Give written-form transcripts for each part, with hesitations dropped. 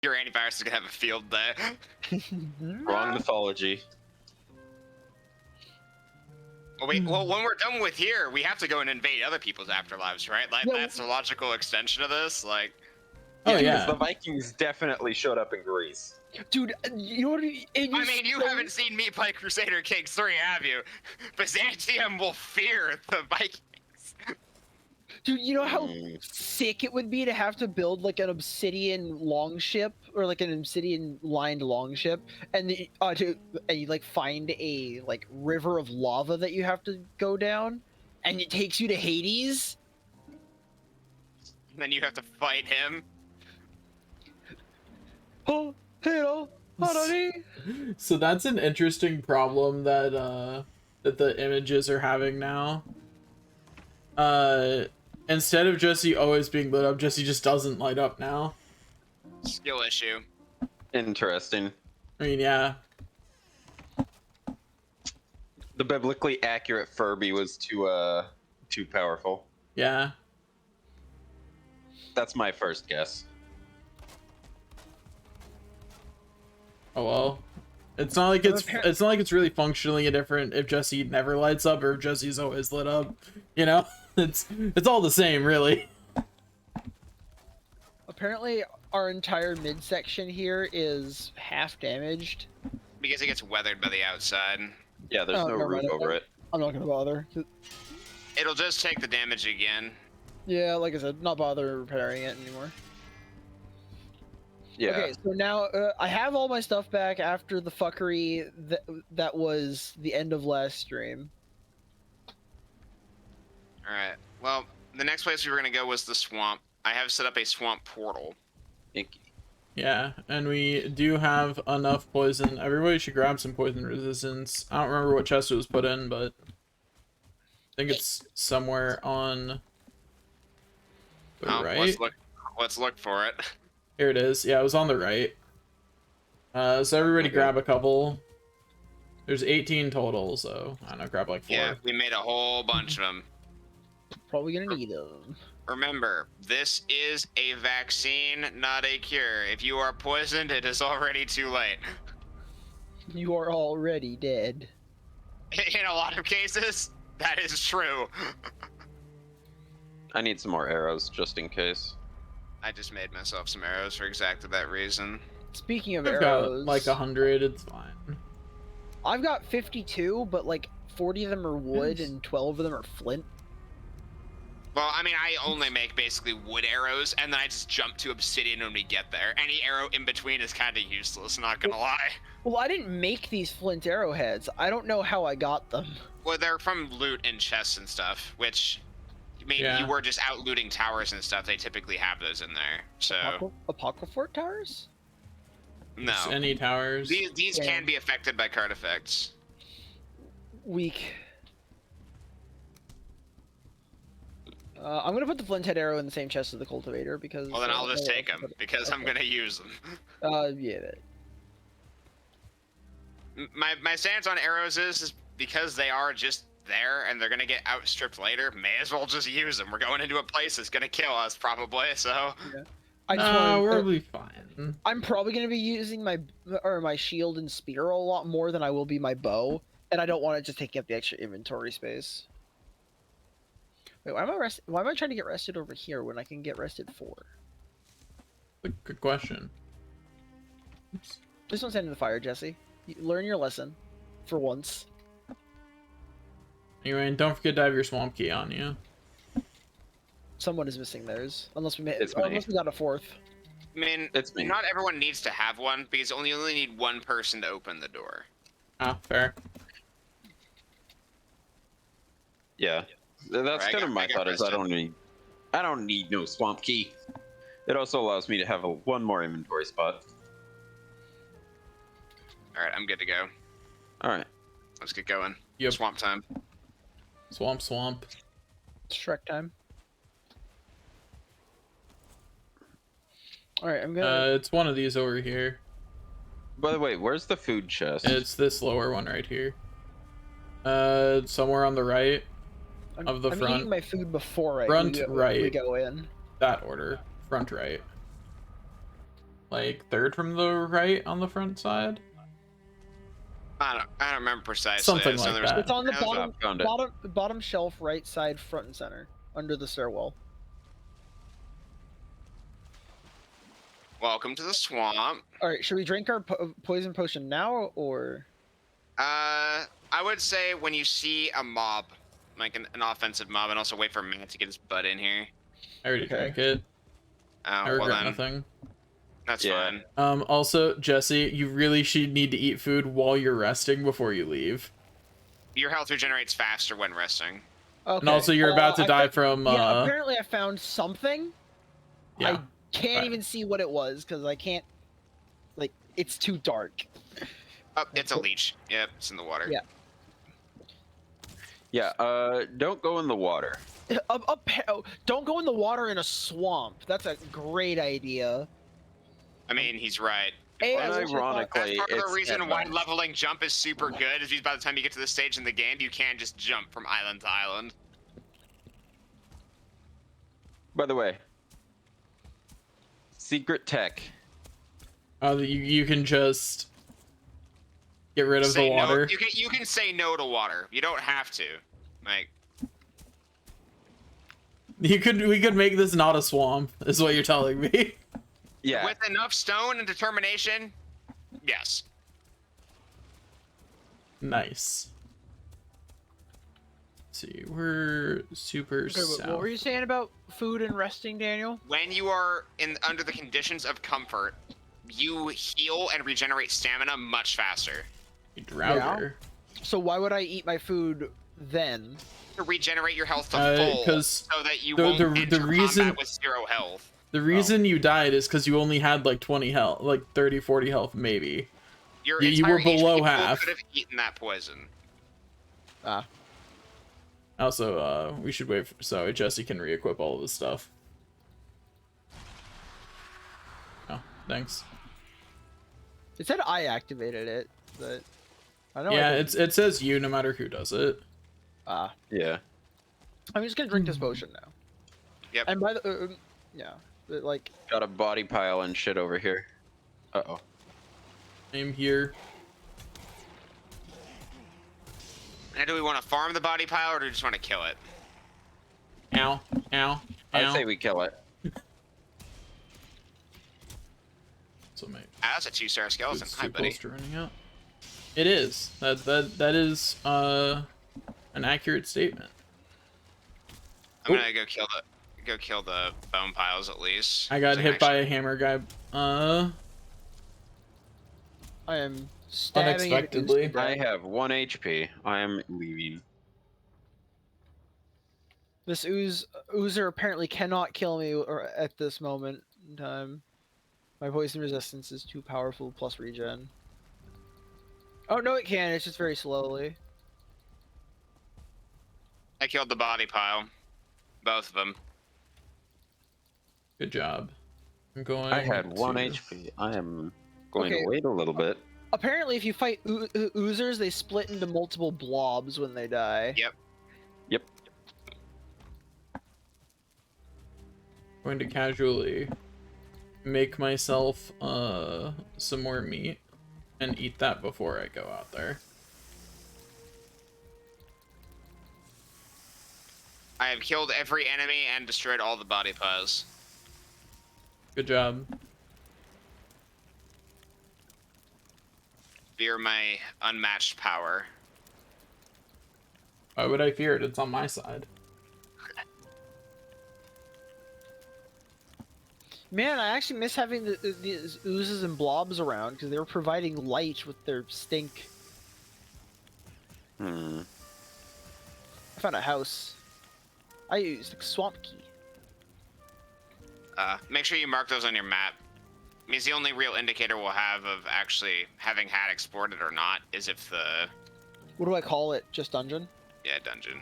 Your antivirus is gonna have a field day. Wrong mythology. Well, well, when we're done with here, we have to go and invade other people's afterlives, right? Like, Yeah, that's the logical extension of this. Like, Yeah, Oh, yeah. because the Vikings definitely showed up in Greece. dude, you know what? I mean, you haven't seen me play Crusader Kings 3, have you? Byzantium will fear the Vikings. Dude, you know how sick it would be to have to build like an obsidian longship or like an obsidian lined longship, and you like find a like river of lava that you have to go down, and it takes you to Hades. And then you have to fight him. Oh, hello, honey. So that's an interesting problem that that the images are having now. Instead of Jesse always being lit up, Jesse just doesn't light up now. Skill issue. Interesting. I mean, yeah. The biblically accurate Furby was too powerful. Yeah. That's my first guess. Oh well. It's not like it's really functionally different if Jesse never lights up or if Jesse's always lit up. You know? It's all the same, really. Apparently, our entire midsection here is half damaged. Because it gets weathered by the outside. Yeah, there's no never roof mind. over it. I'm not gonna bother. It'll just take the damage again. Yeah, like I said, not bother repairing it anymore. Yeah. Okay, so now I have all my stuff back after the fuckery that was the end of last stream. Alright. Well, the next place we were going to go was the swamp. I have set up a swamp portal. Inky. Yeah, and we do have enough poison. Everybody should grab some poison resistance. I don't remember what chest it was put in, but I think it's somewhere on the right. Let's look for it. Here it is. Yeah, it was on the right. So everybody grab a couple. There's 18 total, so I don't know, grab like 4. Yeah, we made a whole bunch of them. Probably gonna need them. Remember, this is a vaccine, not a cure. If you are poisoned, it is already too late. You are already dead. In a lot of cases, that is true. I need some more arrows just in case. I just made myself some arrows for exactly that reason. Speaking of I've arrows, got like 100, it's fine. I've got 52, but like 40 of them are wood and 12 of them are flint. Well, I mean, I only make basically wood arrows, and then I just jump to obsidian when we get there. Any arrow in between is kind of useless, not gonna lie. Well, I didn't make these flint arrowheads. I don't know how I got them. Well, they're from loot and chests and stuff, which, I mean, Yeah. you were just out looting towers and stuff. They typically have those in there, so... Apocryphal towers? No. Just any towers. These can be affected by card effects. Weak. I'm gonna put the flint head arrow in the same chest as the cultivator because... Well, then I'll just take them, because I'm gonna use them. Yeah. My stance on arrows is because they are just there and they're gonna get outstripped later, may as well just use them. We're going into a place that's gonna kill us probably, so... Yeah. I just wanna, we'll be fine. I'm probably gonna be using my shield and spear a lot more than I will be my bow, and I don't want it just taking up the extra inventory space. Wait, why am I trying to get rested over here when I can get rested for? Good question. Oops. Please don't stand in the fire, Jesse. Learn your lesson, for once. Anyway, and don't forget to have your swamp key on you. Someone is missing theirs, unless we It's me. unless we got a fourth. I mean, It's me. not everyone needs to have one, because you only need one person to open the door. Ah, fair. Yeah. That's kind of my thought. Is I don't need no swamp key. It also allows me to have one more inventory spot. All right, I'm good to go. All right. Let's get going. Yep. Swamp time. Swamp. Shrek time. Alright, I'm gonna... It's one of these over here. By the way, where's the food chest? It's this lower one right here. Somewhere on the right of the I'm front. eating my food before Front we right. go in. That order. Front right. like third from the right on the front side. I don't remember precisely. Something I just know like there was- that. It's on the How's bottom, Found it. bottom shelf, right side, front and center, under the stairwell. Welcome to the swamp. All right, should we drink our poison potion now, or? I would say when you see a mob, like an offensive mob, and also wait for Matt to get his butt in here. I already drank it. I Well regret then, nothing. that's Yeah. fine. Also, Jesse, you really should need to eat food while you're resting before you leave. Your health regenerates faster when resting. Okay. And also, you're about to I die fa- from. Yeah, apparently I found something. Yeah. I can't Right. even see what it was because I can't. Like, it's too dark. Oh, it's a leech. Yep, it's in the water. Yeah. Yeah, don't go in the water. Don't go in the water in a swamp. That's a great idea. I mean, he's right. Hey, And I wish I thought- ironically, That's part of it's the reason why advanced. leveling jump is super good, is because by the time you get to the stage in the game, you can just jump from island to island. By the way, secret tech. You can just get rid of the Say no- water. you can say no to water. You don't have to. Like, We could make this not a swamp, is what you're telling me. Yeah, with enough stone and determination, yes. Nice. Let's see, we're super Okay, south. what were you saying about food and resting, Daniel? When you are under the conditions of comfort, you heal and regenerate stamina much faster. Droughter. So why would I eat my food then? To regenerate your health to full, 'cause so that you the- won't the enter reason- combat with 0 health. The reason you died is because you only had like 20 health, like 30, 40 health, maybe. Your You were entire below HP pool half. could have eaten that poison. Ah. Also, we should wait so Jesse can re-equip all of his stuff. Oh, thanks. It said I activated it, but I know. Yeah, I didn't. it says you no matter who does it. yeah. I'm just gonna drink this potion now. Yep. And by the yeah, but like Got a body pile and shit over here. Uh-oh. I'm here. Now, do we want to farm the body pile, or do we just want to kill it? Ow, ow, I ow. say we kill it. So my Ah, that's a 2-star skeleton. food's Hi, too buddy. close to running out. It is. That is an accurate statement. I'm gonna go kill the bone piles at least. I got So hit by actually- a hammer guy. I am stabbing it Unexpectedly. into I death. have 1 HP. I am leaving. This oozer apparently cannot kill me at this moment in time. My poison resistance is too powerful plus regen. Oh no, it can. It's just very slowly. I killed the body pile. Both of them. Good job. I'm going. I had 1 to- HP. I am going Okay. to wait a little bit. Apparently, if you fight oozers, they split into multiple blobs when they die. Yep. Yep. Going to casually make myself some more meat and eat that before I go out there. I have killed every enemy and destroyed all the body piles. Good job. Fear my unmatched power. Why would I fear it? It's on my side. Man, I actually miss having these oozes and blobs around because they were providing light with their stink. Hmm. I found a house. I used the swamp key. Make sure you mark those on your map. I mean, it's the only real indicator we'll have of actually having had exported or not is if the What do I call it? Just dungeon? dungeon.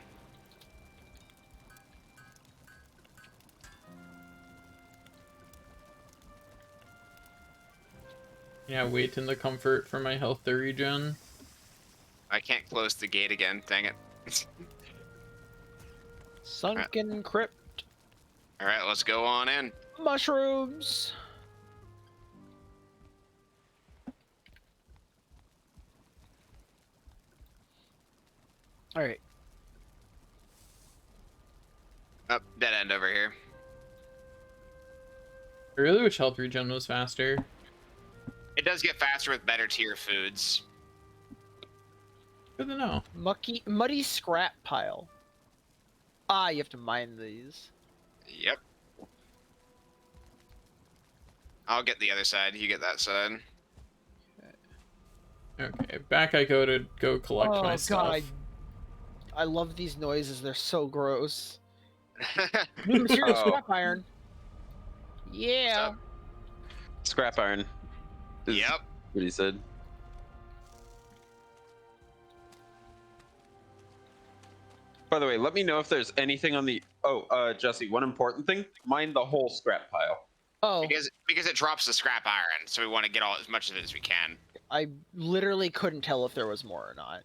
Yeah, wait in the comfort for my health to regen. I can't close the gate again. Dang it. Sunken crypt. All right, let's go on in. Mushrooms. All right. Oh, dead end over here. I really wish health regen was faster. It does get faster with better tier foods. Good to know. Muddy scrap pile. Ah, you have to mine these. Yep. I'll get the other side. You get that side. Okay, back I go to go collect my stuff. God, I love these noises. They're so gross. New material, scrap iron. Yeah. What's Scrap iron. Is Yep. what he said. By the way, let me know if there's anything on the. Oh, Jesse, one important thing: mine the whole scrap pile. Oh, Because it drops the scrap iron, so we want to get all as much of it as we can. I literally couldn't tell if there was more or not.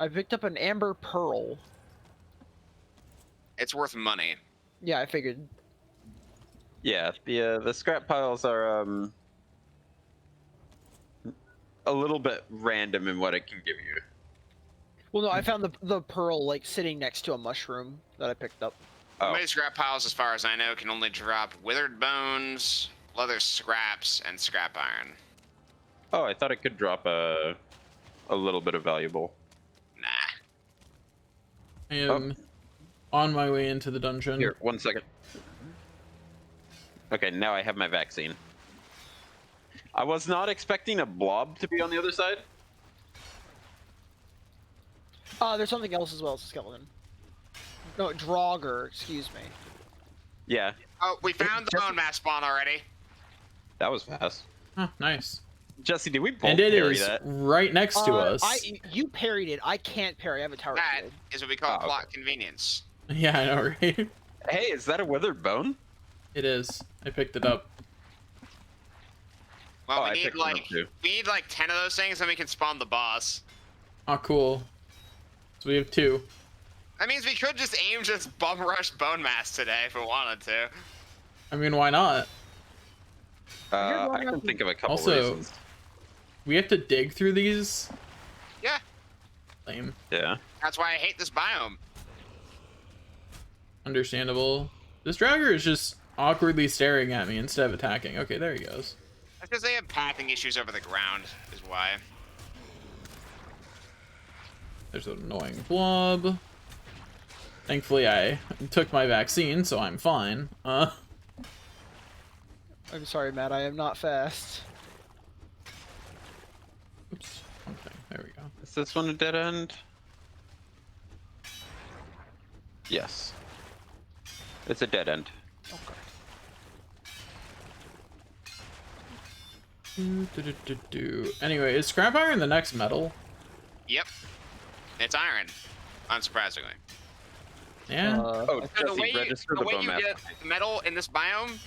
I picked up an amber pearl. It's worth money. Yeah, I figured. Yeah, the scrap piles are a little bit random in what it can give you. Well, no, I found the pearl like sitting next to a mushroom that I picked up. Oh. Many scrap piles, as far as I know, can only drop withered bones, leather scraps, and scrap iron. Oh, I thought it could drop a little bit of valuable. Nah. I am on my way into the dungeon. Here, 1 second. Okay, now I have my vaccine. I was not expecting a blob to be on the other side. There's something else as well. It's a skeleton. No, Draugr. Excuse me. Yeah, Oh, we found the bone mass spawn already. that was fast. Oh, nice. Jesse, did we both And it parry is that? right next to us. You parried it. I can't parry. I have a tower That shield. is what we call Oh, plot convenience. Yeah, I know, right? Hey, is that a withered bone? It is. I picked it up. Well, Oh, I we need picked one up like too. 10 of those things, then we can spawn the boss. Oh, cool. So we have 2. That means we could just aim just bum rush bone mass today if we wanted to. I mean, why not? I can think of a couple Also- reasons. We have to dig through these. Yeah, Lame. Yeah. that's why I hate this biome. Understandable. This Draugr is just awkwardly staring at me instead of attacking. Okay, there he goes. That's because they have pathing issues over the ground, is why. There's an annoying blob. Thankfully, I took my vaccine, so I'm fine. I'm sorry, Matt. I am not fast. Oops. Okay, there we go. Is this one a dead end? Yes. It's a dead end. Okay. Anyway, is scrap iron the next metal? Yep. It's iron, unsurprisingly. Yeah. Oh, So Jesse, register the the way bone you map. get metal in this biome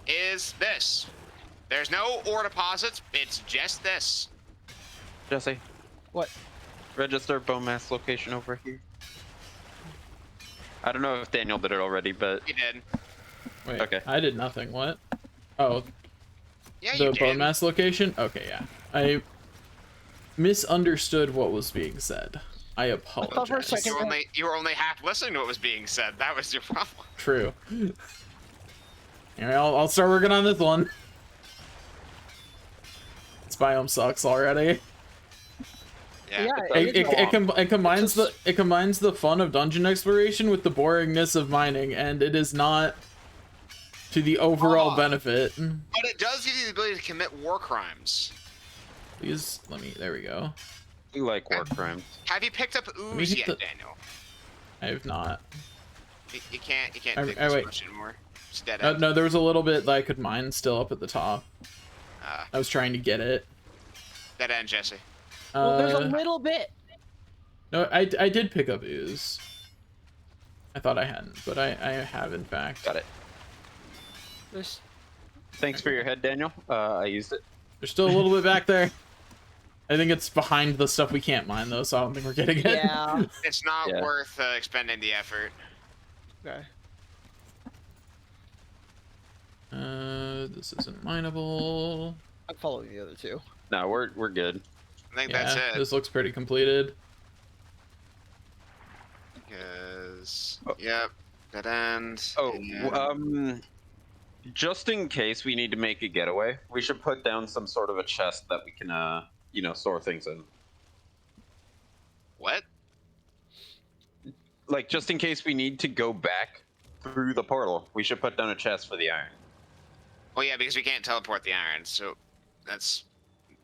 is this. There's no ore deposits, it's just this. Jesse, What? register bone mass location over here. I don't know if Daniel did it already, but You did. Wait, okay. I did nothing. What? Oh, Yeah, the you bone did. mass location? Okay, yeah. I misunderstood what was being said. I for a apologize. second- You were only half listening to what was being said. That was your problem. True. Anyway, I'll start working on this one. This biome sucks already. Yeah. Yeah, It combines the fun of dungeon exploration with the boringness of mining, and it is not to the overall Oh. benefit. But it does give you the ability to commit war crimes. Please let me. There we go. we like war crimes. Have you picked up me ooze hit yet, the- Daniel? I have not. You can't I- pick I this wait. much anymore. It's dead end. No, there was a little bit that I could mine still up at the top. I was trying to get it. Dead end, Jesse. Well, there's a Uh, little bit. no, I did pick up ooze. I thought I hadn't, but I have in fact. Got it. There's. Thanks for your head, Daniel. I used it. There's still a little bit back there. I think it's behind the stuff we can't mine though, so I don't think we're getting it. Yeah. It's not Yeah. worth expending the effort. Okay. This isn't mineable. I'm following the other two. No, we're good. I think that's it. This looks pretty completed. Because, yep, dead end. Oh, and- just in case we need to make a getaway, we should put down some sort of a chest that we can, store things in. What? Like, just in case we need to go back through the portal, we should put down a chest for the iron. Well, yeah, because we can't teleport the iron, so that's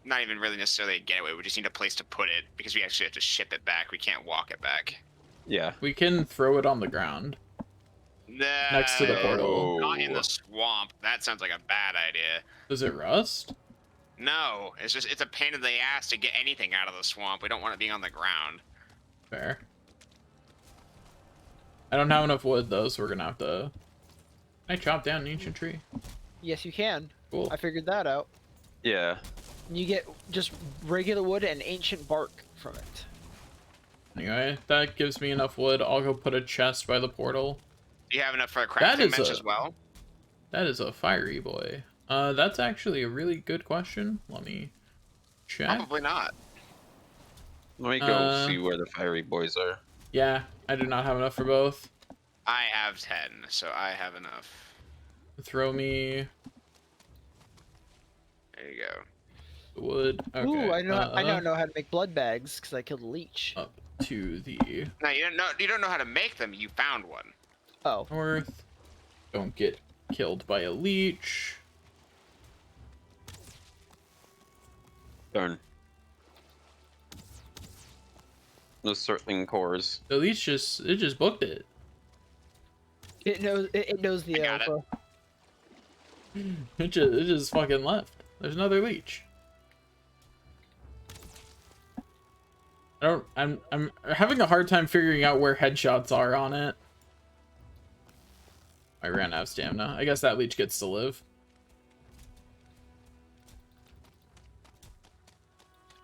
not even really necessarily a getaway. We just need a place to put it, because we actually have to ship it back. We can't walk it back. Yeah. We can throw it on the ground. Next to the portal. Not in the swamp. That sounds like a bad idea. Does it rust? No, it's a pain in the ass to get anything out of the swamp. We don't want it being on the ground. Fair. I don't have enough wood though, so we're gonna have to. Can I chop down an ancient tree? Yes, you can. Cool. I figured that out. Yeah. You get just regular wood and ancient bark from it. Anyway, that gives me enough wood. I'll go put a chest by the portal. Do you have enough for a crafting bench as well? That is a fiery boy. That's actually a really good question. Let me check. Probably not. Let me go see where the fiery boys are. Yeah, I do not have enough for both. I have 10, so I have enough. Throw me There you go. the wood. Okay. Ooh, I now know how to make blood bags because I killed a leech. Up to the No, you don't know how to make them. You found one. Oh. north. Don't get killed by a leech. Darn. Those circling cores. The leech just booked it. It knows the I got it. alpha. It just fucking left. There's another leech. I'm having a hard time figuring out where headshots are on it. I ran out of stamina. I guess that leech gets to live.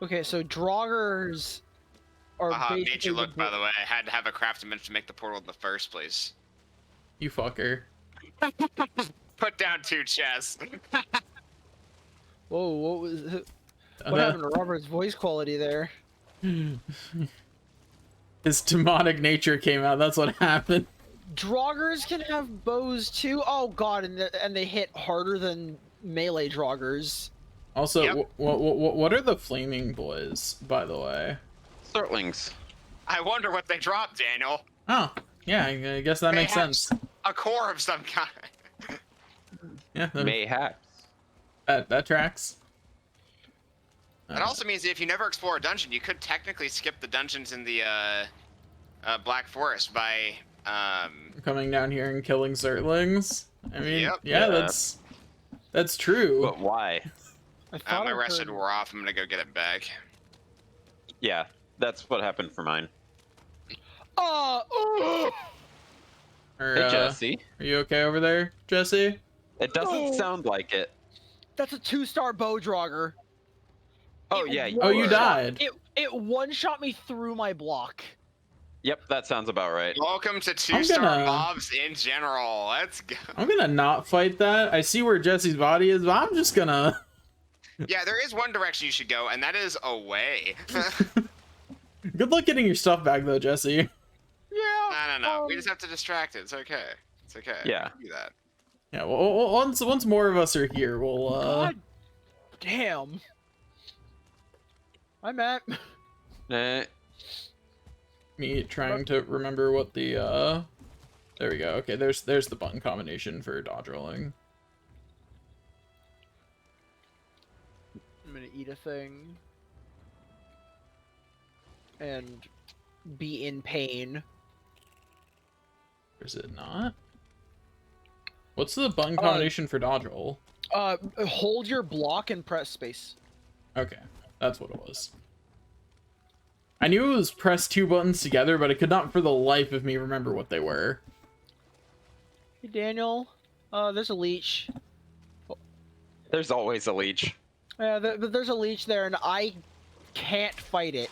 Okay, so draugrs are basically Made you look, by the way. I had to have a crafting bench to make the portal in the first place. You fucker. Put down 2 chests. Whoa, what was what happened to Robert's voice quality there? His demonic nature came out. That's what happened. Draugrs can have bows too. Oh god, and they hit harder than melee draugrs. Also, Yep. what are the flaming boys, by the way? Circlings. I wonder what they dropped, Daniel. Oh, yeah, I guess that makes sense. A core of some kind. Yeah, Mayhaps. that tracks. That also means that if you never explore a dungeon, you could technically skip the dungeons in the Black Forest by Coming down here and killing Zertlings. I mean, Yep. yeah, Yeah. that's true. But why? I thought my I rested heard- wore off. I'm gonna go get it back. Yeah, that's what happened for mine. Oh! Or, Hey, Jesse. are you okay over there, Jesse? It doesn't No. sound like it. That's a 2-star bow draugr. Oh, It yeah. Oh, you were. died. It one-shot me through my block. Yep, that sounds about right. Welcome to I'm 2-star gonna- mobs in general. Let's go. I'm gonna not fight that. I see where Jesse's body is, but I'm just gonna. Yeah, there is one direction you should go, and that is away. Good luck getting your stuff back, though, Jesse. Yeah. No. We just have to distract it. It's okay. It's okay. Yeah. We can do that. Yeah. Well, once more of us are here, we'll. God damn. Hi, Matt. Me trying to remember what the. There we go. Okay, there's the button combination for dodge rolling. I'm gonna eat a thing. And be in pain. Or is it not? What's the button combination for dodge roll? Hold your block and press space. Okay, that's what it was. I knew it was press 2 buttons together, but I could not for the life of me remember what they were. Hey, Daniel. There's a leech. There's always a leech. Yeah, but there's a leech there, and I can't fight it.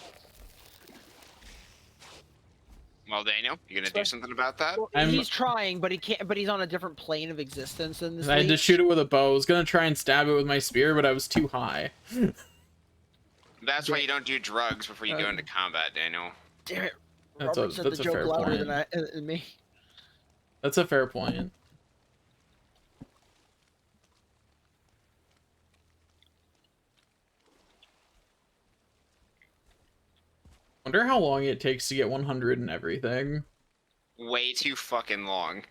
Well, Daniel, you gonna do something about that? He's trying, but he can't. But he's on a different plane of existence than this. I had to leech. shoot it with a bow. I was gonna try and stab it with my spear, but I was too high. That's why you don't do drugs before you go into combat, Daniel. Damn it. That's Robert a- said that's the a joke fair louder point. than me. That's a fair point. Wonder how long it takes to get 100 and everything. Way too fucking long.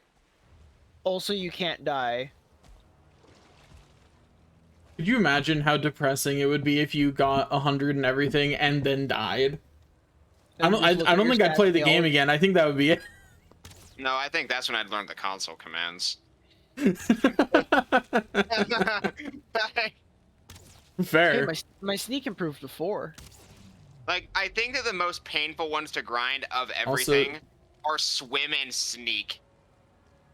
Also, you can't die. Could you imagine how depressing it would be if you got 100 and everything and then died? I And don't. just look I at don't your think I'd play stats, the they game all- again. I think that would be it. No, I think that's when I'd learn the console commands. Fair. Hey, my sneak improved to 4. Like, I think that the most painful ones to grind of Also- everything are swim and sneak.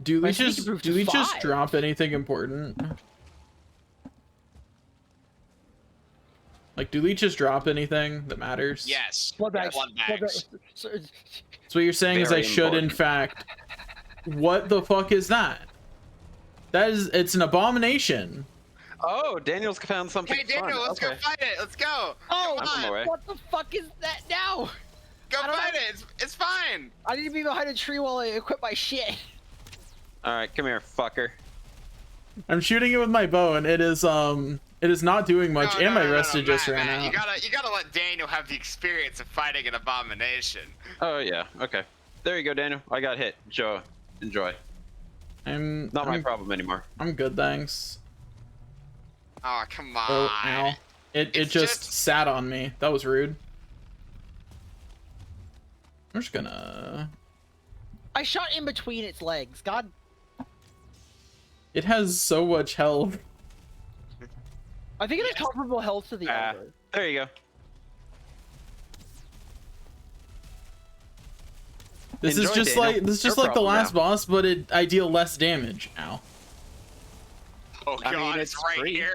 Do My we sneak just improved do to we just 5. drop anything important? Like, do we just drop anything that matters? Yes. Blood bags. Blood bags. So what you're saying is I Very should, in important. fact. What the fuck is that? That is, it's an abomination. Oh, Daniel's found something Hey, Daniel, fun. let's Okay. go fight it. Let's go. Oh, Come I'm on my on. way. what the fuck is that now? Go I don't fight know. it. It's fine. I need to be behind a tree while I equip my shit. All right, come here, fucker. I'm shooting it with my bow, and it is not doing much, No, and no, my no, no, rested no, just Matt, ran Matt, out. You gotta let Daniel have the experience of fighting an abomination. Oh yeah, okay. There you go, Daniel. I got hit. Joe, enjoy. Not my I'm, problem anymore. I'm good, thanks. Oh, come Oh, on. ow. It It's just just- sat on me. That was rude. I'm just gonna... I shot in between its legs. God. It has so much health. I think it has comparable health to the Ah. other. There you go. This Enjoy, is just Daniel. like Your the problem last now. boss, but I deal less damage. Ow. Oh, I God, mean, it's it's right free. here.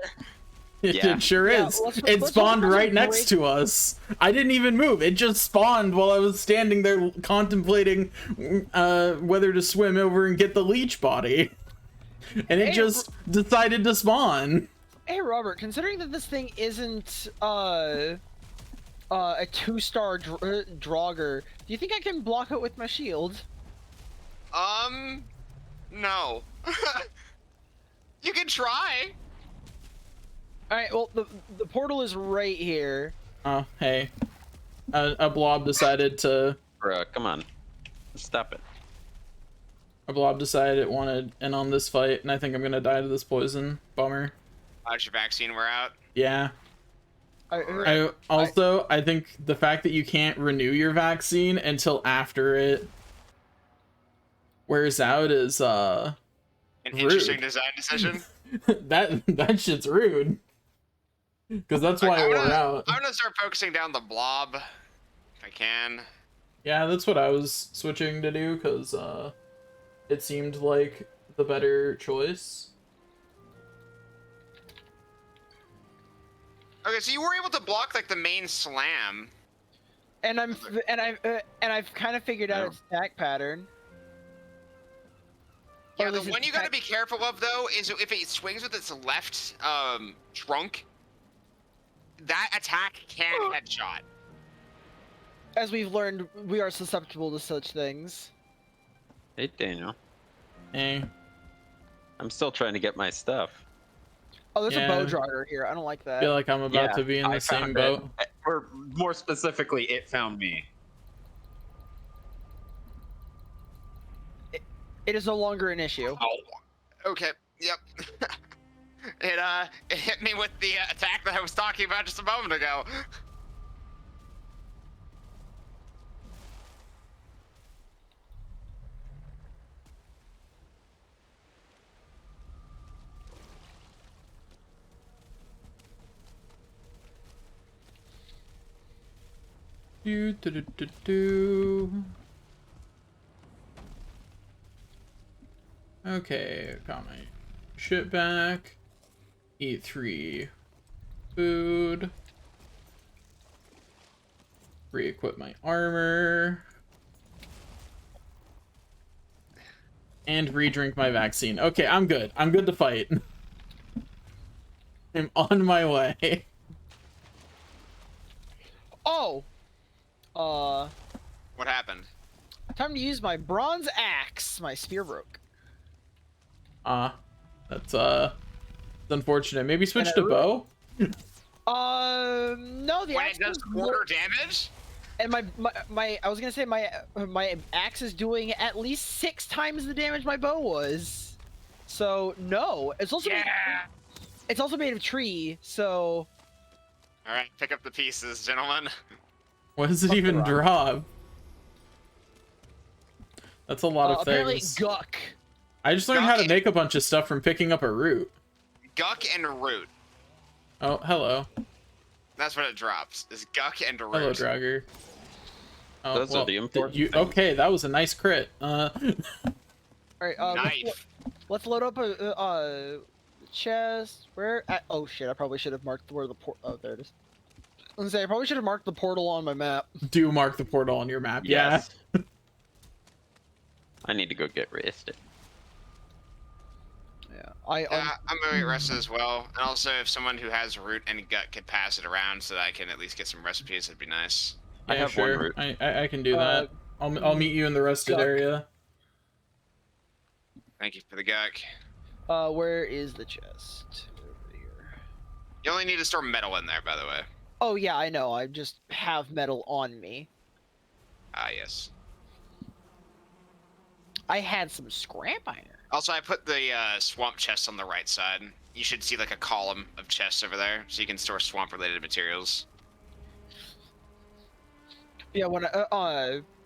Yeah. It sure Yeah, is. let's- It let's spawned hope it right doesn't next break- to us. I didn't even move. It just spawned while I was standing there contemplating whether to swim over and get the leech body. And it Hey, just decided to spawn. Hey, Robert, considering that this thing isn't a 2-star Draugr, do you think I can block it with my shield? No. You can try. Alright, well, the portal is right here. Oh, hey. A blob decided to... Bruh, come on. Stop it. A blob decided it wanted in on this fight, and I think I'm gonna die to this poison. Bummer. How's your vaccine wear out? Yeah. I I think the fact that you can't renew your vaccine until after it wears out is An Rude. interesting design decision. that shit's rude. Because that's why it wore out. I'm gonna start focusing down the blob if I can. Yeah, that's what I was switching to do, because it seemed like the better choice. Okay, so you were able to block like the main slam. and I've kind of figured out its attack pattern. Or Yeah, at the least one its you gotta attack- be careful of though is if it swings with its left trunk, that attack can headshot. As we've learned, we are susceptible to such things. Hey, Daniel. Hey. I'm still trying to get my stuff. Oh, there's Yeah. a bow dragger here. I don't like I that. feel like I'm about to be in the same found boat. it. Or more specifically, it found me. It is no longer an issue. Oh. Okay. Yep. It hit me with the attack that I was talking about just a moment ago. Do, do, do, do, do. Okay, got my shit back. Eat 3 food. Re-equip my armor. And re-drink my vaccine. Okay, I'm good. I'm good to fight. I'm on my way. Oh! What happened? Time to use my bronze axe. My spear broke. That's it's unfortunate. Maybe switch And to bow? No, the When axe it does does quarter damage? and my I was gonna say my axe is doing at least 6 times the damage my bow was. So no, it's also made of tree. So all right, pick up the pieces, gentlemen. What does it Fuck the even rock. drop? That's a lot of apparently things. guck. I just learned how to make a bunch of stuff from picking up a root. Guck and root. Oh, hello. That's what it drops. Is guck and root. Hello, Dragger. Oh, Those are the important things. Okay, that was a nice crit. All right, Knife. let's load up a chest. Where? Oh shit! I probably should have marked where the port. Oh, there it is. I was gonna say I probably should have marked the portal on my map. Do mark the portal on your map. Yes. I need to go get rested. Yeah, I'm gonna get rested as well. And also, if someone who has root and gut could pass it around so that I can at least get some recipes, it'd be nice. Yeah, I have sure. one root. I can do that. I'll meet you in the rested Guck. area. Thank you for the guck. where is the chest? Over here. You only need to store metal in there, by the way. Oh yeah, I know. I just have metal on me. Ah, yes. I had some scrap iron. Also, I put the swamp chest on the right side. You should see like a column of chests over there, so you can store swamp-related materials. Yeah, when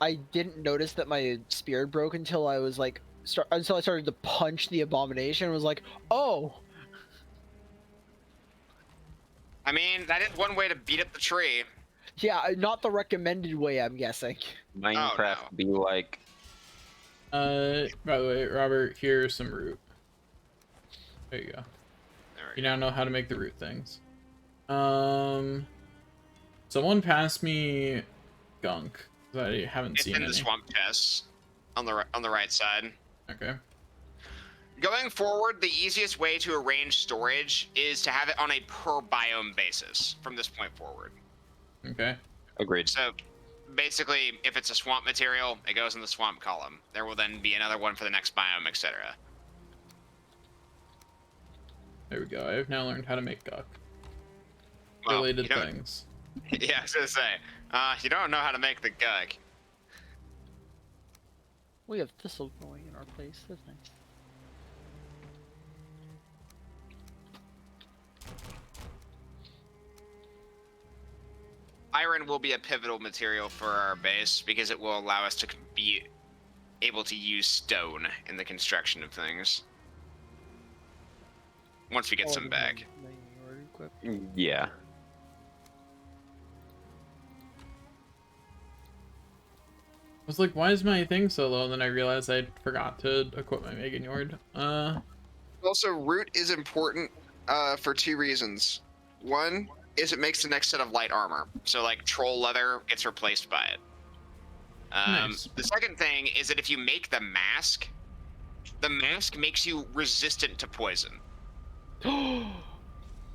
I didn't notice that my spear broke until I was like until I started to punch the abomination. And was like, oh. I mean, that is one way to beat up the tree. Yeah, not the recommended way, I'm guessing. Minecraft no. be like. By the way, Robert, here's some root. There you go. There we You go. now know how to make the root things. Someone passed me gunk. 'Cause I haven't It's seen in any. the swamp chests on the right side. Okay. Going forward, the easiest way to arrange storage is to have it on a per biome basis from this point forward. Okay. Agreed. So basically, if it's a swamp material, it goes in the swamp column. There will then be another one for the next biome, etc. There we go. I have now learned how to make guck. Well, Related you don't- things. Yeah, I was gonna say, you don't know how to make the guck. We have thistle growing in our place. That's nice. Iron will be a pivotal material for our base because it will allow us to be able to use stone in the construction of things. Once we get some back. Yeah. I was like, why is my thing so low? And then I realized I forgot to equip my Megan Yord. Also, root is important for 2 reasons. One is it makes the next set of light armor. So, like, troll leather gets replaced by it. Nice. The second thing is that if you make the mask makes you resistant to poison.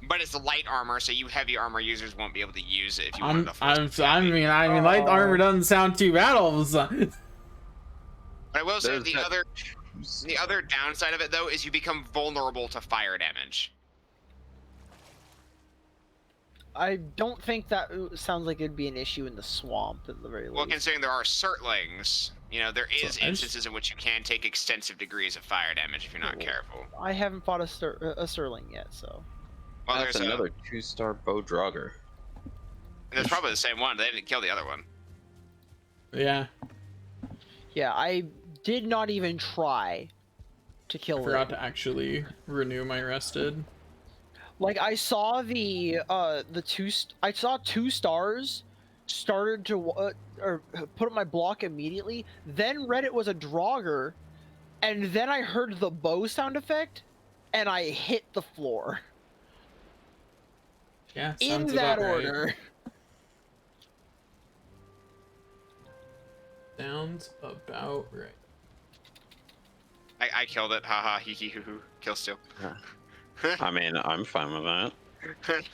But it's light armor, so you heavy armor users won't be able to use it if you wanted to force it. I mean, light armor doesn't sound too bad all of a sudden. But I will say There's the other downside of it though is you become vulnerable to fire damage. I don't think that sounds like it'd be an issue in the swamp at the very least. Well, considering there are certlings, you know, there is So instances in which you can take extensive degrees of fire damage if you're not careful. I haven't fought a Sterling yet, so. Well, That's there's another 2-star bow drogger. there's probably the same one. They didn't kill the other one. Yeah, Yeah, I did not even try to kill I it. forgot to actually renew my rested. Like I saw I saw 2 stars started to or put up my block immediately. Then read it was a Draugr, and then I heard the bow sound effect, and I hit the floor. Yeah, In sounds that about right. order. Sounds about right. I killed it. Haha, hee hee hoo hoo. Kill steal. I mean, I'm fine with that.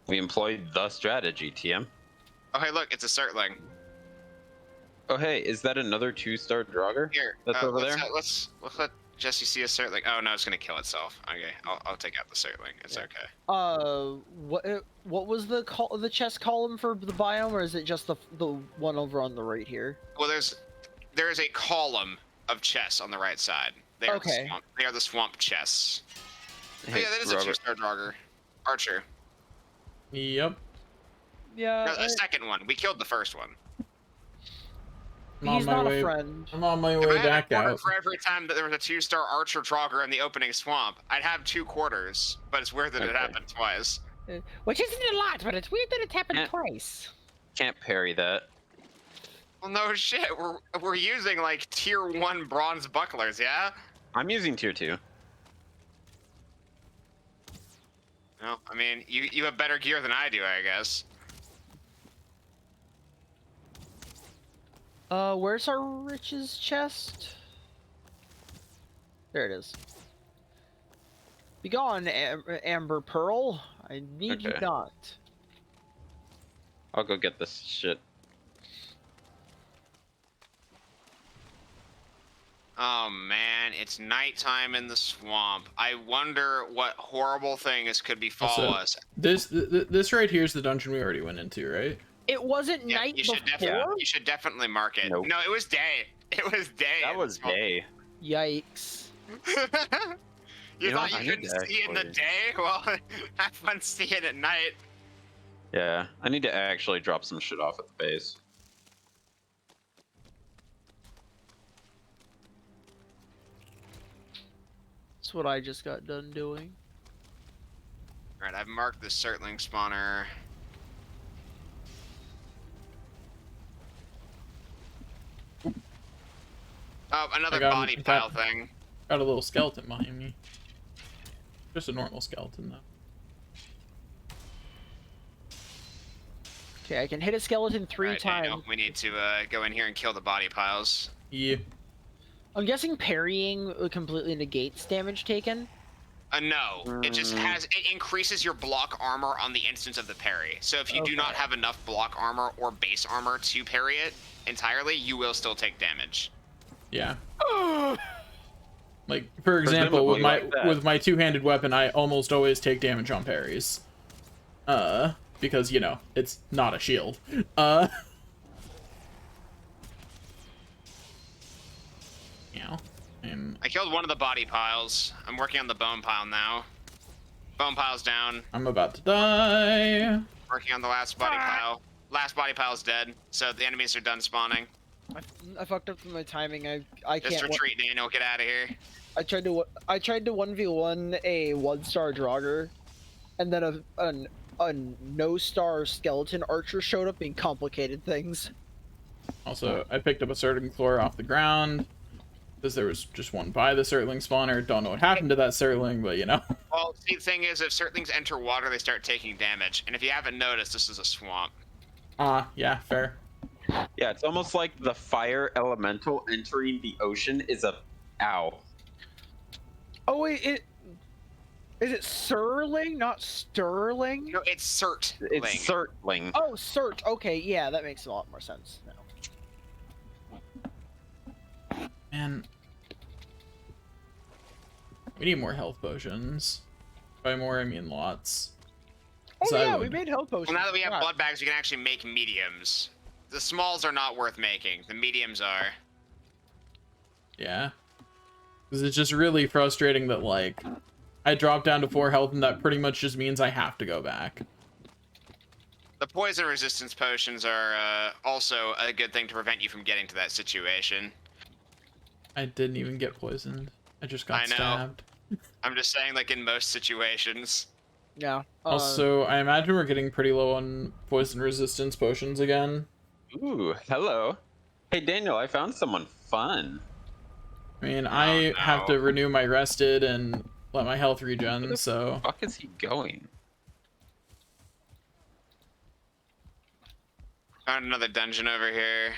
We employed the strategy, TM. Oh, hey, look, it's a Surtling. Oh, hey, is that another 2-star Draugr? Here, That's over let's, there? let's let Jesse see a Surtling. Oh no, it's gonna kill itself. Okay, I'll take out the Surtling. It's Yeah. okay. What was the chest column for the biome, or is it just the one over on the right here? Well, there is a column of chests on the right side. They are Okay. they are the swamp chests. Oh, Hey, yeah, that is a Robert. 2-star Draugr. Archer. Yep. Yeah. No, the second one. We killed the first one. I'm on He's my not way. a friend. I'm on my If way I had back a quarter out. for every time that there was a 2-star Archer Draugr in the opening swamp, I'd have 2 quarters. But it's weird that it Okay. happened twice. Which isn't a lot, but it's weird that it's happened Eh. twice. Can't parry that. Well, no shit. We're using like tier 1 bronze bucklers, yeah? I'm using tier 2. No, I mean, you have better gear than I do, I guess. Where's our riches chest? There it is. Be gone, Amber Pearl. I need you Okay. not. I'll go get this shit. Oh man, it's nighttime in the swamp. I wonder what horrible things could befall Also, us. this right here is the dungeon we already went into, right? It wasn't Yeah, night you should before? you should definitely mark it. Nope. No, it was day. It was day. That in was the swamp. day. Yikes. You You know, thought I you need couldn't to see in the actually- day? Well, have fun seeing at night. Yeah, I need to actually drop some shit off at the base. That's what I just got done doing. Alright, I've marked the Surtling spawner. Oh, another body pile thing. Got a little skeleton behind me. Just a normal skeleton, though. Okay, I can hit a skeleton 3 Alright, times. Daniel, we need to go in here and kill the body piles. Yeah. I'm guessing parrying completely negates damage taken. No, it just it increases your block armor on the instance of the parry. So if you do not Okay. have enough block armor or base armor to parry it entirely, you will still take damage. Yeah. Like, for example, with Presumably my two-handed weapon, I almost always take damage on parries. Because, you know, it's not a shield. Yeah. I killed one of the body piles. I'm working on the bone pile now. Bone pile's down. I'm about to die. Working on the last body pile. Last body pile's dead, so the enemies are done spawning. I fucked up with my timing. I Just can't. retreat, Daniel. Get out of here. I tried to 1v1 a 1-star Draugr, and then a no-star skeleton archer showed up and complicated things. Also, I picked up a Surtling floor off the ground. Because there was just one by the Surtling spawner. Don't know what happened to that Surtling, but you know. Well, see, the thing is, if Surtlings enter water, they start taking damage. And if you haven't noticed, this is a swamp. Yeah, fair. Yeah, it's almost like the fire elemental entering the ocean is a... Ow. Oh wait, is it Surling, not Sterling? No, it's Surtling. It's Surtling. Oh, Cert. Okay, yeah, that makes a lot more sense now. Man. We need more health potions. By more, I mean lots. Oh So I yeah, we would- made health potions. Well, now that we have Yeah. blood bags, we can actually make mediums. The smalls are not worth making. The mediums are. Yeah. Because it's just really frustrating that, like, I dropped down to 4 health and that pretty much just means I have to go back. The poison resistance potions are also a good thing to prevent you from getting to that situation. I didn't even get poisoned. I just got I know. stabbed. I'm just saying, like, in most situations. Yeah. Also, I imagine we're getting pretty low on poison resistance potions again. Ooh, hello. Hey, Daniel, I found someone fun. I mean, I have to no. renew my rested and let my health regen, so... Fuck is he going? Found another dungeon over here.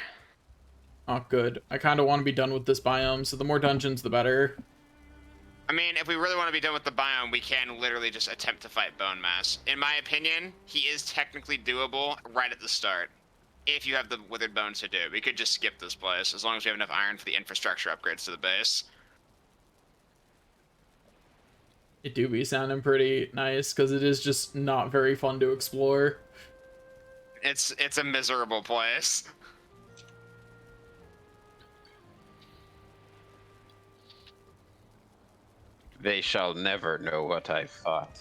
Oh, good. I kind of want to be done with this biome, so the more dungeons, the better. I mean, if we really want to be done with the biome, we can literally just attempt to fight Bone Mass. In my opinion, he is technically doable right at the start. If you have the Withered Bones to do. We could just skip this place, as long as we have enough iron for the infrastructure upgrades to the base. It do be sounding pretty nice, because it is just not very fun to explore. It's a miserable place. They shall never know what I fought.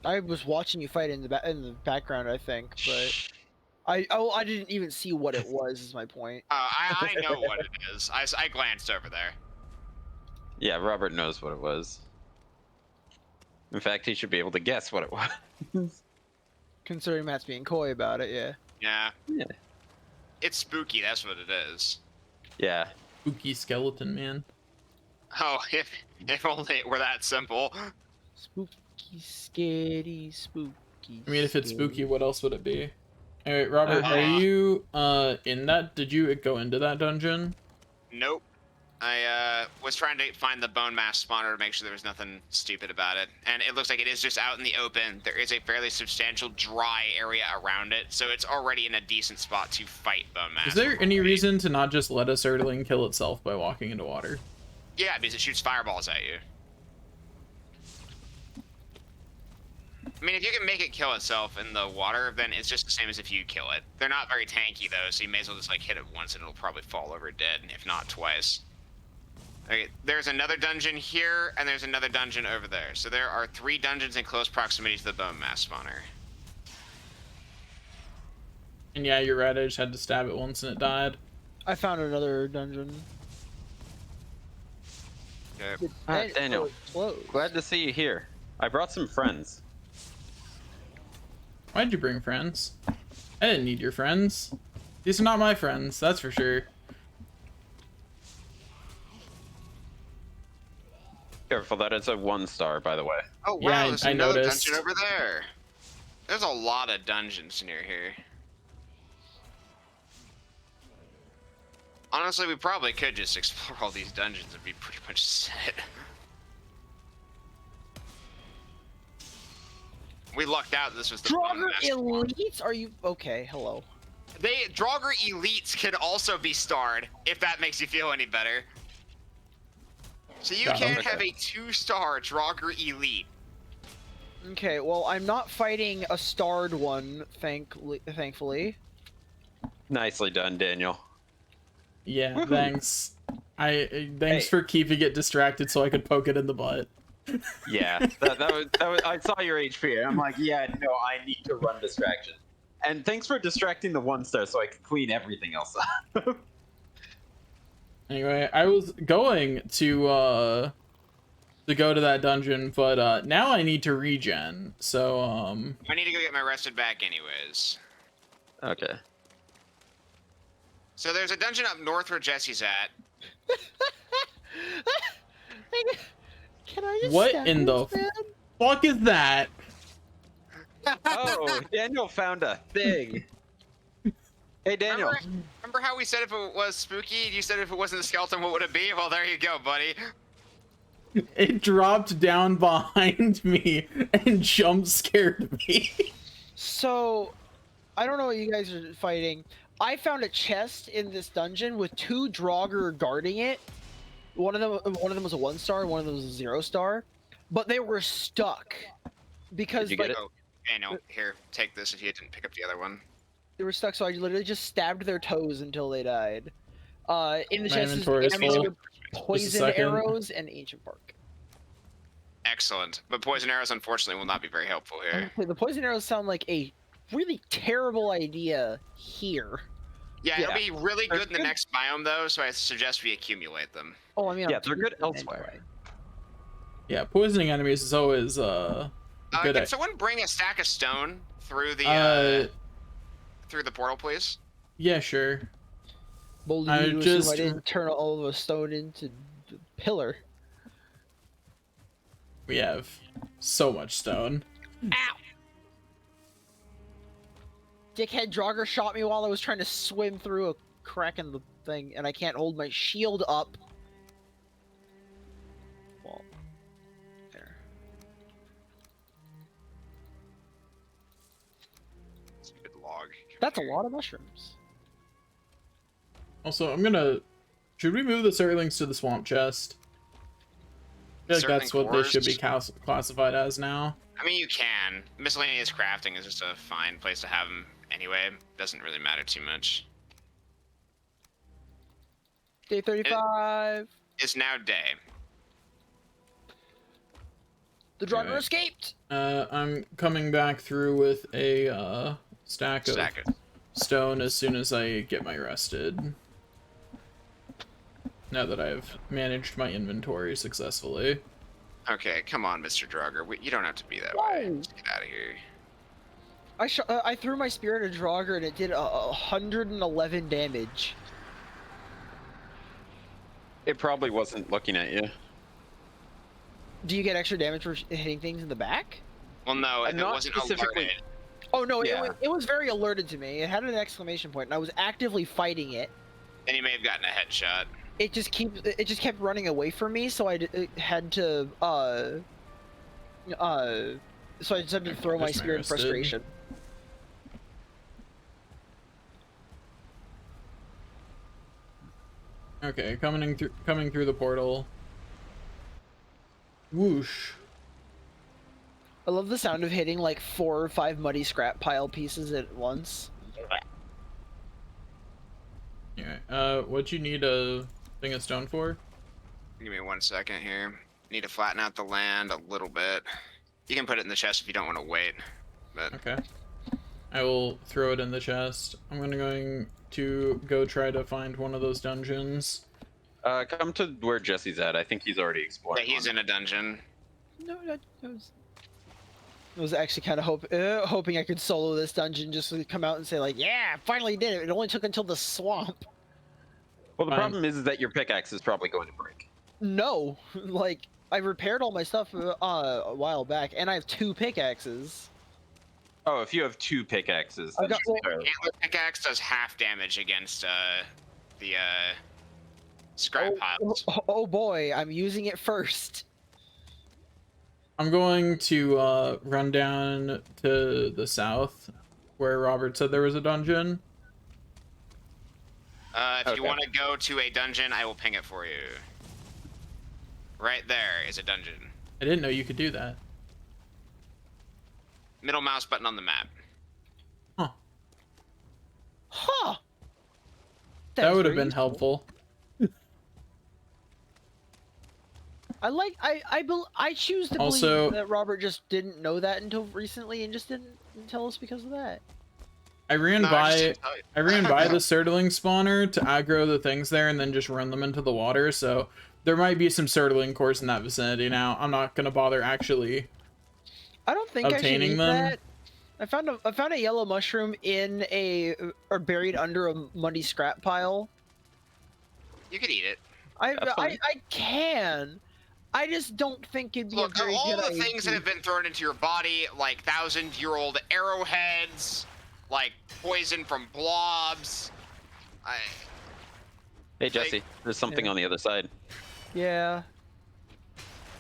I was watching you fight in the background, I think, but I didn't even see what it was. Is my point. I know what it is. I glanced over there. Yeah, Robert knows what it was. In fact, he should be able to guess what it was. Considering Matt's being coy about it, yeah. Yeah. Yeah. It's spooky. That's what it is. Yeah. Spooky skeleton man. Oh, if only it were that simple. Spooky, scary, spooky. I mean, if it's scary. spooky, what else would it be? Alright, Robert, are you in that? Did you go into that dungeon? Nope. I was trying to find the Bone Mass spawner to make sure there was nothing stupid about it, and it looks like it is just out in the open. There is a fairly substantial dry area around it, so it's already in a decent spot to fight Bone Mass. Is there any reason to not just let a Surtling kill itself by walking into water? Yeah, because it shoots fireballs at you. I mean, if you can make it kill itself in the water, then it's just the same as if you kill it. They're not very tanky, though, so you may as well just, like, hit it once and it'll probably fall over dead, if not twice. Okay, there's another dungeon here, and there's another dungeon over there. So there are 3 dungeons in close proximity to the Bone Mass spawner. And yeah, you're right, I just had to stab it once and it died. I found another dungeon. Okay. Daniel, Close. glad to see you here. I brought some friends. Why'd you bring friends? I didn't need your friends. These are not my friends, that's for sure. Careful, that is a 1-star, by the way. Oh, wow, Yeah, there's I another noticed. dungeon over there. There's a lot of dungeons near here. Honestly, we probably could just explore all these dungeons and be pretty much set. We lucked out this was the Bone Draugr Mass spawner. elites? Are you okay? Hello. Draugr elites could also be starred, if that makes you feel any better. So you Got 'em. can have a 2-star Draugr elite. Okay, well, I'm not fighting a starred one, thankfully. Nicely done, Daniel. Yeah, Woohoo. thanks. Thanks Hey. for keeping it distracted so I could poke it in the butt. Yeah, that was. I saw your HP. And I'm like, yeah, no, I need to run distraction. And thanks for distracting the 1-star so I could clean everything else up. Anyway, I was going to go to that dungeon, but now I need to regen. So I need to go get my rested back anyways. Okay. So there's a dungeon up north where Jesse's at. Can I just What stab in the this man? fuck is that? Oh, Daniel found a thing. Hey, Daniel. Remember how we said if it was spooky? You said if it wasn't a skeleton, what would it be? Well, there you go, buddy. It dropped down behind me and jump scared me. So, I don't know what you guys are fighting. I found a chest in this dungeon with 2 Draugr guarding it. One of them was a 1-star, one of them was a 0-star, but they were stuck because Did you get like, it? Oh, Daniel, here, take this if you didn't pick up the other one. they were stuck. So I literally just stabbed their toes until they died. In the My chest is inventory is enemies full. with poison second. arrows and ancient bark. Excellent. But poison arrows, unfortunately, will not be very helpful here. Okay, the poison arrows sound like a really terrible idea here. Yeah, Yeah. it'll be really good in the Good. next biome, though, so I suggest we accumulate them. Oh, I mean, Yeah, I'm they're good teasing elsewhere. anyway. Yeah, poisoning enemies is always good. Can someone bring a stack of stone through the portal, please? Yeah, sure. Bold I of you to assume just- I didn't turn all of a stone into the pillar. We have so much stone. Ow! Dickhead Draugr shot me while I was trying to swim through a crack in the thing, and I can't hold my shield up. That's a lot of mushrooms. Also, should we move the Surtlings to the swamp chest? I feel like that's what they should be classified as now. I mean, you can. Miscellaneous crafting is just a fine place to have them anyway. Doesn't really matter too much. Day 35. It's now day. The Draugr Alright. escaped. I'm coming back through with a stack of stone as soon as I get my rested. Now that I've managed my inventory successfully. Okay, come on, Mr. Draugr. You don't have to be that way. Just get out of here. I threw my spear at a Draugr and it did 111 damage. It probably wasn't looking at you. Do you get extra damage for hitting things in the back? Well, no, it not wasn't specifically. alerted. Oh no, Yeah. it was very alerted to me. It had an exclamation point, and I was actively fighting it. Then you may have gotten a headshot. It just kept running away from me, so I had to so I decided to throw my Just spear in rested. frustration. Okay, coming through the portal. Whoosh. I love the sound of hitting like 4 or 5 muddy scrap pile pieces at once. Yeah. What'd you need a thing of stone for? Give me 1 second here. Need to flatten out the land a little bit. You can put it in the chest if you don't want to wait. But Okay. I will throw it in the chest. I'm going to go try to find one of those dungeons. Come to where Jesse's at. I think he's already yeah, exploring. he's in a dungeon. No, I was actually kind of hoping I could solo this dungeon just to come out and say like, yeah, I finally did it. It only took until the swamp. Well, the Fine. problem is that your pickaxe is probably going to break. No, like I repaired all my stuff a while back, and I have 2 pickaxes. Oh, if you have 2 pickaxes, I then got- you're well, fairly Antler pickaxe does half damage against the scrap piles. Oh boy, I'm using it first. I'm going to run down to the south where Robert said there was a dungeon. If you Okay. want to go to a dungeon, I will ping it for you. Right there is a dungeon. I didn't know you could do that. Middle mouse button on the map. Huh. That is would have very been useful. helpful. I choose to Also- believe that Robert just didn't know that until recently and just didn't tell us because of that. I ran No, I just by didn't tell you. I ran by the Surtling spawner to aggro the things there and then just run them into the water, so there might be some Surtling cores in that vicinity now. I'm not gonna bother actually. I don't think I should Obtaining eat them? that. I found a yellow mushroom in or buried under a muddy scrap pile. You could eat it. That's fine. I can. I just don't think it'd be Look, a very all good the idea. things that have been thrown into your body, like 1,000-year-old arrowheads, like poison from blobs. Hey, Jesse, there's something Yeah. on the other side. Yeah.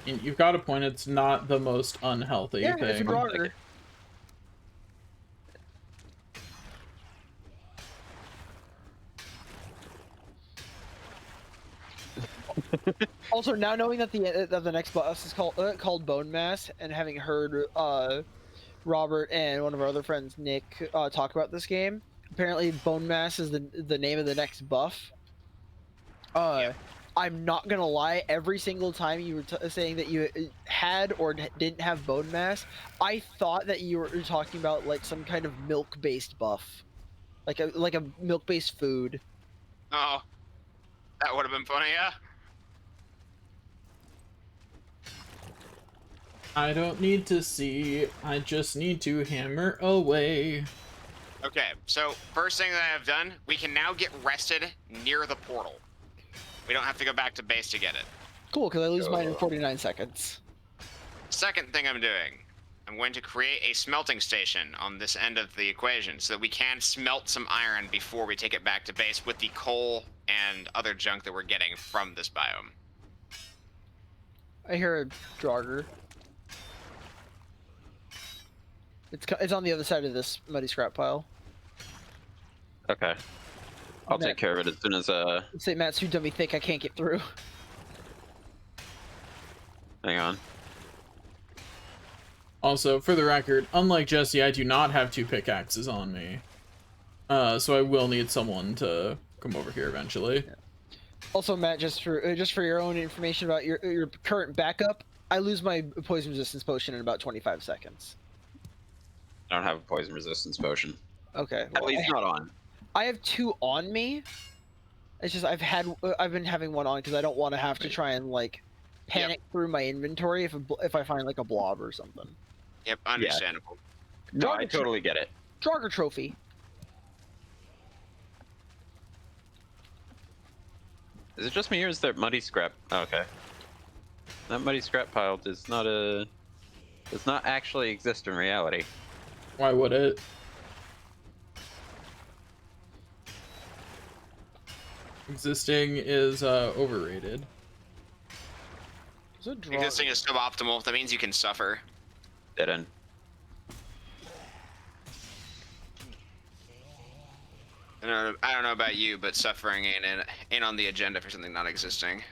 You've got a point, it's not the most unhealthy Yeah, it's a thing. Draugr. Also, now knowing that the next boss is called Bone Mass, and having heard Robert and one of our other friends, Nick, talk about this game, apparently Bone Mass is the name of the next buff. Yeah. I'm not gonna lie. Every single time you were saying that you had or didn't have Bone Mass, I thought that you were talking about like some kind of milk-based buff, like a milk-based food. Oh, that would have been funny, yeah. I don't need to see, I just need to hammer away. Okay, so first thing that I've done, we can now get rested near the portal. We don't have to go back to base to get it. Cool, because I lose mine in 49 seconds. Second thing I'm doing, I'm going to create a smelting station on this end of the equation so that we can smelt some iron before we take it back to base with the coal and other junk that we're getting from this biome. I hear a Draugr. It's on the other side of this muddy scrap pile. Okay. I'll Matt- take care of it as soon as Say Matt's too dummy thick. I can't get through. hang on. Also, for the record, unlike Jesse, I do not have 2 pickaxes on me. So I will need someone to come over here eventually. Yeah. Also, Matt, just for your own information about your current backup, I lose my poison resistance potion in about 25 seconds. I don't have a poison resistance potion. Okay. At least not on. I have 2 on me. It's just I've been having one on because I don't want to have to try and like panic through my inventory if I find like a blob or something. Yep, understandable. No, I totally get it. Draugr trophy. Is it just me or is there muddy scrap? Oh, okay. That muddy scrap pile does not actually exist in reality. Why would it? Existing is overrated. There's a Draugr. Existing is suboptimal. That means you can suffer. Dead end. I don't know about you, but suffering ain't on the agenda for something not existing.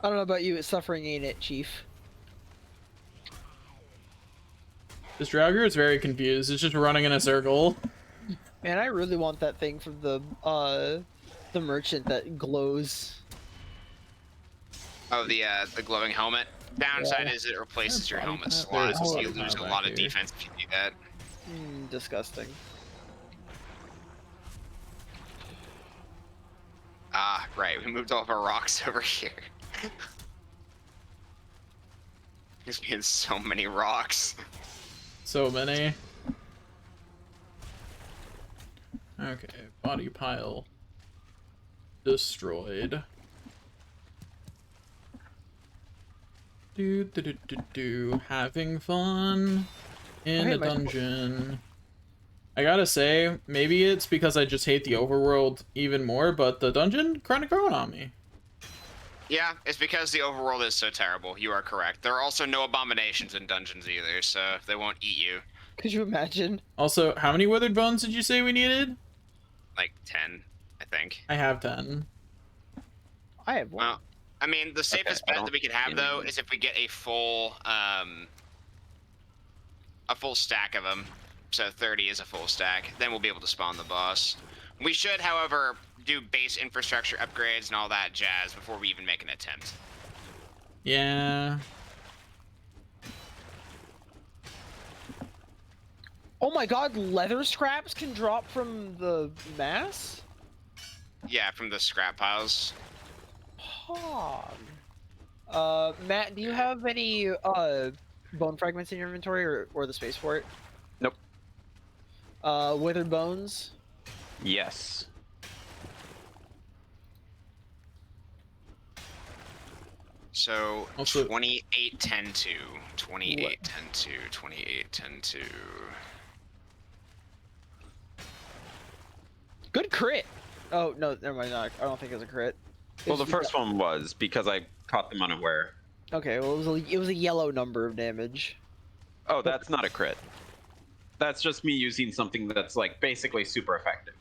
I don't know about you, but suffering ain't it, Chief. This Draugr is very confused. It's just running in a circle. Man, I really want that thing from the merchant that glows. Oh, the glowing helmet. Downside Yeah. is it replaces your helmet There slot, is so a you body lose a count lot back of here. defense if you do that. Disgusting. Ah, right. We moved all of our rocks over here. There's been so many rocks. So many. Okay, body pile destroyed. Having fun in Okay, a dungeon. I gotta say, maybe it's because I just hate the overworld even more, but the dungeon kinda growing on me. Yeah, it's because the overworld is so terrible. You are correct. There are also no abominations in dungeons either, so they won't eat you. Could you imagine? Also, how many withered bones did you say we needed? Like 10, I think. I have 10. I have one. Well, I mean, the safest I bet don't that we could see have though any. is if we get a full stack of them. So 30 is a full stack. Then we'll be able to spawn the boss. We should, however, do base infrastructure upgrades and all that jazz before we even make an attempt. Yeah. Oh my god, leather scraps can drop from the mass? Yeah, from the scrap piles. Pog. Matt, do you have any bone fragments in your inventory or the space for it? Nope. Withered bones? Yes. So Also- 28, 10, 2. 28, 10, 2. 28, 10, 2. Good crit! Oh, no, never mind. I don't think it was a crit. Well, the first one was because I caught them unaware. Okay, well, it was a yellow number of damage. Oh, that's not a crit. That's just me using something that's like basically super effective.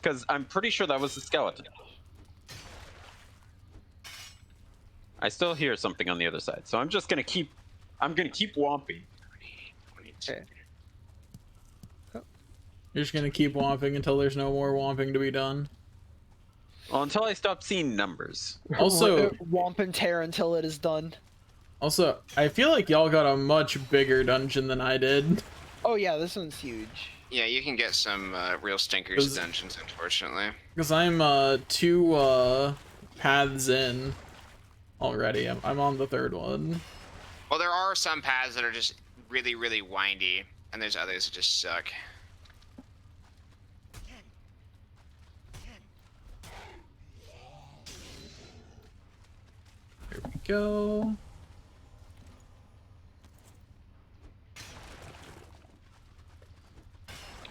Because I'm pretty sure that was the skeleton. I still hear something on the other side, so I'm just gonna keep. I'm gonna keep womping. 22. Okay. You're just gonna keep womping until there's no more womping to be done. Well, until I stop seeing numbers. Also- Womp and tear until it is done. Also, I feel like y'all got a much bigger dungeon than I did. Oh yeah, this one's huge. Yeah, you can get some real stinkers Does- dungeons, unfortunately. Because I'm 2 paths in already. I'm on the 3rd one. Well, there are some paths that are just really, really windy, and there's others that just suck. Here we go.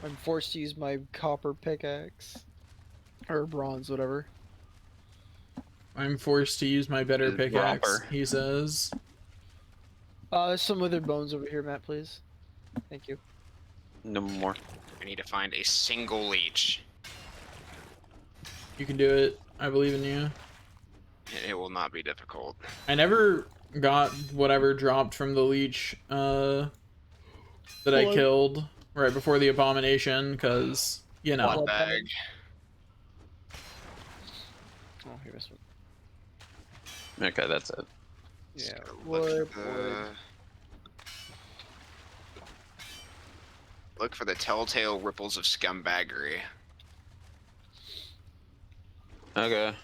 I'm forced to use my copper pickaxe. Or bronze, whatever. I'm forced to use my better Is pickaxe, Romper. he says. Some withered bones over here, Matt, please. Thank you. No more. I need to find a single leech. You can do it. I believe in you. It will not be difficult. I never got whatever dropped from the leech that I Blood. killed right before the abomination, because, you know. Blood bag. Oh, here's one. Okay, that's it. Yeah, Look, wood. look for the telltale ripples of scumbaggery. Okay.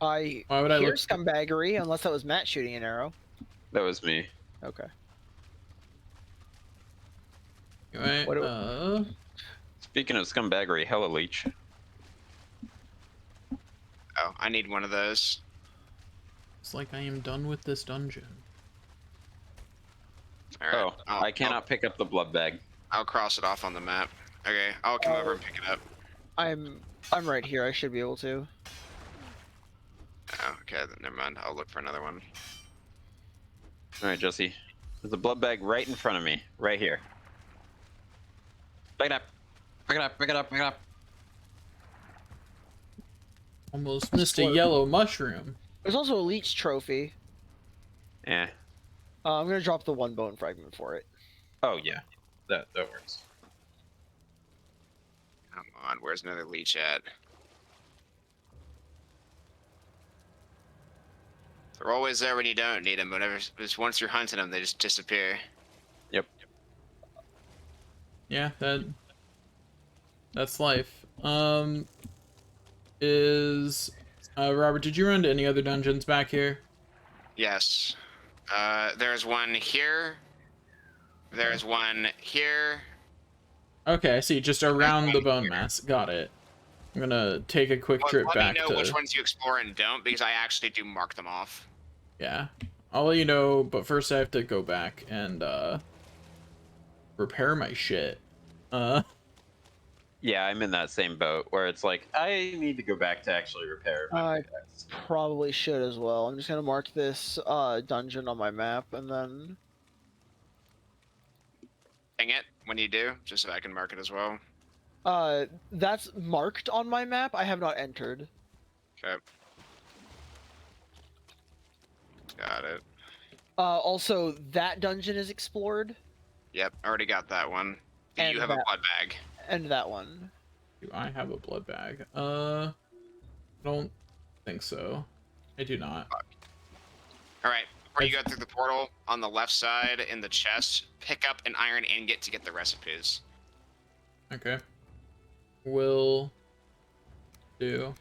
I Why would I hear look? scumbaggery, unless that was Matt shooting an arrow. That was me. Okay. Right. What Speaking of scumbaggery, hella leech. Oh, I need one of those. It's like I am done with this dungeon. All right. Oh, I cannot pick up the blood bag. I'll cross it off on the map. Okay, I'll come over and pick it up. I'm right here. I should be able to. Oh, okay, then never mind. I'll look for another one. All right, Jesse. There's a blood bag right in front of me, right here. Pick it up. Pick it up. Pick it up. Pick it up. Almost missed a Explode. yellow mushroom. There's also a leech trophy. Yeah. I'm gonna drop the one bone fragment for it. Oh yeah. That works. Come on, where's another leech at? They're always there when you don't need them. Whenever, just once you're hunting them, they just disappear. Yep. Yeah, that's life. Robert, did you run to any other dungeons back here? Yes. There's one here. There's one here. Okay, I see. Just around the bone mass. Got it. I'm gonna take a quick trip Let back me know to. which ones you explore and don't, because I actually do mark them off. Yeah, I'll let you know. But first, I have to go back and repair my shit. Yeah, I'm in that same boat where it's like I need to go back to actually repair my I pickaxe. probably should as well. I'm just gonna mark this dungeon on my map and then. Dang it, when you do, just so I can mark it as well. That's marked on my map. I have not entered. Okay. Got it. Also, that dungeon is explored, Yep, already got that one. Do And you have a that- blood bag? and that one. Do I have a blood bag? I don't think so. I do not. Alright, before you go through the portal, on the left side in the chest, pick up an iron ingot to get the recipes. Okay. Will do.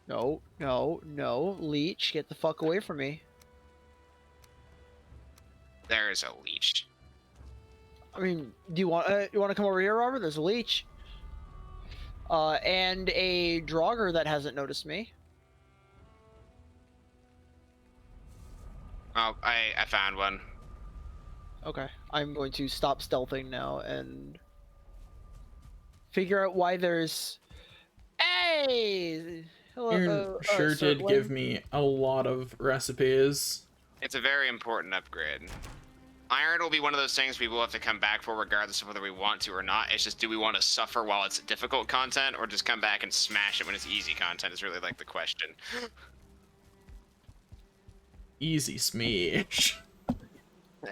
No, no, no, leech, get the fuck away from me. There is a leech. I mean, do you want to come over here, Robert? There's a leech. And a Draugr that hasn't noticed me. Oh, I found one. Okay, I'm going to stop stealthing now and figure out why there's. Hey, hello. Aaron sure did Circling. give me a lot of recipes. It's a very important upgrade. Iron will be one of those things we will have to come back for regardless of whether we want to or not. It's just, do we want to suffer while it's difficult content, or just come back and smash it when it's easy content is really like the question. Easy smeesh.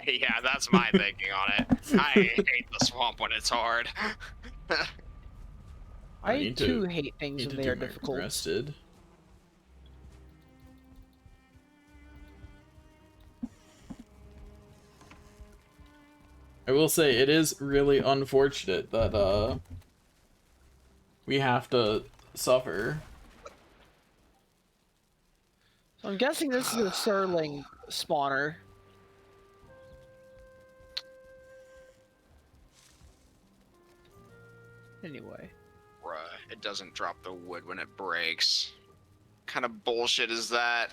Yeah, that's my thinking on it. I hate the swamp when it's hard. I need to- too hate things Need when to they do are my difficult. rested. I will say it is really unfortunate that we have to suffer. So I'm guessing this is a Surling spawner. Anyway. Bruh, it doesn't drop the wood when it breaks. What kind of bullshit is that?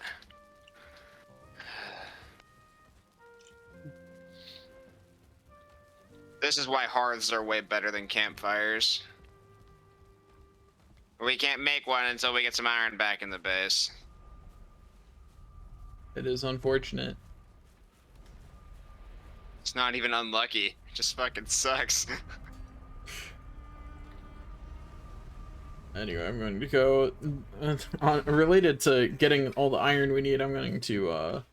This is why hearths are way better than campfires. We can't make one until we get some iron back in the base. It is unfortunate. It's not even unlucky. just fucking sucks. Anyway, I'm going to go related to getting all the iron we need. I'm going to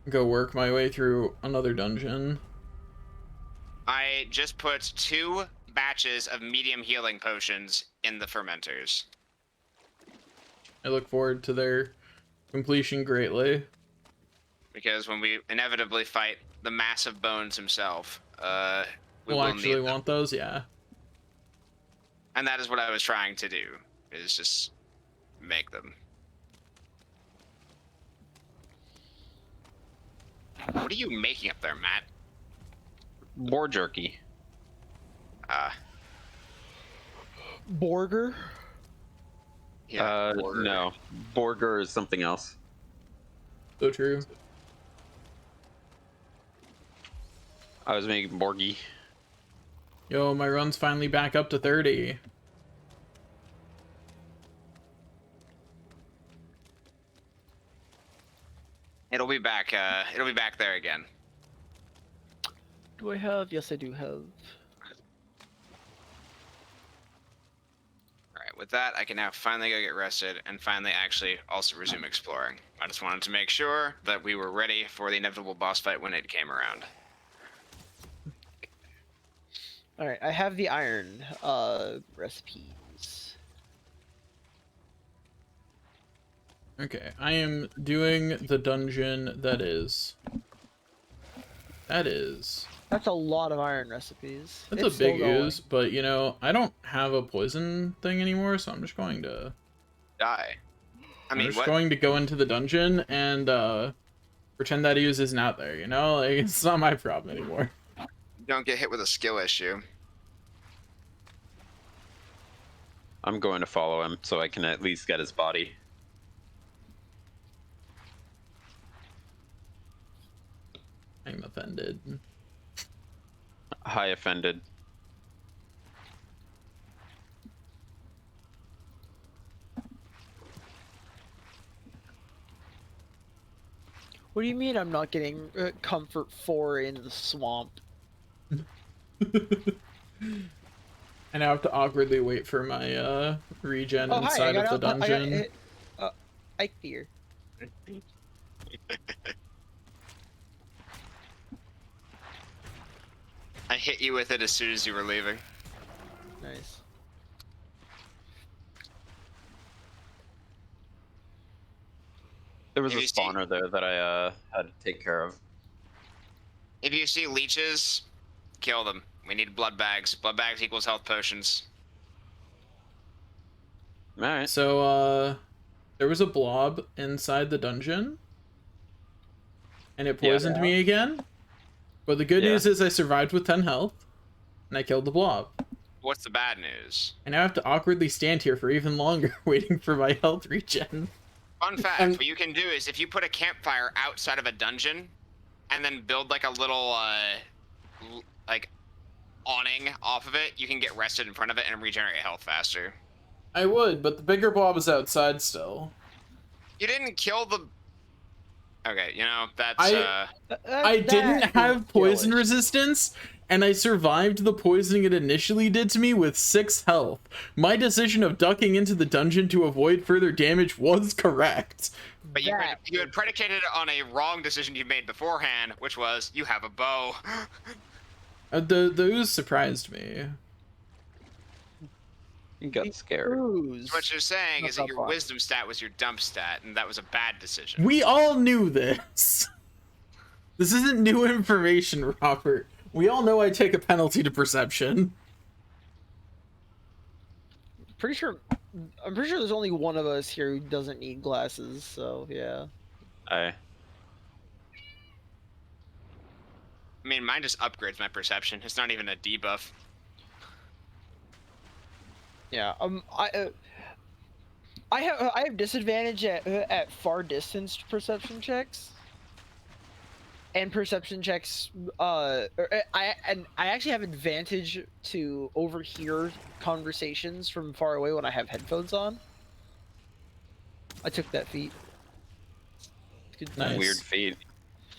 go work my way through another dungeon. I just put 2 batches of medium healing potions in the fermenters. I look forward to their completion greatly. Because when we inevitably fight the massive bones himself, we We'll will actually need them. want those, yeah. And that is what I was trying to do, is just make them. What are you making up there, Matt? Boar jerky. Borger. Yeah. No. Borger is something else. So true. I was making Borgie. Yo, my run's finally back up to 30. It'll be back. It'll be back there again. Do I have? Yes, I do have. All right. With that, I can now finally go get rested and finally actually also resume exploring. I just wanted to make sure that we were ready for the inevitable boss fight when it came around. All right, I have the iron recipes. Okay, I am doing the dungeon that is. That's a lot of iron recipes. That's It's a big still going. ooze, but you know, I don't have a poison thing anymore, so I'm just going to. Die. I I'm mean, just what? going to go into the dungeon and pretend that ooze isn't out there. You know, like it's not my problem anymore. Don't get hit with a skill issue. I'm going to follow him so I can at least get his body. I'm offended. High offended. What do you mean I'm not getting comfort 4 in the swamp? I now have to awkwardly wait for my regen Oh, hi, inside of the dungeon. Ike here. I hit you with it as soon as you were leaving. Nice. There was a Have you spawner there that I had to take care of. If you see leeches, kill them. We need blood bags. Blood bags equals health potions. Alright. So there was a blob inside the dungeon, and it Yeah. poisoned me again. But the good Yeah. news is I survived with 10 health, and I killed the blob. What's the bad news? And now I have to awkwardly stand here for even longer, waiting for my health regen. Fun fact, And- what you can do is if you put a campfire outside of a dungeon and then build like a little like awning off of it, you can get rested in front of it and regenerate health faster. I would, but the bigger blob is outside still. You didn't kill the... Okay, you know, that's... I didn't have poison resistance, and I survived the poisoning it initially did to me with 6 health. My decision of ducking into the dungeon to avoid further damage was correct. But you had predicated it on a wrong decision you made beforehand, which was, you have a bow. The ooze surprised me. You got scared. What you're saying Not is that that your far. wisdom stat was your dump stat, and that was a bad decision. We all knew this. This isn't new information, Robert. We all know I take a penalty to perception. I'm pretty sure there's only one of us here who doesn't need glasses, so yeah. I mean, mine just upgrades my perception. It's not even a debuff. Yeah. I have disadvantage at far distance perception checks. And perception checks, I actually have advantage to overhear conversations from far away when I have headphones on. I took that feat. Good Nice. weird feat.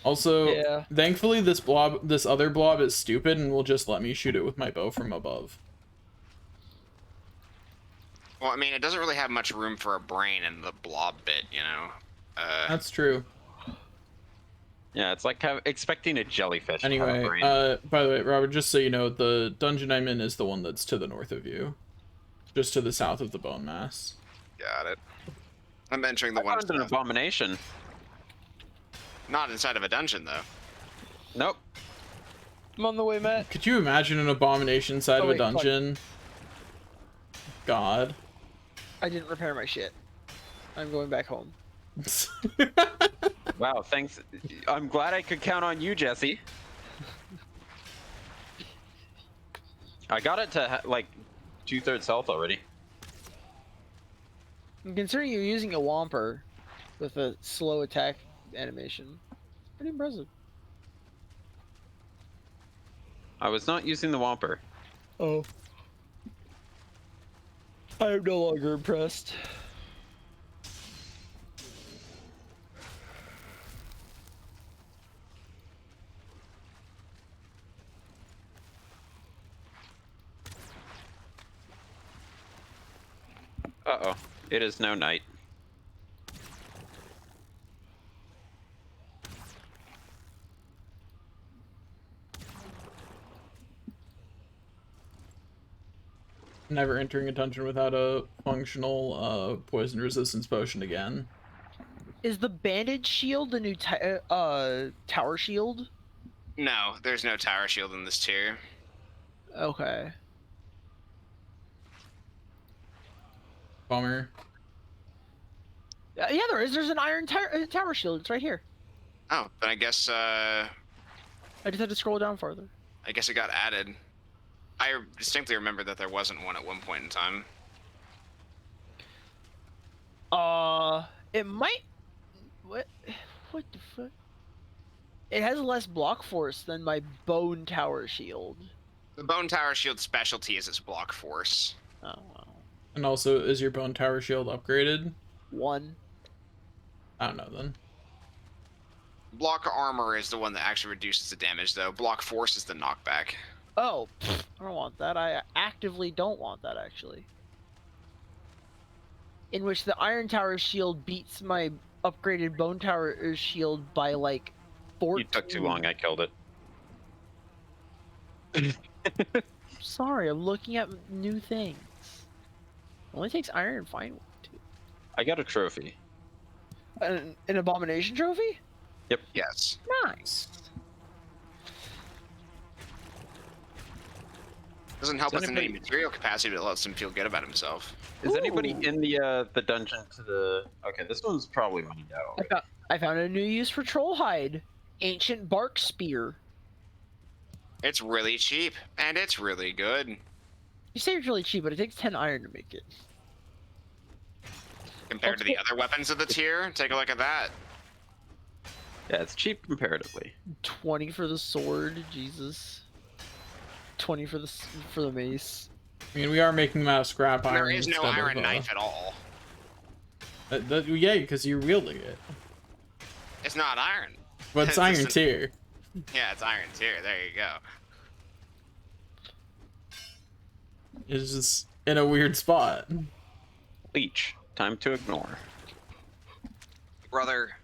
Also, Yeah. thankfully this other blob is stupid and will just let me shoot it with my bow from above. Well, I mean, it doesn't really have much room for a brain in the blob bit, you know. That's true. Yeah, it's like expecting a jellyfish to have a Anyway, brain. by the way, Robert, just so you know, the dungeon I'm in is the one that's to the north of you. Just to the south of the bone mass. Got it. I'm entering the I one. found an abomination. Not inside of a dungeon, though. Nope. I'm on the way, Matt. Could you imagine an abomination inside Oh, of a wait, fuck. dungeon? God. I didn't repair my shit. I'm going back home. Wow, thanks. I'm glad I could count on you, Jesse. I got it to like 2/3 health already. And considering you're using a Whomper with a slow attack animation, pretty impressive. I was not using the Whomper. Oh. I am no longer impressed. Uh-oh. It is no night. Never entering a dungeon without a functional poison resistance potion again. Is the bandage shield the new tower shield? No, there's no tower shield in this tier. Okay. Bummer. Yeah, there is. There's an iron tower shield. It's right here. Oh, then I guess I just had to scroll down farther. it got added. I distinctly remember that there wasn't one at one point in time. It might. What? What the fuck? It has less block force than my bone tower shield. The bone tower shield specialty is its block force. Oh wow. And also, is your bone tower shield upgraded? 1. I don't know then. Block armor is the one that actually reduces the damage, though. Block force is the knockback. Oh, I don't want that. I actively don't want that, actually. In which the iron tower shield beats my upgraded bone tower shield by like 14. You took too long. I killed it. Sorry, I'm looking at new things. It only takes iron and find one, too. I got a trophy. An abomination trophy? Yes. Nice. Doesn't help Does with any anybody- material capacity, but it lets him feel good about himself. Is anybody Ooh. in the dungeon to the? Okay, this one's probably mined out. I found a new use for troll hide. Ancient bark spear. It's really cheap, and it's really good. You say it's really cheap, but it takes 10 iron to make it. Compared to the other weapons of the tier, take a look at that. Yeah, it's cheap comparatively. 20 for the sword, Jesus. 20 for the mace. I mean, we are making them out of scrap iron. There is no instead iron of, knife at all. Yeah, because you're wielding it. It's not iron. But it's iron tier. Yeah, it's iron tier. There you go. It's just in a weird spot. Leech. Time to ignore. Brother,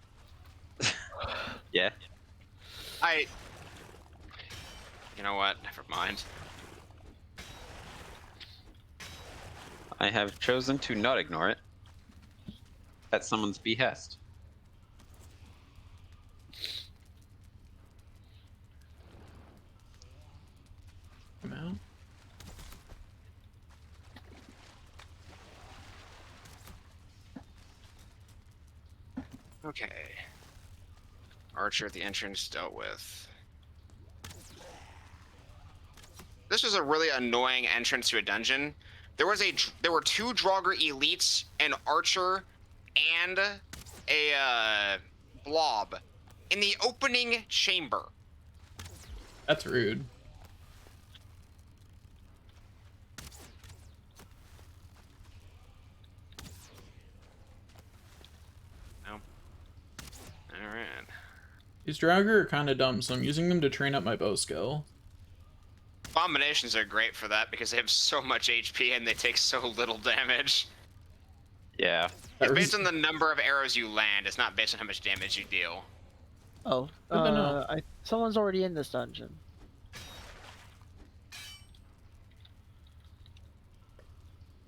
Yeah. you know what? Never mind. I have chosen to not ignore it. At someone's behest. Come out. Okay. Archer at the entrance dealt with. This was a really annoying entrance to a dungeon. There were 2 Draugr elites, an archer, and a blob in the opening chamber. That's rude. No. All right. These Draugr are kind of dumb, so I'm using them to train up my bow skill. Abominations are great for that because they have so much HP and they take so little damage. Yeah. It's based on the number of arrows you land. It's not based on how much damage you deal. Oh, Good to know. someone's already in this dungeon.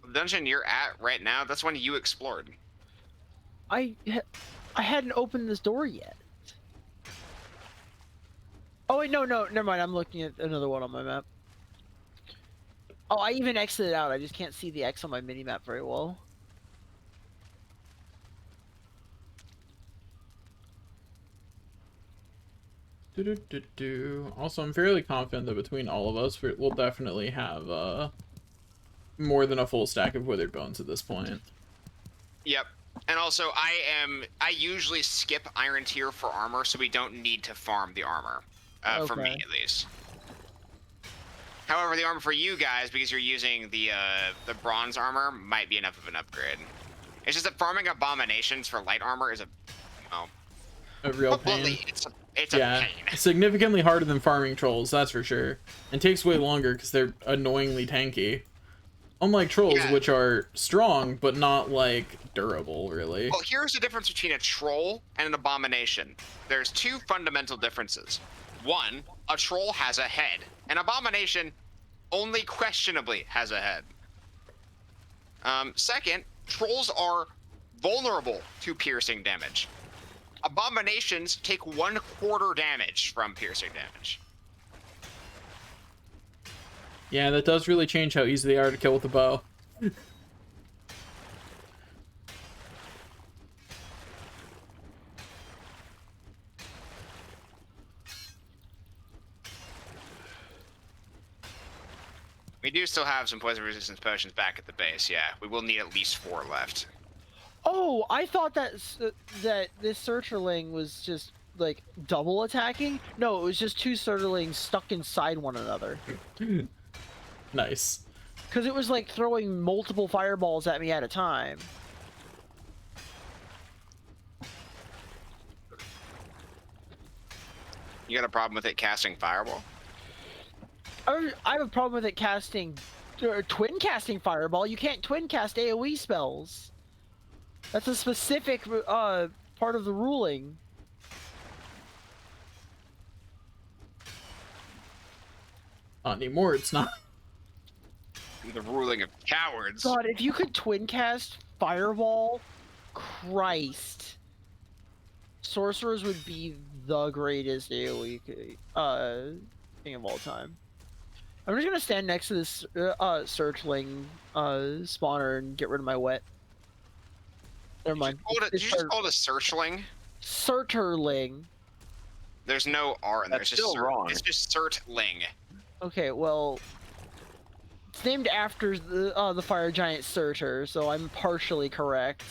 The dungeon you're at right now, that's one you explored. I hadn't opened this door yet. Oh wait, no, never mind. I'm looking at another one on my map. Oh, I even exited out. I just can't see the X on my mini map very well. Also, I'm fairly confident that between all of us, we'll definitely have more than a full stack of withered bones at this point. Yep. And also, I usually skip Iron Tier for armor, so we don't need to farm the armor. For me, Okay. at least. However, the armor for you guys, because you're using the bronze armor, might be enough of an upgrade. It's just that farming abominations for light armor is A real put pain. bluntly, it's a pain. Significantly harder than farming trolls, that's for sure. And takes way longer because they're annoyingly tanky. Unlike trolls, Yeah. which are strong, but not, like, durable, really. Well, here's the difference between a troll and an abomination. There's two fundamental differences. One, a troll has a head. An abomination only questionably has a head. Second, trolls are vulnerable to piercing damage. Abominations take 1/4 damage from piercing damage. Yeah, that does really change how easy they are to kill with a bow. We do still have some poison resistance potions back at the base, yeah. We will need at least 4 left. Oh, I thought that this Searcherling was just like double attacking. No, it was just two Searcherlings stuck inside one another. Nice. Because it was like throwing multiple fireballs at me at a time. You got a problem with it casting fireball? I have a problem with it casting, twin casting fireball. You can't twin cast AoE spells. That's a specific part of the ruling. Not anymore, it's not. The ruling of cowards. God, if you could twin cast fireball, Christ. Sorcerers would be the greatest AoE thing of all time. I'm just gonna stand next to this Searchling spawner and get rid of my wet. Never mind. Did you just call it a searchling? Searcherling. There's no R in there. That's It's just still wrong. It's just Certling. Okay, well, it's named after the fire giant Surtur, so I'm partially correct.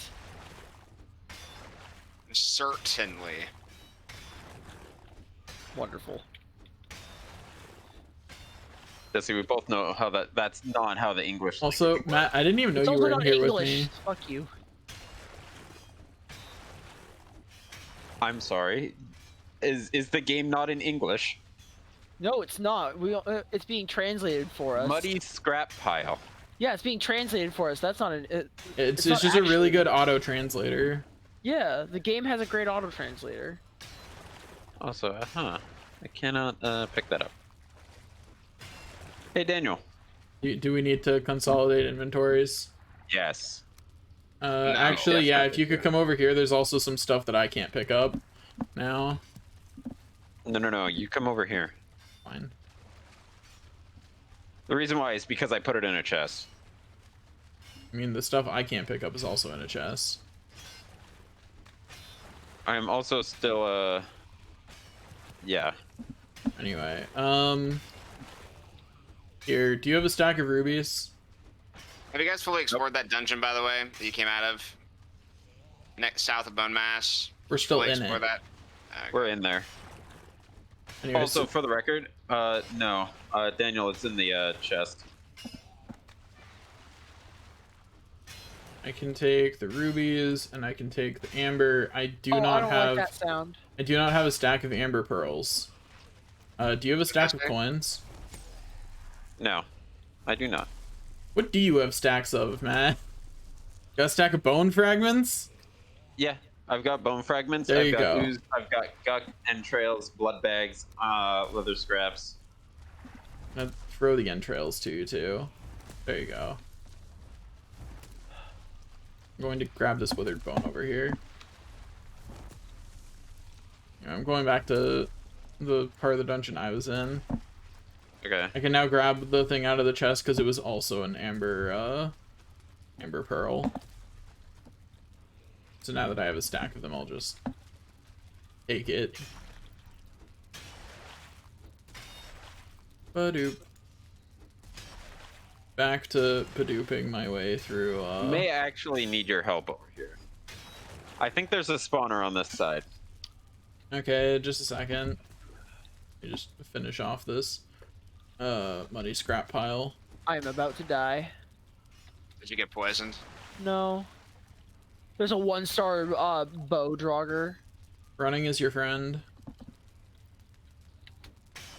Certainly. Wonderful. Jesse, we both know how that's not how the English. Also, Matt, I didn't even know It's you also were in not here with English. me. Fuck you. I'm sorry. Is the game not in English? No, it's not. It's being translated for us. Muddy scrap pile. Yeah, it's being translated for us. That's not an. It's not just a really actually- good auto translator. Yeah, the game has a great auto translator. Also, I cannot pick that up. Hey, Daniel. Do we need to consolidate inventories? Yes. Actually, yeah, if definitely. you could come over here, there's also some stuff that I can't pick up now. No. You come over here. Fine. The reason why is because I put it in a chest. I mean, the stuff I can't pick up is also in a chest. I am also still, yeah. Anyway, here, do you have a stack of rubies? Have you guys fully explored that dungeon, by the way, that you came out of? South of Bone Mass? We're still Fully in it. explore that? Okay. We're in there. Anyway, Also, so- for the record, no. Daniel, it's in the, chest. I can take the rubies and I can take the amber. I do I not don't have like that sound. I do not have a stack of amber pearls. Do you have a stack of Okay. coins? No, I do not. What do you have stacks of, Matt? Got a stack of bone fragments? Yeah, I've got bone fragments. There I've you got go. ooze. I've got gut entrails, blood bags, leather scraps. I'll throw the entrails to you, too. There you go. I'm going to grab this withered bone over here. I'm going back to the part of the dungeon I was in. Okay. I can now grab the thing out of the chest because it was also an amber pearl. So now that I have a stack of them, I'll just take it. Badoop. Back to Badooping my way through, May actually need your help over here. I think there's a spawner on this side. Okay, just a second. Let me just finish off this muddy scrap pile. I am about to die. Did you get poisoned? No. There's a 1-star bow drogger. Running is your friend.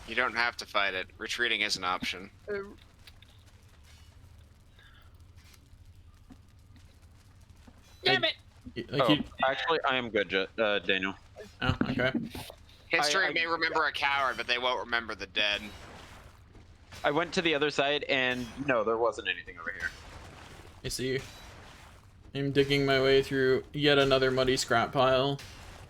You don't have to fight it. Retreating is an option. Damn it! Actually, I am good, Daniel. Oh, okay. History I- may remember a coward, but they won't remember the dead. I went to the other side, and no, there wasn't anything over here. I see. I'm digging my way through yet another muddy scrap pile.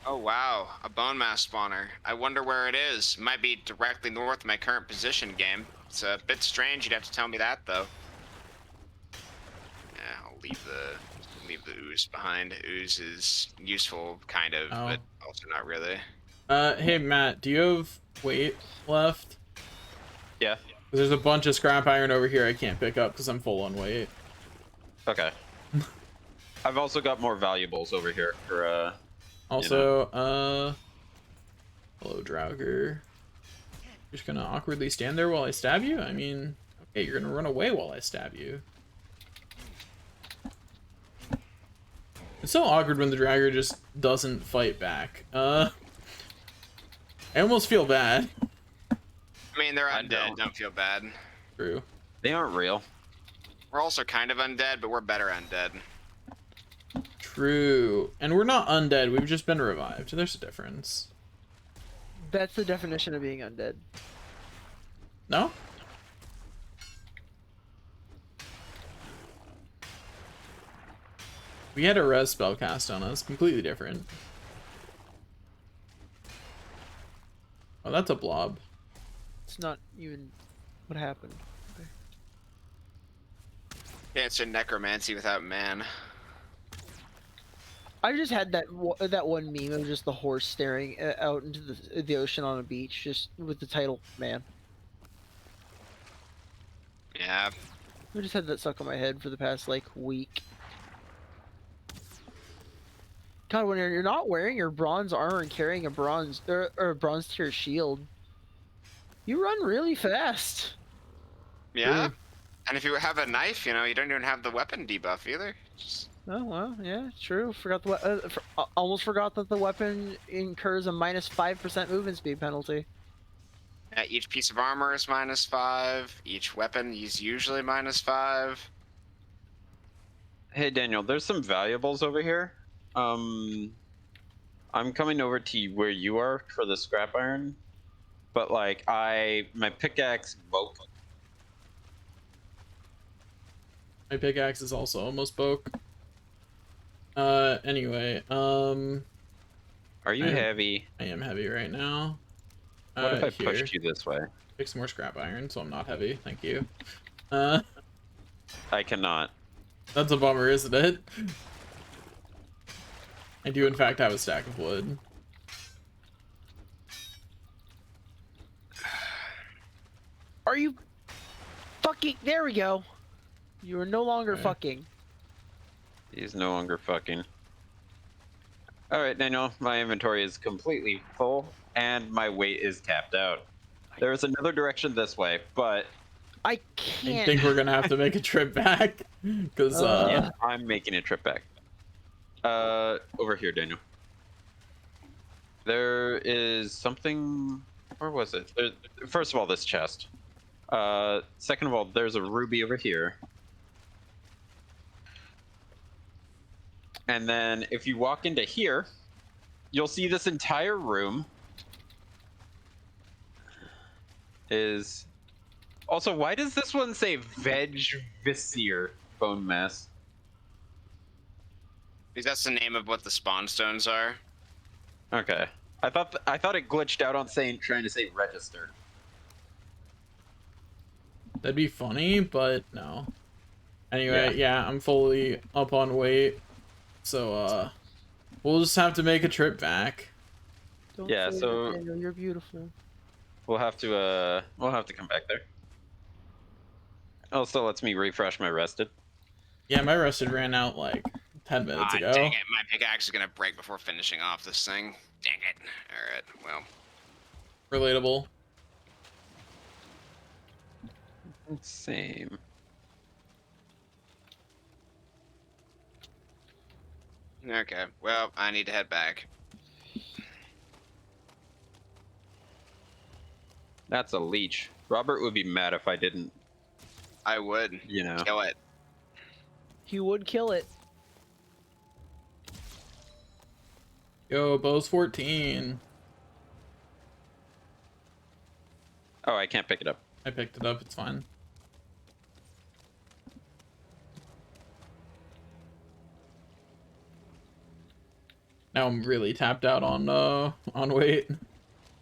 Oh wow, a bone mass spawner. I wonder where it is. It might be directly north of my current position, game. It's a bit strange. You'd have to tell me that though. Yeah, I'll leave the ooze behind. Ooze is useful, kind of, Oh. but also not really. Hey Matt, do you have weight left? Yeah. There's a bunch of scrap iron over here I can't pick up because I'm full on weight. Okay. I've also got more valuables over here for Also, hello Draugr. You're just gonna awkwardly stand there while I stab you? I mean, okay, you're gonna run away while I stab you. It's so awkward when the Draugr just doesn't fight back. I almost feel bad. I mean, they're I undead. Don't feel bad. True. They aren't real. We're also kind of undead, but we're better undead. True. And we're not undead, we've just been revived. There's a difference. That's the definition of being undead. No? We had a res spell cast on us, completely different. Oh, that's a blob. It's not even what happened. Yeah, it's a necromancy without man. I just had that one meme of just the horse staring out into the ocean on a beach, just with the title "Man." Yeah. I just had that stuck in my head for the past like week. God, when you're not wearing your bronze armor and carrying a bronze or a bronze tier shield, you run really fast. Yeah. And if you have a knife, you know, you don't even have the weapon debuff either. Just... Oh well, yeah, true. Forgot the almost forgot that the weapon incurs a -5% movement speed penalty. Yeah, each piece of armor is -5. Each weapon is usually -5. Hey Daniel, there's some valuables over here. I'm coming over to where you are for the scrap iron, but like my pickaxe broke. My pickaxe is also almost broke. Anyway, Are you I am- heavy? I am heavy right now. What if I Here, pushed you this way? pick some more scrap iron so I'm not heavy, thank you. I cannot. That's a bummer, isn't it? I do in fact have a stack of wood. Are you fucking? There we go. You are no longer Okay. fucking. He's no longer fucking. Alright, Daniel, my inventory is completely full, and my weight is tapped out. There is another direction this way, but I I can't. think we're gonna have to make a trip back, because yeah, I'm making a trip back. Over here, Daniel. There is something. Where was it? First of all, this chest. Second of all, there's a ruby over here. And then if you walk into here, you'll see this entire room is. Also, why does this one say Veg Visir bone mass? Because that's the name of what the spawn stones are. Okay. I thought it glitched out on trying to say register. That'd be funny, but no. Anyway, Yeah. yeah, I'm fully up on weight. So, we'll just have to make a trip back. Don't Yeah, say so- that, Daniel, you're beautiful. We'll have to come back there. Also lets me refresh my rested. Yeah, my rested ran out like 10 minutes ago. Dang it, my pickaxe is gonna break before finishing off this thing. Dang it. Alright, well. Relatable. Same. Okay, well, I need to head back. That's a leech. Robert would be mad if I didn't, I would. you know. Kill it. He would kill it. Yo, bow's 14. Oh, I can't pick it up. I picked it up, it's fine. Now I'm really tapped out on weight.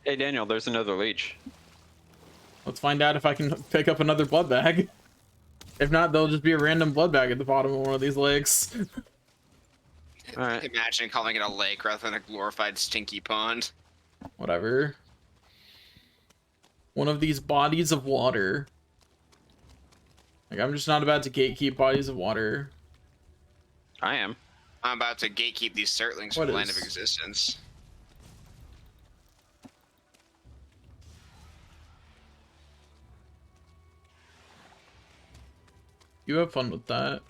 Hey Daniel, there's another leech. Let's find out if I can pick up another blood bag. If not, there'll just be a random blood bag at the bottom of one of these lakes. Alright. Imagine calling it a lake rather than a glorified stinky pond. Whatever. One of these bodies of water. Like, I'm just not about to gatekeep bodies of water. I am. I'm about to gatekeep these Surtlings What from Land of is- Existence. You have fun with that.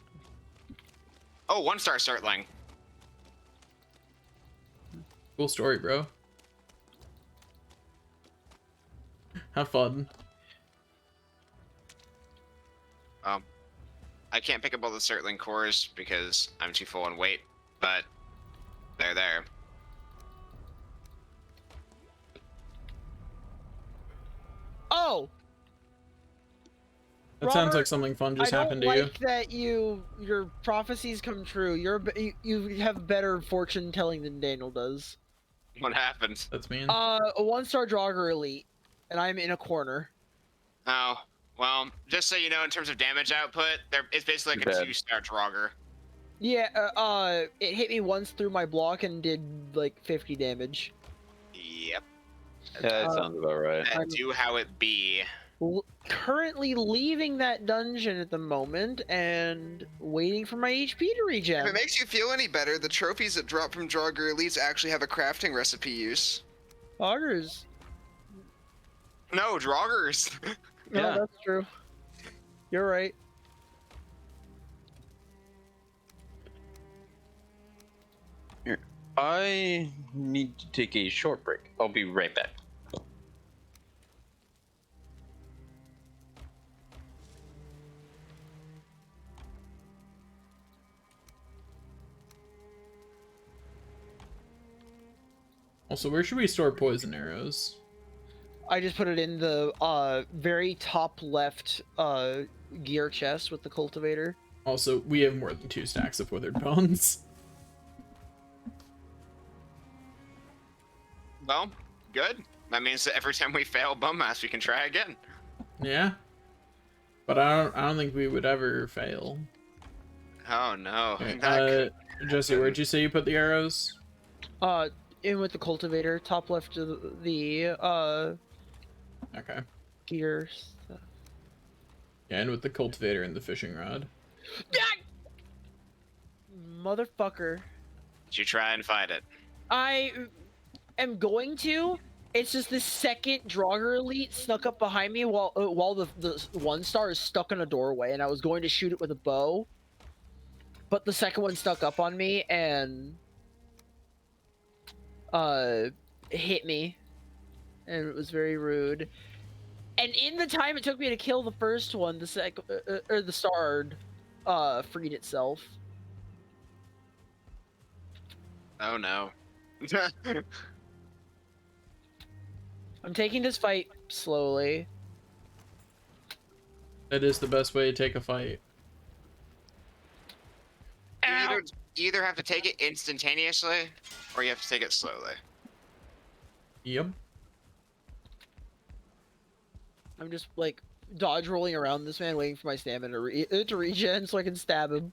Oh, 1-star Surtling. Cool story, bro. Have fun. I can't pick up all the Surtling cores because I'm too full on weight, but they're there. Oh, That sounds Robert, like something fun just I don't happened to like that your prophecies come true. You have better fortune telling than Daniel does. What happened? you. That's mean. A 1-star Draugr elite, and I'm in a corner. Oh, well, just so you know, in terms of damage output, it's basically like a Bad. 2-star Draugr. Yeah, it hit me once through my block and did like 50 damage. Yep. Yeah, that Uh, sounds about right. And do how it be. Currently leaving that dungeon at the moment and waiting for my HP to regen. If it makes you feel any better, the trophies that drop from Draugr Elites actually have a crafting recipe use. Augers. No, Draugrs. No, Yeah. that's true. You're right. I need to take a short break. I'll be right back. Also, where should we store poison arrows? I just put it in the very top left gear chest with the cultivator. Also, we have more than 2 stacks of withered bones. Well, good. That means that every time we fail bum mass, we can try again. Yeah. But I don't think we would ever fail. Oh no. Okay, That could- Jesse, where'd you say you put the arrows? In with the cultivator, top left of the Okay. gear stuff. Yeah, and with the cultivator and the fishing rod. Motherfucker. Did you try and fight it? I am going to. It's just the second Draugr elite snuck up behind me while the 1-star is stuck in a doorway, and I was going to shoot it with a bow, but the second one stuck up on me and hit me, and it was very rude. And in the time it took me to kill the first one, the second or the Stard, freed itself. Oh no. I'm taking this fight slowly. That is the best way to take a fight. You either have to take it instantaneously, or you have to take it slowly. Yep. I'm just like dodge rolling around this man, waiting for my stamina to regen so I can stab him.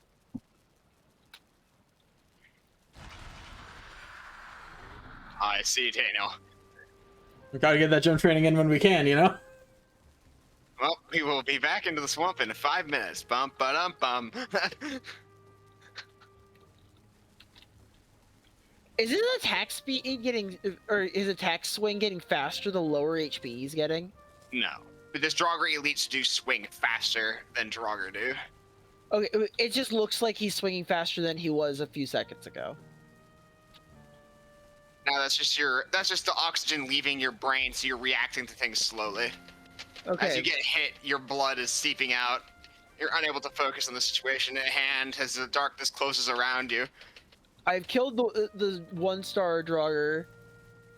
I see, Daniel. We gotta get that jump training in when we can, you know? Well, we will be back into the swamp in 5 minutes. Bum ba dum bum. Is his attack speed getting, or his attack swing getting faster the lower HP he's getting? No. But this Draugr elites do swing faster than Draugr do. Okay, it just looks like he's swinging faster than he was a few seconds ago. Now that's just the oxygen leaving your brain, so you're reacting to things slowly. Okay. As you get hit, your blood is seeping out. You're unable to focus on the situation at hand as the darkness closes around you. I've killed the 1-star Draugr,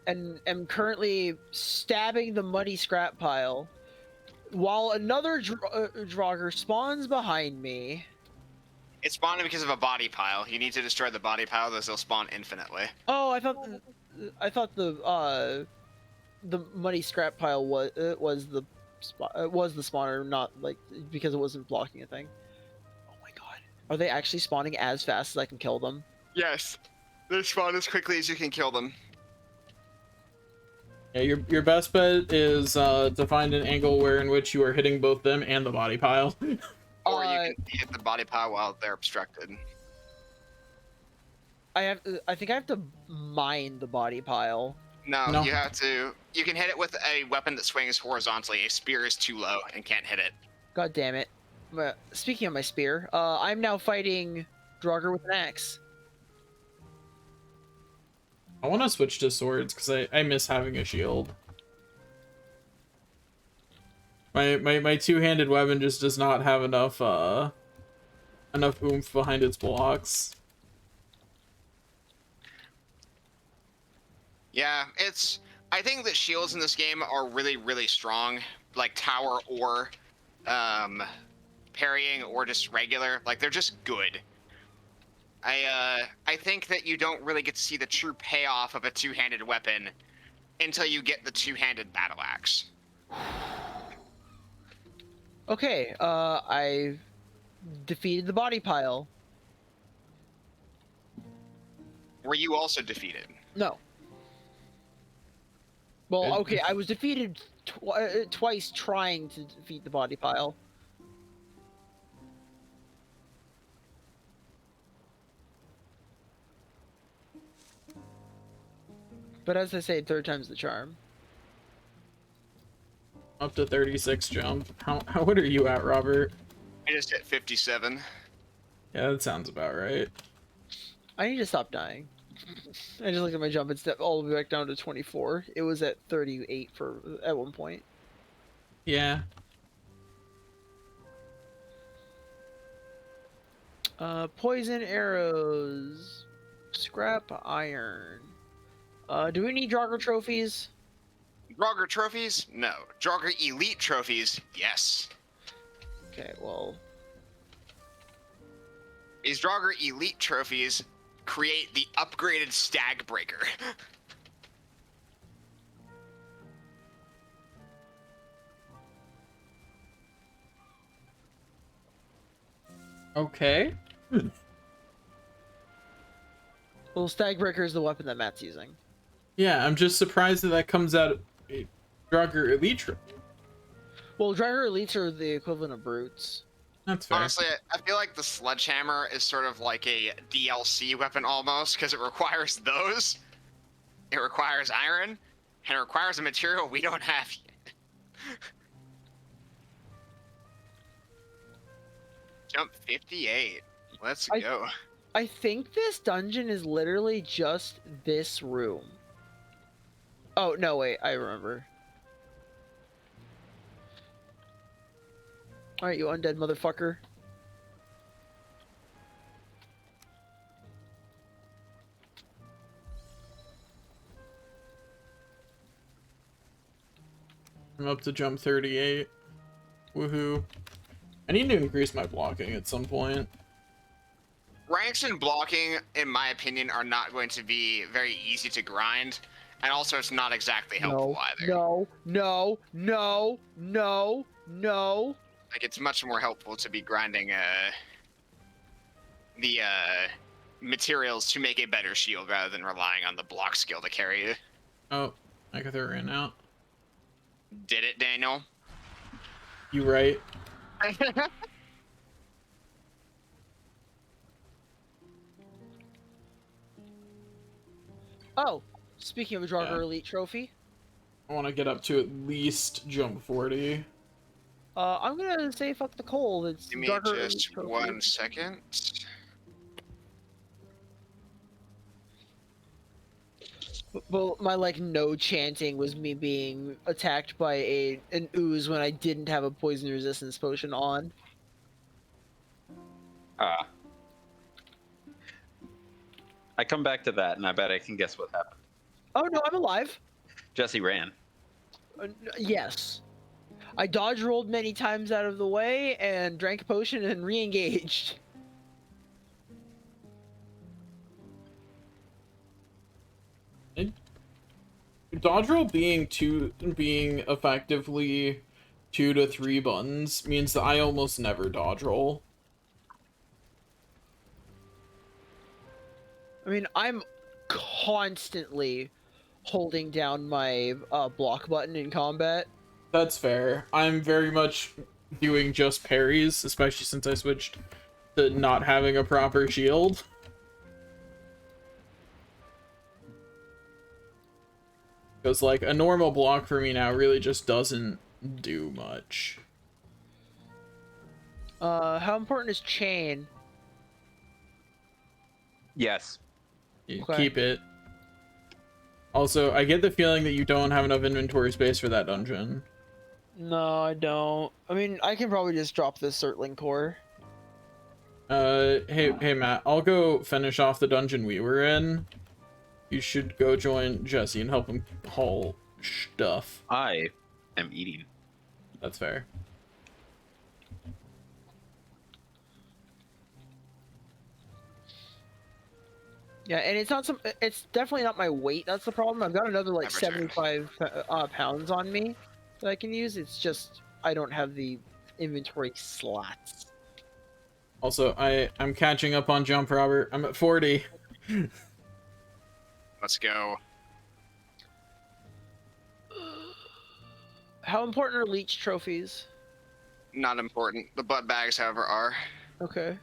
and am currently stabbing the muddy scrap pile, while another Draugr spawns behind me. It's spawning because of a body pile. You need to destroy the body pile, those will spawn infinitely. Oh, I thought the muddy scrap pile was the spawner, not like because it wasn't blocking a thing. Oh my god, are they actually spawning as fast as I can kill them? Yes. They spawn as quickly as you can kill them. Yeah, your best bet is to find an angle in which you are hitting both them and the body pile. Or you can hit the body pile while they're obstructed. I think I have to mine the body pile. No, you have to. You can hit it with a weapon that swings horizontally. A spear is too low and can't hit it. God damn it. Speaking of my spear, I'm now fighting Draugr with an axe. I want to switch to swords because I miss having a shield. My two-handed weapon just does not have enough enough oomph behind its blocks. Yeah, I think that shields in this game are really, really strong. Like tower or parrying or just regular. Like they're just good. I think that you don't really get to see the true payoff of a two-handed weapon until you get the two-handed battle axe. Okay, I defeated the body pile. Were you also defeated? No. Well, Good. okay, I was defeated twice trying to defeat the body pile. But as I say, third time's the charm. Up to 36 jump. What are you at, Robert? I just hit 57. Yeah, that sounds about right. I need to stop dying. I just looked at my jump and stepped all the way back down to 24. It was at 38 at one point. Yeah. Poison arrows. Scrap iron. Do we need Draugr trophies? Draugr trophies? No. Draugr elite trophies? Yes. Okay, well... These Draugr elite trophies create the upgraded Stag Breaker. Okay. Well, Stagbreaker is the weapon that Matt's using. Yeah, I'm just surprised that comes out Draugr Elite. Well, Draugr Elites are the equivalent of brutes. That's fair. Honestly, I feel like the sledgehammer is sort of like a DLC weapon almost, because it requires those. It requires iron, and it requires a material we don't have yet. Jump 58. Let's go. I think this dungeon is literally just this room. Oh no, wait, I remember. All right, you undead motherfucker. I'm up to jump 38. Woohoo. I need to increase my blocking at some point. Ranks and blocking, in my opinion, are not going to be very easy to grind, and also it's not exactly helpful either. No. Like, it's much more helpful to be grinding the materials to make a better shield rather than relying on the block skill to carry you. Oh, I got that ran out. Did it, Daniel? You right. Oh, speaking of a Draugr Yeah. Elite trophy, I want to get up to at least jump 40. I'm gonna say fuck the cold. It's Give me Draugr Elite just trophy. 1 second. Well, my like no chanting was me being attacked by an ooze when I didn't have a poison resistance potion on. I come back to that, and I bet I can guess what happened. Oh no, I'm alive. Jesse ran. Yes, I dodge rolled many times out of the way and drank a potion and re-engaged. Dodge roll being effectively 2 to 3 buttons means that I almost never dodge roll. I mean, I'm constantly holding down my block button in combat. That's fair. I'm very much doing just parries, especially since I switched to not having a proper shield. Because, like, a normal block for me now really just doesn't do much. How important is chain? Yes. You Okay. keep it. Also, I get the feeling that you don't have enough inventory space for that dungeon. No, I don't. I mean, I can probably just drop this Surtling core. Hey, Matt, I'll go finish off the dungeon we were in. You should go join Jesse and help him haul stuff. I am eating. That's fair. Yeah, and it's not some. It's definitely not my weight. That's the problem. I've got another like Never turn. 75 pounds on me that I can use. It's just I don't have the inventory slots. Also, I'm catching up on jump, Robert. I'm at 40. Let's go. How important are leech trophies? Not important. The butt bags, however, are. Okay.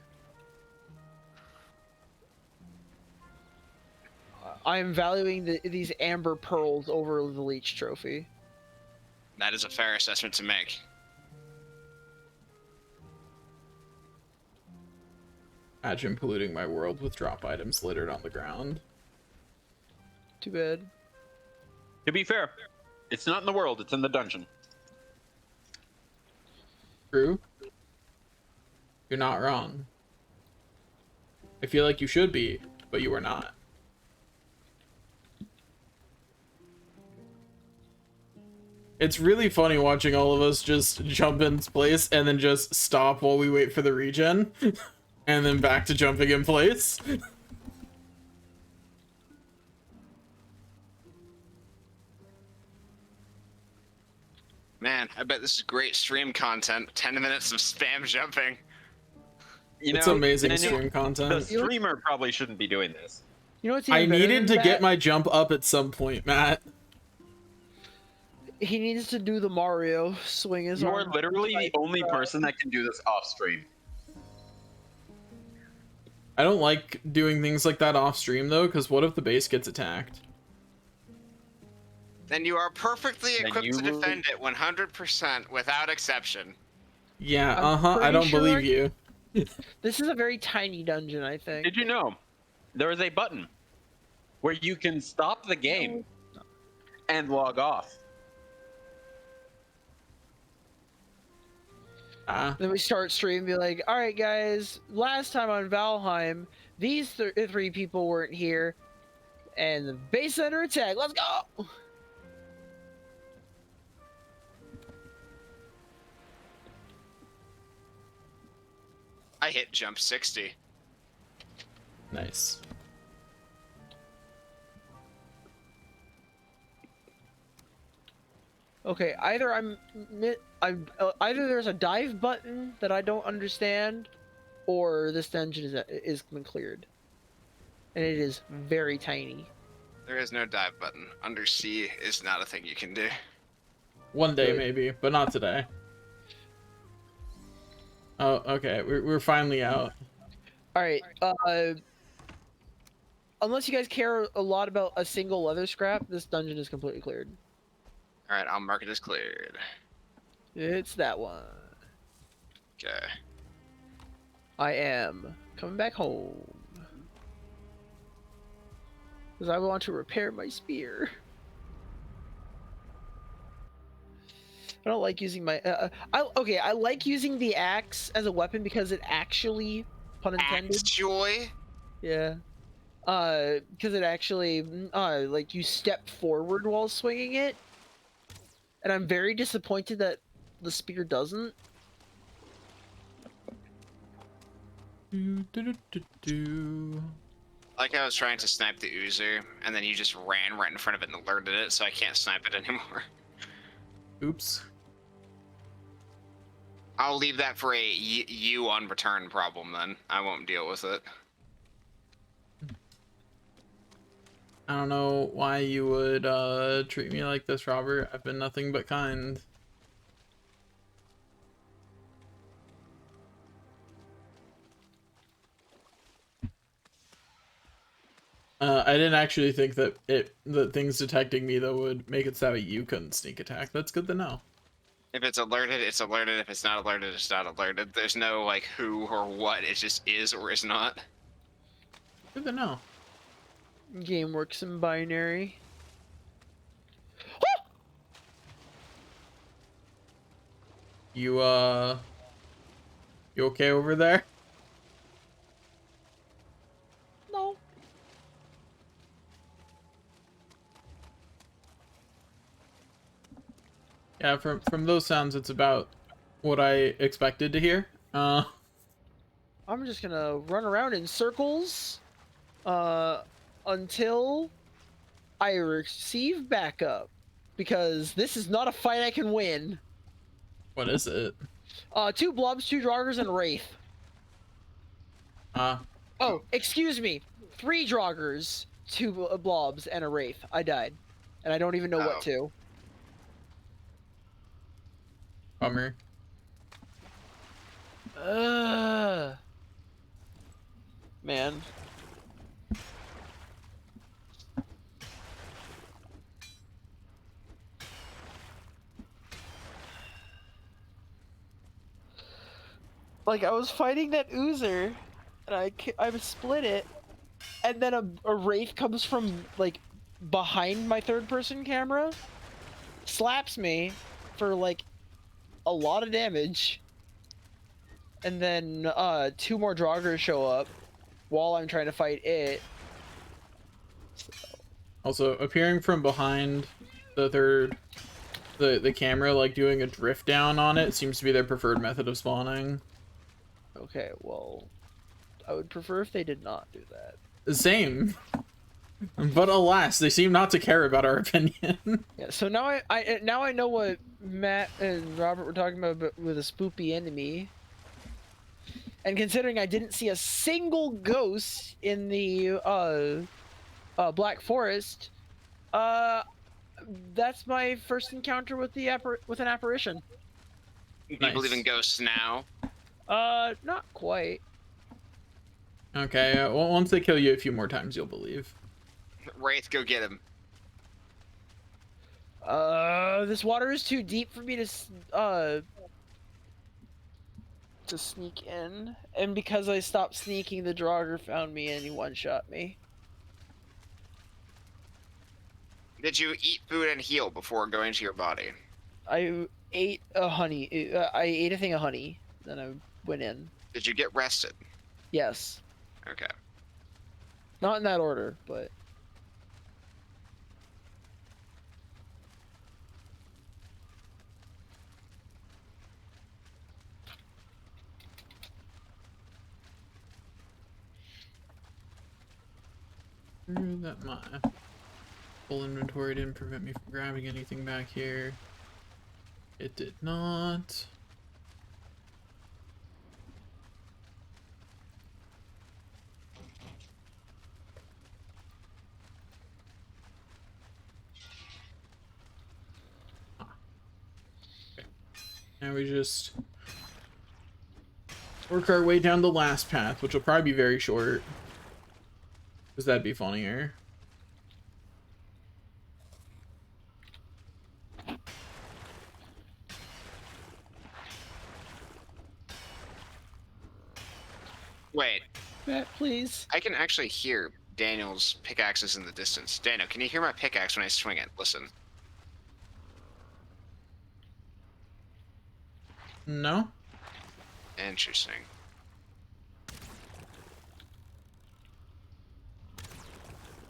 I am valuing these amber pearls over the leech trophy. That is a fair assessment to make. Imagine polluting my world with drop items littered on the ground. Too bad. To be fair, it's not in the world, it's in the dungeon. True. You're not wrong. I feel like you should be, but you are not. It's really funny watching all of us just jump in place and then just stop while we wait for the regen. And then back to jumping in place. Man, I bet this is great stream content. 10 minutes of spam jumping. It's amazing Daniel, stream The content. streamer probably shouldn't be doing this. You know what's I even better needed than to get that? my jump up at some point, Matt. He needs to do the Mario swing his You are arm. literally the only person that can do this off stream. I don't like doing things like that off stream though, because what if the base gets attacked? Then you are perfectly Then equipped you to will- defend it 100% without exception. Yeah, I'm I pretty don't sure believe you. This is a very tiny dungeon, I think. Did you know there is a button where you can stop the game and log off. Then we start streaming, be like, all right, guys, last time on Valheim, these three people weren't here, and the base under attack. Let's go. I hit jump 60. Nice. Okay, either either there's a dive button that I don't understand, or this dungeon is been cleared, and it is very tiny. There is no dive button. Undersea is not a thing you can do. One day Good. maybe, but not today. Oh, okay. We're finally out. All right. Unless you guys care a lot about a single leather scrap, this dungeon is completely cleared. All right, I'll mark it as cleared. It's that one. Okay. I am coming back home. Because I want to repair my spear. I don't like using my... I like using the axe as a weapon because it actually... Pun intended. Axe joy. Yeah. Because it actually... like, you step forward while swinging it. And I'm very disappointed that the spear doesn't. Like I was trying to snipe the Oozer, and then you just ran right in front of it and alerted it, so I can't snipe it anymore. Oops. I'll leave that for a you on return problem then. I won't deal with it. I don't know why you would treat me like this, Robert. I've been nothing but kind. I didn't actually think that things detecting me though would make it so that you couldn't sneak attack. That's good to know. If it's alerted, it's alerted. If it's not alerted, it's not alerted. There's no like who or what. It just is or is not. Good to know. Game works in binary. You okay over there? No. Yeah, from those sounds, it's about what I expected to hear. I'm just gonna run around in circles until I receive backup, because this is not a fight I can win. What is it? 2 blobs, 2 draugrs, and a wraith. Oh, excuse me. 3 draugrs, 2 blobs, and a wraith. I died, and I don't even know what to. Bummer. Man. Like, I was fighting that Oozer, and I split it, and then a wraith comes from, like, behind my third-person camera, slaps me for, like, a lot of damage, and then 2 more draugrs show up while I'm trying to fight it. Also, appearing from behind the camera, like doing a drift down on it, seems to be their preferred method of spawning. Okay, well, I would prefer if they did not do that. Same. But alas, they seem not to care about our opinion. Yeah, so now I know what Matt and Robert were talking about with a spoopy enemy. And considering I didn't see a single ghost in the Black Forest, that's my first encounter with the with an apparition. Do you believe in ghosts now? Not quite. Okay, well, once they kill you a few more times, you'll believe. Wraith, go get him. This water is too deep for me to sneak in, and because I stopped sneaking, the draugr found me and he one-shot me. Did you eat food and heal before going to your body? I ate a honey. I ate a thing of honey. Then I went in. Did you get rested? Yes. Okay. Not in that order, but That my full inventory didn't prevent me from grabbing anything back here. It did not. Okay. Now we just work our way down the last path, which will probably be very short. Because that'd be funnier. Wait, Matt, please. I can actually hear Daniel's pickaxes in the distance. Daniel, can you hear my pickaxe when I swing it? Listen. No? Interesting.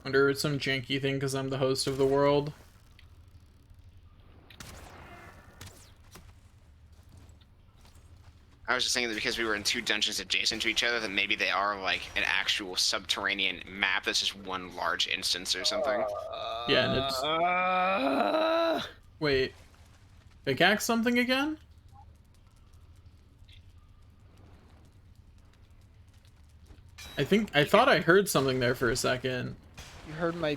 Wonder if it's some janky thing because I'm the host of the world. I was just thinking that because we were in 2 dungeons adjacent to each other, that maybe they are like an actual subterranean map that's just one large instance or something. Yeah, and it's... Wait. Pickaxe something again? I thought I heard something there for a second. You heard my.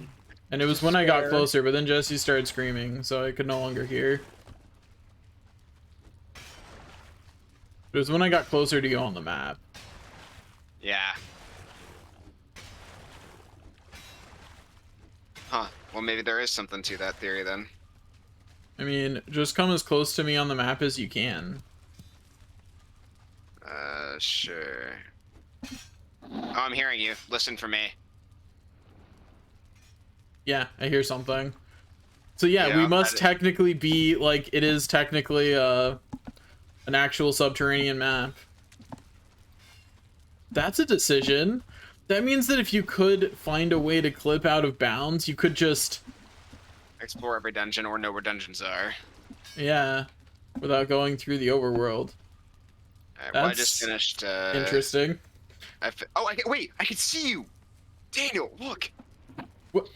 And it was when I got Despair. closer, but then Jesse started screaming, so I could no longer hear. It was when I got closer to you on the map. Yeah. Huh. Well, maybe there is something to that theory then. I mean, just come as close to me on the map as you can. Sure. Oh, I'm hearing you. Listen for me. Yeah, I hear something. So yeah, Yeah, we must that- technically be, like, it is technically, an actual subterranean map. That's a decision. That means that if you could find a way to clip out of bounds, you could just... Explore every dungeon or know where dungeons are. Yeah, without going through the overworld. Alright, well, I That's just finished, Interesting. Oh, wait! I can see you! Daniel, look! What?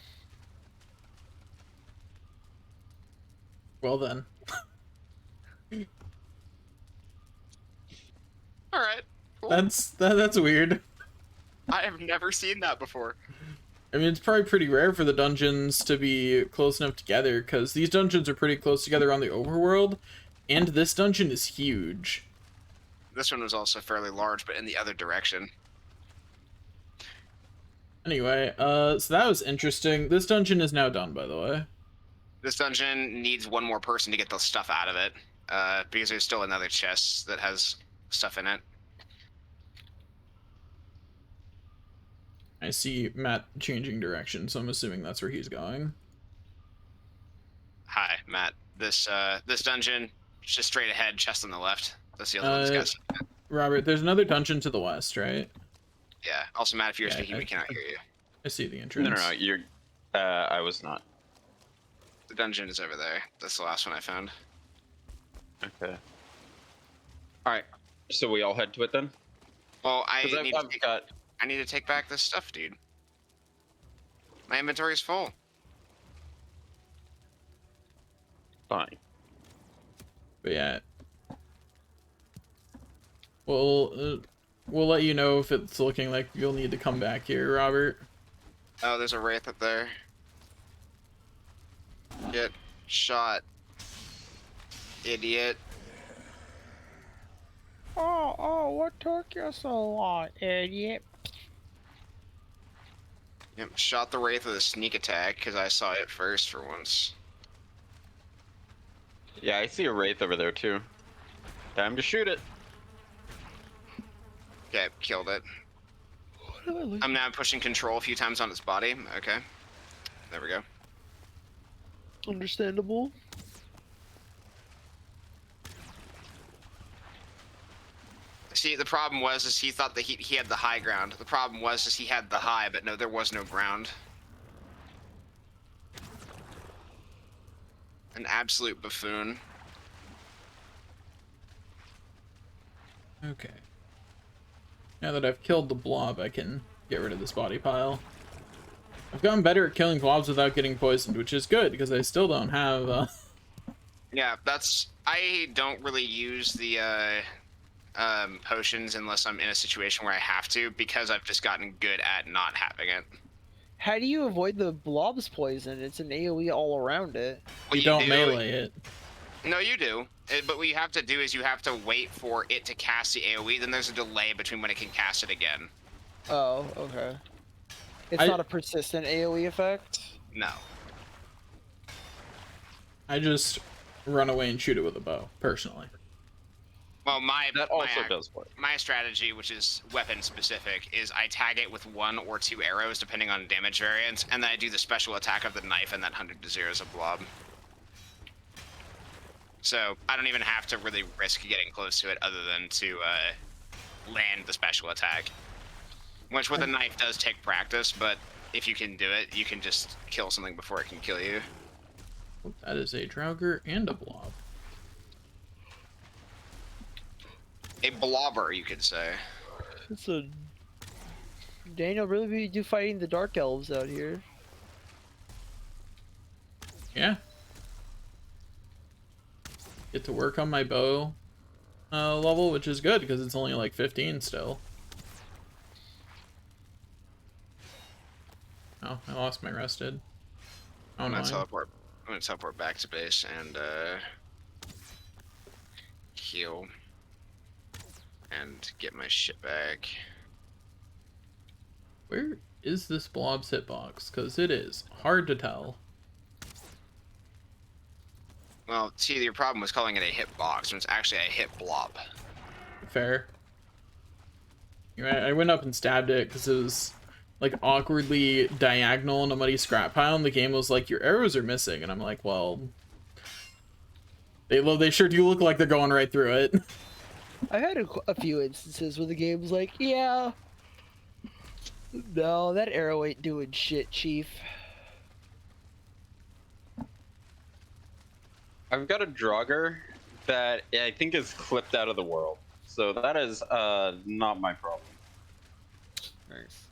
Well then. Alright. Cool. That's weird. I have never seen that before. I mean, it's probably pretty rare for the dungeons to be close enough together, because these dungeons are pretty close together on the overworld, and this dungeon is huge. This one was also fairly large, but in the other direction. Anyway, so that was interesting. This dungeon is now done, by the way. This dungeon needs one more person to get the stuff out of it, because there's still another chest that has stuff in it. I see Matt changing direction, so I'm assuming that's where he's going. Hi, Matt. This dungeon, just straight ahead, chest on the left. That's the other one that's got some. Robert, there's another dungeon to the west, right? Yeah. Also, Matt, if you're Yeah, speaking, we cannot hear you. I see the entrance. No, you're. I was not. The dungeon is over there. That's the last one I found. Okay. All right. So we all head to it then. Well, I 'Cause need, I've got. I need to take back this stuff, dude. My inventory is full. Fine. But yeah. We'll let you know if it's looking like you'll need to come back here, Robert. Oh, there's a wraith up there. Get shot. Idiot. Oh, what took you so long, idiot? Yep, shot the wraith with a sneak attack because I saw it first for once. Yeah, I see a wraith over there too. Time to shoot it. Okay, killed it. What am I looking? I'm now pushing control a few times on its body. Okay. There we go. Understandable. See, the problem was is he thought that he had the high ground. The problem was is he had the high, but no, there was no ground. An absolute buffoon. Okay. Now that I've killed the blob, I can get rid of this body pile. I've gotten better at killing blobs without getting poisoned, which is good, because I still don't have, Yeah, that's... I don't really use the, potions unless I'm in a situation where I have to, because I've just gotten good at not having it. How do you avoid the blob's poison? It's an AoE all around it. What you don't melee it. No, you do. But what you have to do is you have to wait for it to cast the AoE, then there's a delay between when it can cast it again. Oh, okay. It's not a persistent AoE effect? No. I just run away and shoot it with a bow, personally. Well, That also does work. my strategy, which is weapon specific, is I tag it with 1 or 2 arrows depending on damage variance, and then I do the special attack of the knife, and that 100 to 0 is a blob. So I don't even have to really risk getting close to it other than to land the special attack. Which with a knife does take practice, but if you can do it, you can just kill something before it can kill you. That is a Draugr and a blob. A blobber, you could say. It's a... Daniel, really be do fighting the Dark Elves out here. Yeah. Get to work on my bow level, which is good, because it's only like 15 still. Oh, I lost my rested. Oh, I'm no. gonna teleport back to base and heal and get my shit back. Where is this blob's hitbox? Because it is hard to tell. Well, see, your problem was calling it a hit box, when it's actually a hit blob. Fair. I went up and stabbed it because it was like awkwardly diagonal in a muddy scrap pile, and the game was like, your arrows are missing, and I'm like, well, they sure do look like they're going right through it. I've had a few instances where the game's like, yeah, no, that arrow ain't doing shit, Chief. I've got a Draugr that I think is clipped out of the world. So that is not my problem. Nice.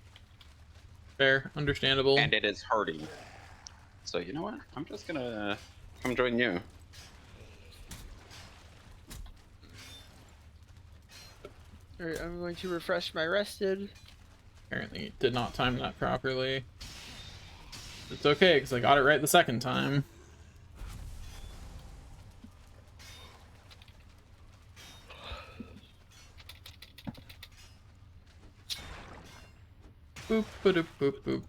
Fair, understandable. And it is hardy. So you know what? I'm just gonna come join you. Alright, I'm going to refresh my rested. Apparently did not time that properly. It's okay, because I got it right the second time. Boop, boop, boop, boop.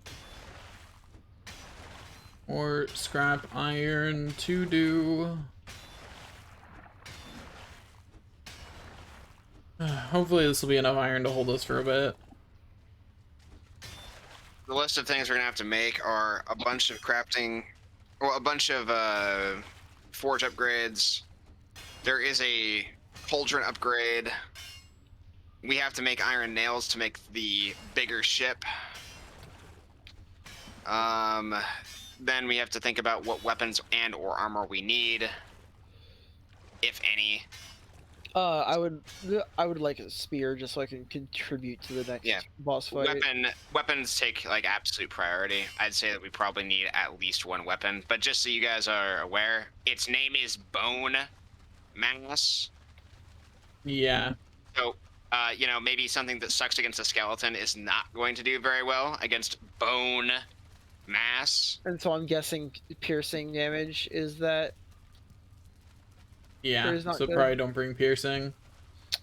Or scrap iron to do. Hopefully this will be enough iron to hold us for a bit. The list of things we're gonna have to make are a bunch of crafting, well, a bunch of forge upgrades. There is a cauldron upgrade. We have to make iron nails to make the bigger ship. Then we have to think about what weapons and or armor we need, if any. I would like a spear just so I can contribute to the next boss fight. Weapons take like absolute priority. I'd say that we probably need at least 1 weapon. But just so you guys are aware, its name is Bone Mass. Yeah. So, you know, maybe something that sucks against a skeleton is not going to do very well against Bone Mass. And so I'm guessing piercing damage is that. Yeah, not so good. probably don't bring piercing.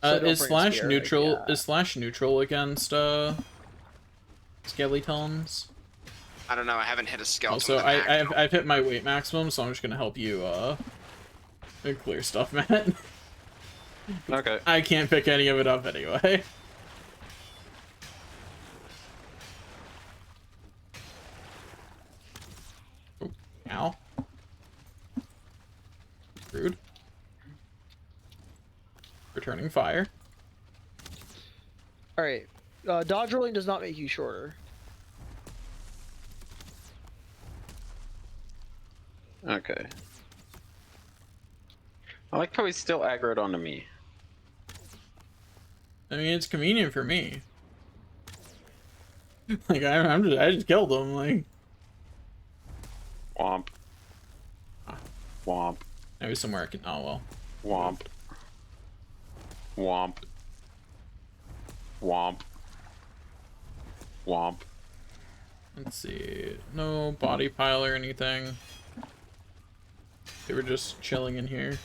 So don't Is bring slash spear, neutral? yeah. Is slash neutral against skeletons? I don't know. I haven't hit a skeleton. Also, with an axe. I've hit my weight maximum, so I'm just gonna help you clear stuff, Matt. Okay. I can't pick any of it up anyway. Oh, ow. opening fire. All right. Dodge rolling does not make you shorter. Okay. I like how he's still aggroed onto me. I mean, it's convenient for me. Like I just killed him. Like Womp. Womp. maybe somewhere I can. Oh well. Womp. Womp. Womp. Womp. Let's see. No body pile or anything. They were just chilling in here.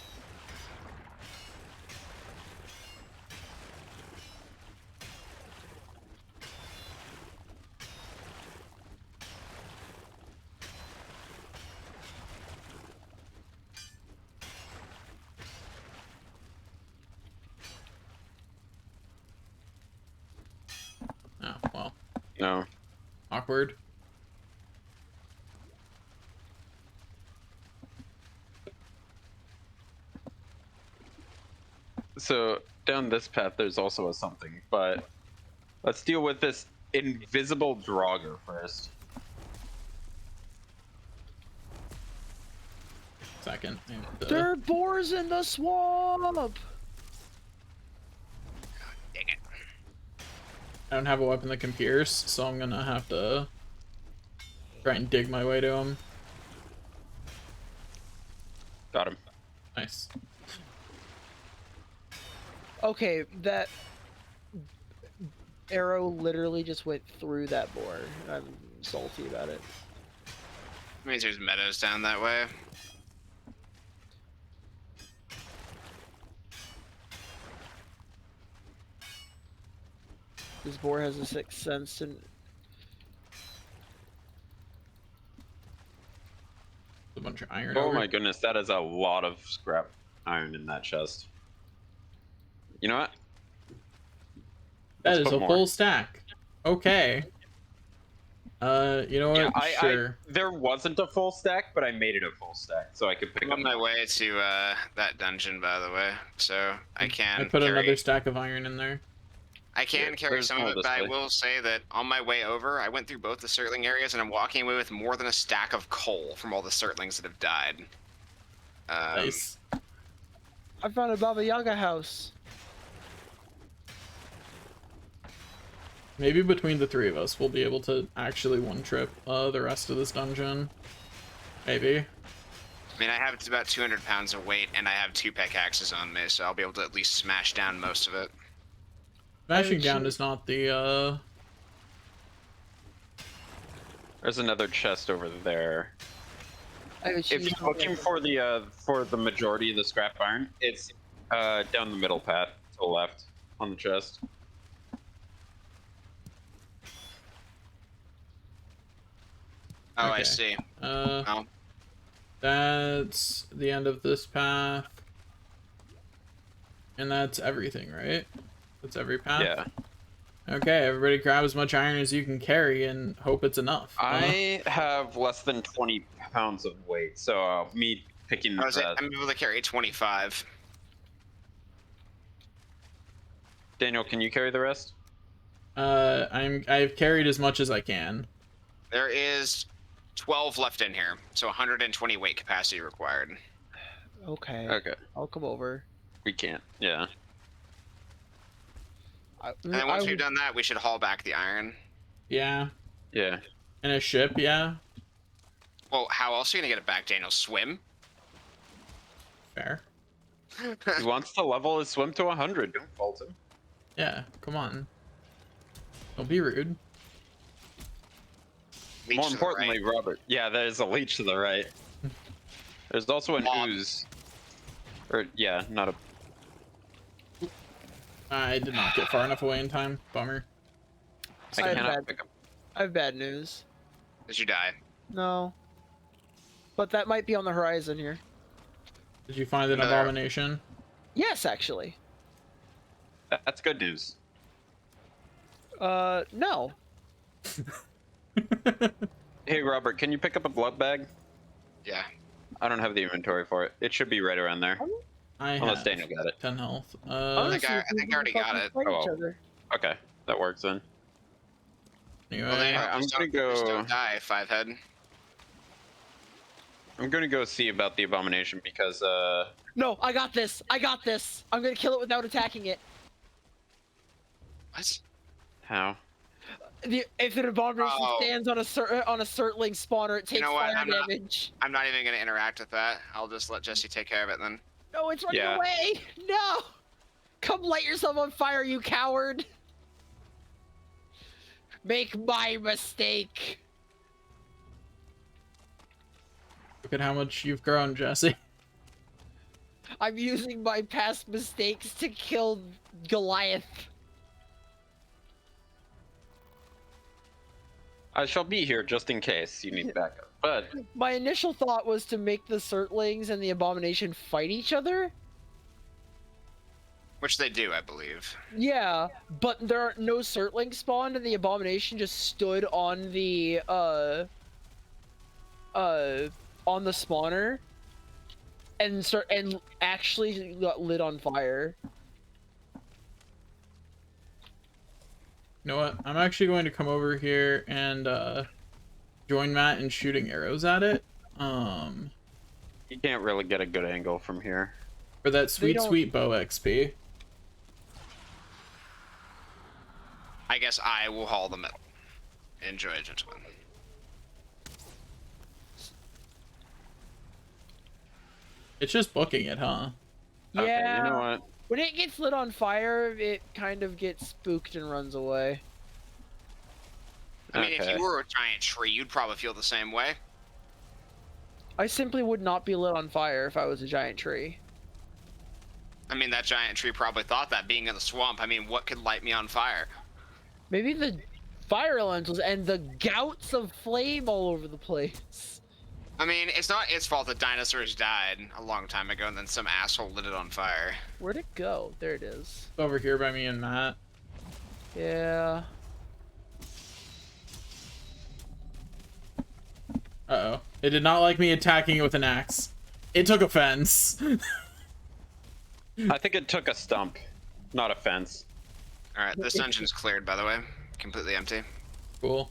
Oh, well. No. Awkward. So down this path, there's also a something, but let's deal with this invisible Draugr first. Second. There are boars in the swamp. Dang it. I don't have a weapon that can pierce, so I'm gonna have to try and dig my way to him. Got him. Nice. Okay, that arrow literally just went through that boar. I'm salty about it. Means there's meadows down that way. This boar has a sixth sense and A bunch of iron. Oh over. my goodness, that is a lot of scrap iron in that chest. You know what? That Let's is put a more. full stack. Okay. You know what? Yeah, Sure. there wasn't a full stack, but I made it a full stack so I could pick I'm up on my more. way to that dungeon, by the way, so I can I put carry. another stack of iron in there. I can Yeah, carry there's some of more it, this but I way. will say that on my way over, I went through both the Surtling areas, and I'm walking away with more than a stack of coal from all the Surtlings that have died. Nice. I found a Baba Yaga house. Maybe between the three of us, we'll be able to actually one-trip the rest of this dungeon. Maybe. I mean, I have about 200 pounds of weight, and I have 2 pickaxes on me, so I'll be able to at least smash down most of it. Smashing down actually- is not the, There's another chest over there. I was If you're looking for the majority of the scrap iron, it's down the middle path to the left on the chest. Oh, I Okay. see. Oh, Oh, that's the end of this path. And that's everything, right? That's every path? Yeah. Okay, everybody grab as much iron as you can carry and hope it's enough. I have less than 20 pounds of weight, so me picking I'm able to carry 25. Daniel, can you carry the rest? I've carried as much as I can. There is 12 left in here, so 120 weight capacity required. Okay, Okay, I'll come over. we can't. Yeah. And then once we've done that, we should haul back the iron. Yeah. Yeah. In a ship, yeah. Well, how else are you gonna get it back, Daniel? Swim? Fair. He wants to level his swim to 100. Don't fault him. Yeah, come on. Don't be rude. Leech More to the importantly, right. Robert. Yeah, there's a leech to the right. There's also an Mob. ooze. Or, yeah, not a... I did not get far enough away in time. Bummer. I I have cannot bad- pick up. I have bad news. Did you die? No. But that might be on the horizon here. Did you find an No. abomination? Yes, actually. That's good news. No. Hey, Robert, can you pick up a blood bag? Yeah. I don't have the inventory for it. It should be right around there. I Unless have Daniel got it. 10 health. Honestly, I if we think I already fucking got it. fight each Oh. other. Okay, that works then. Anyway, Well, then Alright, I'm just gonna just go. don't die, five head. I'm gonna go see about the abomination because No, I got this. I got this. I'm gonna kill it without attacking it. What? how? If an abomination Oh. stands on a certling spawner, it takes know what? fire damage. I'm not even gonna interact with that. I'll just let Jesse take care of it then. No, it's running Yeah. away. No, come light yourself on fire, you coward. Make my mistake. look at how much you've grown, Jesse. I'm using my past mistakes to kill Goliath. I shall be here just in case you need backup. But My initial thought was to make the Certlings and the Abomination fight each other. Which they do, I believe. Yeah, but there are no Certlings spawned, and the Abomination just stood on the on the spawner, and actually got lit on fire. You know what? I'm actually going to come over here and join Matt in shooting arrows at it. you can't really get a good angle from here. For that sweet, don't- sweet bow XP. I guess I will haul the metal. Enjoy, gentlemen. It's just booking it, huh? Yeah. Okay, you know what? When it gets lit on fire, it kind of gets spooked and runs away. I mean, if Okay. you were a giant tree, you'd probably feel the same way. I simply would not be lit on fire if I was a giant tree. I mean, that giant tree probably thought that, being in the swamp. I mean, what could light me on fire? Maybe the fire elementals and the gouts of flame all over the place. I mean, it's not its fault that dinosaurs died a long time ago and then some asshole lit it on fire. Where'd it go? There it is. It's over here by me and Matt. Yeah. Uh-oh. It did not like me attacking it with an axe. It took offense. I think it took a stump, not a fence. Alright, this dungeon's cleared, by the way. Completely empty. Cool.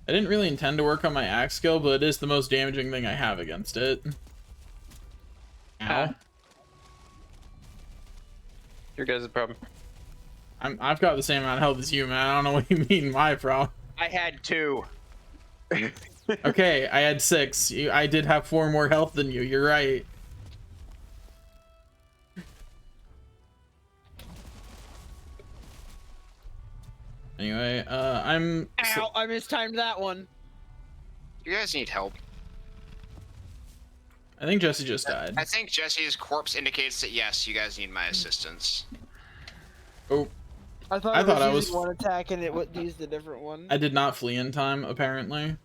I didn't really intend to work on my axe skill, but it is the most damaging thing I have against it. Ow. Your guys' problem. I've got the same amount of health as you, man. I don't know what you mean, my problem. I had 2. Okay, I had 6. I did have 4 more health than you. You're right. Anyway, Ow! I mistimed that one. You guys need help. I think Jesse just died. I think Jesse's corpse indicates that yes, you guys need my assistance. Oh, I thought I was was- using one attack and it used a different one. I did not flee in time, apparently.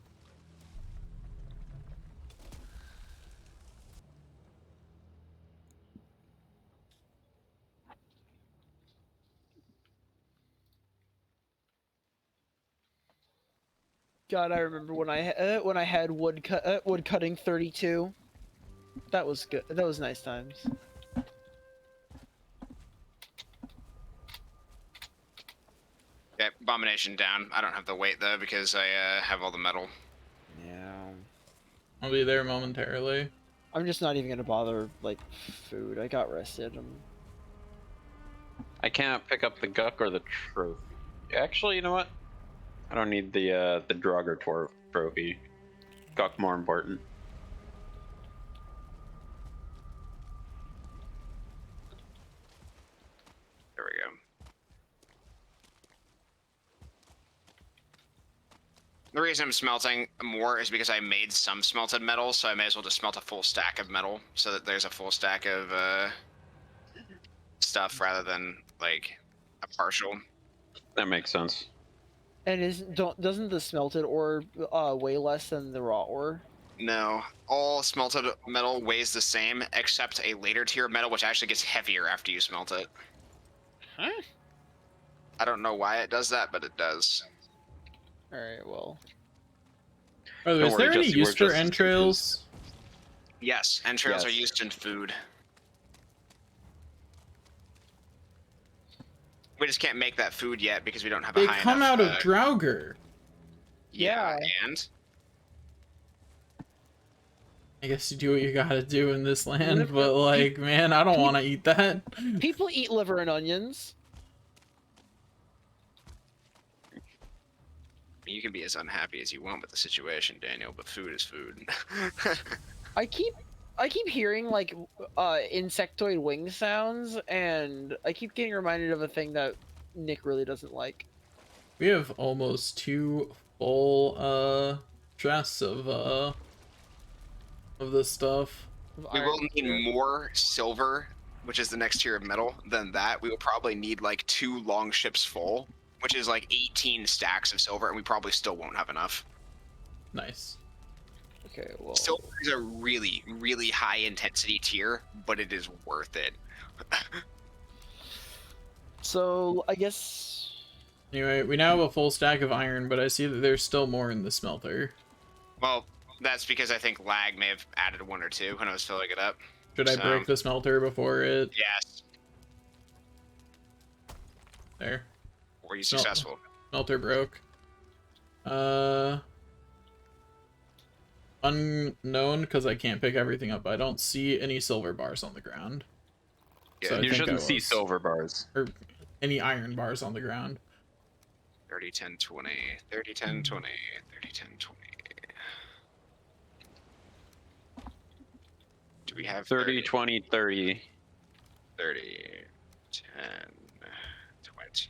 God, I remember when I had wood cutting 32. That was good. That was nice times. Okay, abomination down. I don't have the weight though because I have all the metal. Yeah. I'll be there momentarily. I'm just not even gonna bother like food. I got rested. I can't pick up the guck or the trophy. Actually, you know what? I don't need the Draugr trophy. Guck more important. There we go. The reason I'm smelting more is because I made some smelted metal, so I may as well just smelt a full stack of metal so that there's a full stack of stuff rather than like a partial. That makes sense. And doesn't the smelted ore weigh less than the raw ore? No, all smelted metal weighs the same except a later tier of metal which actually gets heavier after you smelt it. Huh? I don't know why it does that, but it does. All right, well. By the way, Don't is worry, there any Jesse, we're use for just as entrails? Yes, entrails are Yes. used in food. We just can't make that food yet because we don't have a They high come enough. out of Draugr. Yeah, Yeah. and I guess you do what you gotta do in this land, Liver- but like, man, I don't want to eat that. People eat liver and onions. you can be as unhappy as you want with the situation, Daniel, but food is food. I keep hearing like insectoid wing sounds, and I keep getting reminded of a thing that Nick really doesn't like. We have almost 2 full chests of this stuff. Of We will iron need ore. more silver, which is the next tier of metal, than that. We will probably need like 2 long ships full, which is like 18 stacks of silver, and we probably still won't have enough. Nice. Okay, well. Silver is a really, really high intensity tier, but it is worth it. So I guess Anyway, we now have a full stack of iron, but I see that there's still more in the smelter. Well, that's because I think lag may have added 1 or 2 when I was filling it up. Should I So- break the smelter before it... Yes. There. Were you No. successful? Smelter broke. Unknown, because I can't pick everything up. I don't see any silver bars on the ground. Yeah, So I You think I shouldn't see was. silver bars. Or any iron bars on the ground. 30, 10, 20. 30, 10, 20. 30, 10, 20. Do we have 30, 20, 30. 30, 10, 20.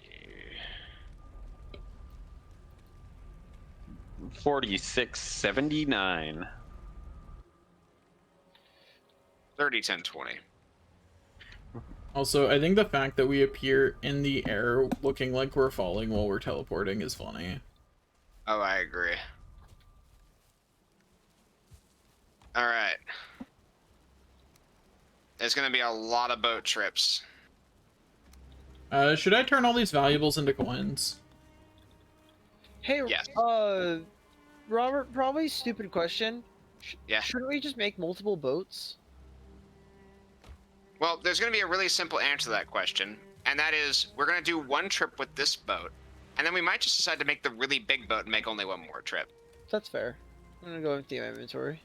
46, 79. 30, 10, 20. Also, I think the fact that we appear in the air looking like we're falling while we're teleporting is funny. Oh, I agree. Alright. There's gonna be a lot of boat trips. Should I turn all these valuables into coins? hey, Yes. Robert, probably stupid question. Yeah. Shouldn't we just make multiple boats? Well, there's going to be a really simple answer to that question, and that is we're going to do 1 trip with this boat, and then we might just decide to make the really big boat and make only 1 more trip. That's fair. I'm gonna go empty my inventory.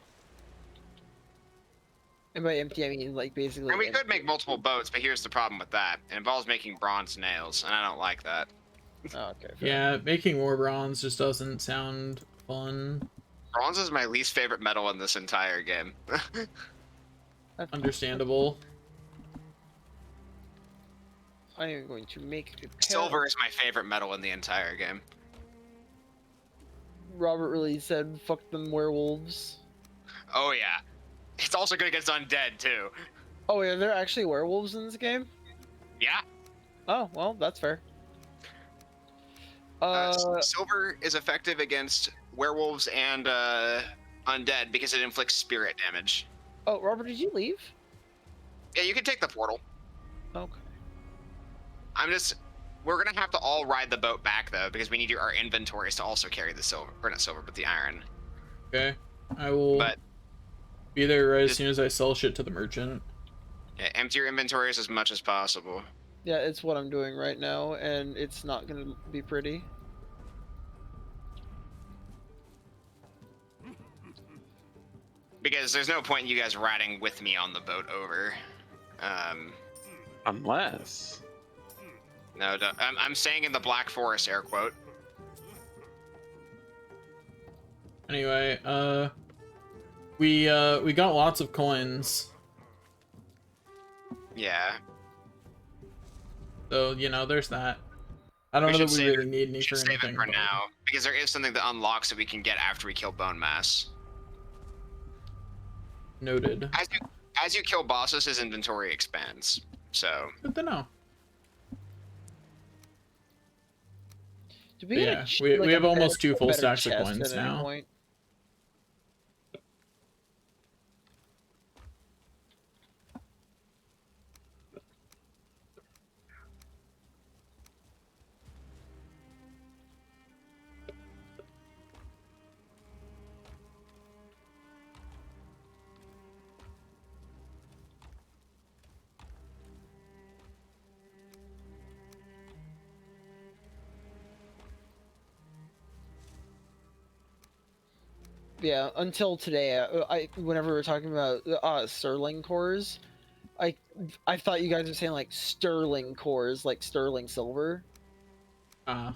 And by empty, I mean like basically. And we could empty. make multiple boats, but here's the problem with that. It involves making bronze nails, and I don't like that. Oh, okay. Fair. Yeah, making more bronze just doesn't sound fun. Bronze is my least favorite metal in this entire game. Understandable. I am going to make a pair. Silver is my favorite metal in the entire game. Robert really said, "Fuck them werewolves." Oh yeah. It's also good against undead, too. Oh yeah, there are actually werewolves in this game. Yeah. Oh well, that's fair. Silver is effective against werewolves and undead because it inflicts spirit damage. Oh, Robert, did you leave? Yeah, you can take the portal. Okay. We're gonna have to all ride the boat back though, because we need our inventories to also carry the silver, or not silver, but the iron. Okay. I will But be there right as just- soon as I sell shit to the merchant. yeah, empty your inventories as much as possible. Yeah, it's what I'm doing right now, and it's not gonna be pretty. Because there's no point in you guys riding with me on the boat over. Unless. No, I'm saying in the Black Forest, air quote. Anyway, we got lots of coins. Yeah. So, you know, there's that. I don't We know should that we save really need any We should for save anything. it for but- now, because there is something that unlocks that we can get after we kill Bone Mass. Noted. As you kill bosses, his inventory expands. So Good to know. Did we But get yeah, ch- we like, have a almost better- 2 full better stacks of chest coins at any now. point? Yeah, until today, whenever we were talking about sterling cores, I I thought you guys were saying like sterling cores, like sterling silver. Uh,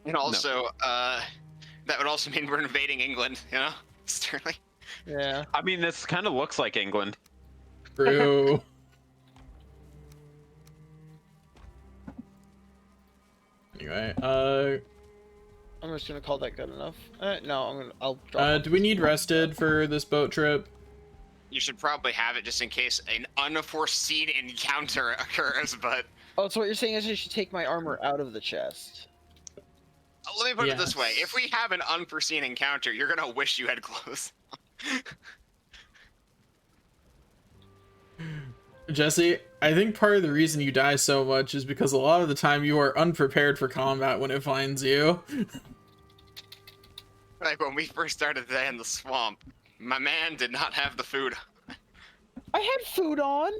And also, that would also mean we're invading England, you know? Sterling. Yeah. I mean, this kind of looks like England. true. Anyway, I'm just gonna call that good enough. No, I'll drop. off do we this need one. rested for this boat trip? You should probably have it just in case an unforeseen encounter occurs, but Oh, so what you're saying is I should take my armor out of the chest. let me put it this way. Yes. If we have an unforeseen encounter, you're gonna wish you had clothes. Jesse, I think part of the reason you die so much is because a lot of the time you are unprepared for combat when it finds you. Like when we first started today in the swamp, my man did not have the food. I had food on.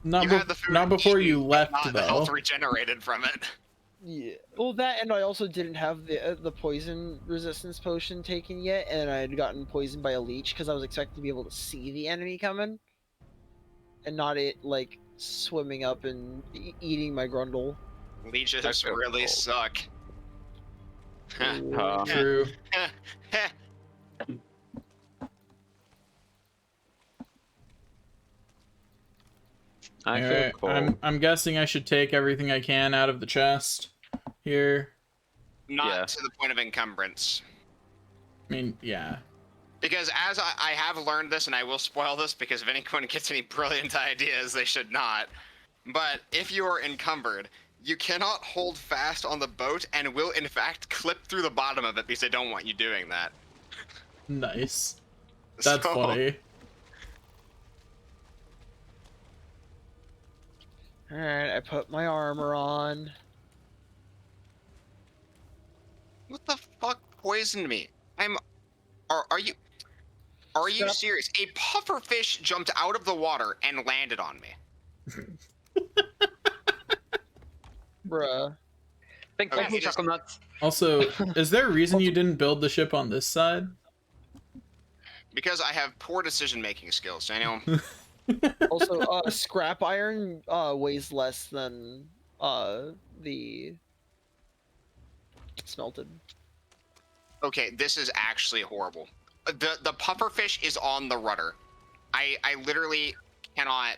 Not, You had the food not before eaten, you but left, not the though. health regenerated from it. Yeah. Well, that and I also didn't have the poison resistance potion taken yet, and I had gotten poisoned by a leech because I was expecting to be able to see the enemy coming, and not it like swimming up and eating my grundle. Leeches That's so really cold. suck. True. I feel Anyway, cold. I'm guessing I should take everything I can out of the chest here. Not Yeah. to the point of encumbrance. I mean, yeah. Because as I have learned this, and I will spoil this because if anyone gets any brilliant ideas, they should not. But if you are encumbered, you cannot hold fast on the boat and will in fact clip through the bottom of it because they don't want you doing that. Nice. That's So- funny. Alright, I put my armor on. What the fuck poisoned me? Are you Stop. serious? A pufferfish jumped out of the water and landed on me. Bruh. Thanks, Okay, for he just- chuckle nuts. Also, is there a reason you didn't build the ship on this side? Because I have poor decision-making skills, Daniel. Also, scrap iron weighs less than the smelted. Okay, this is actually horrible. The pufferfish is on the rudder. I literally cannot.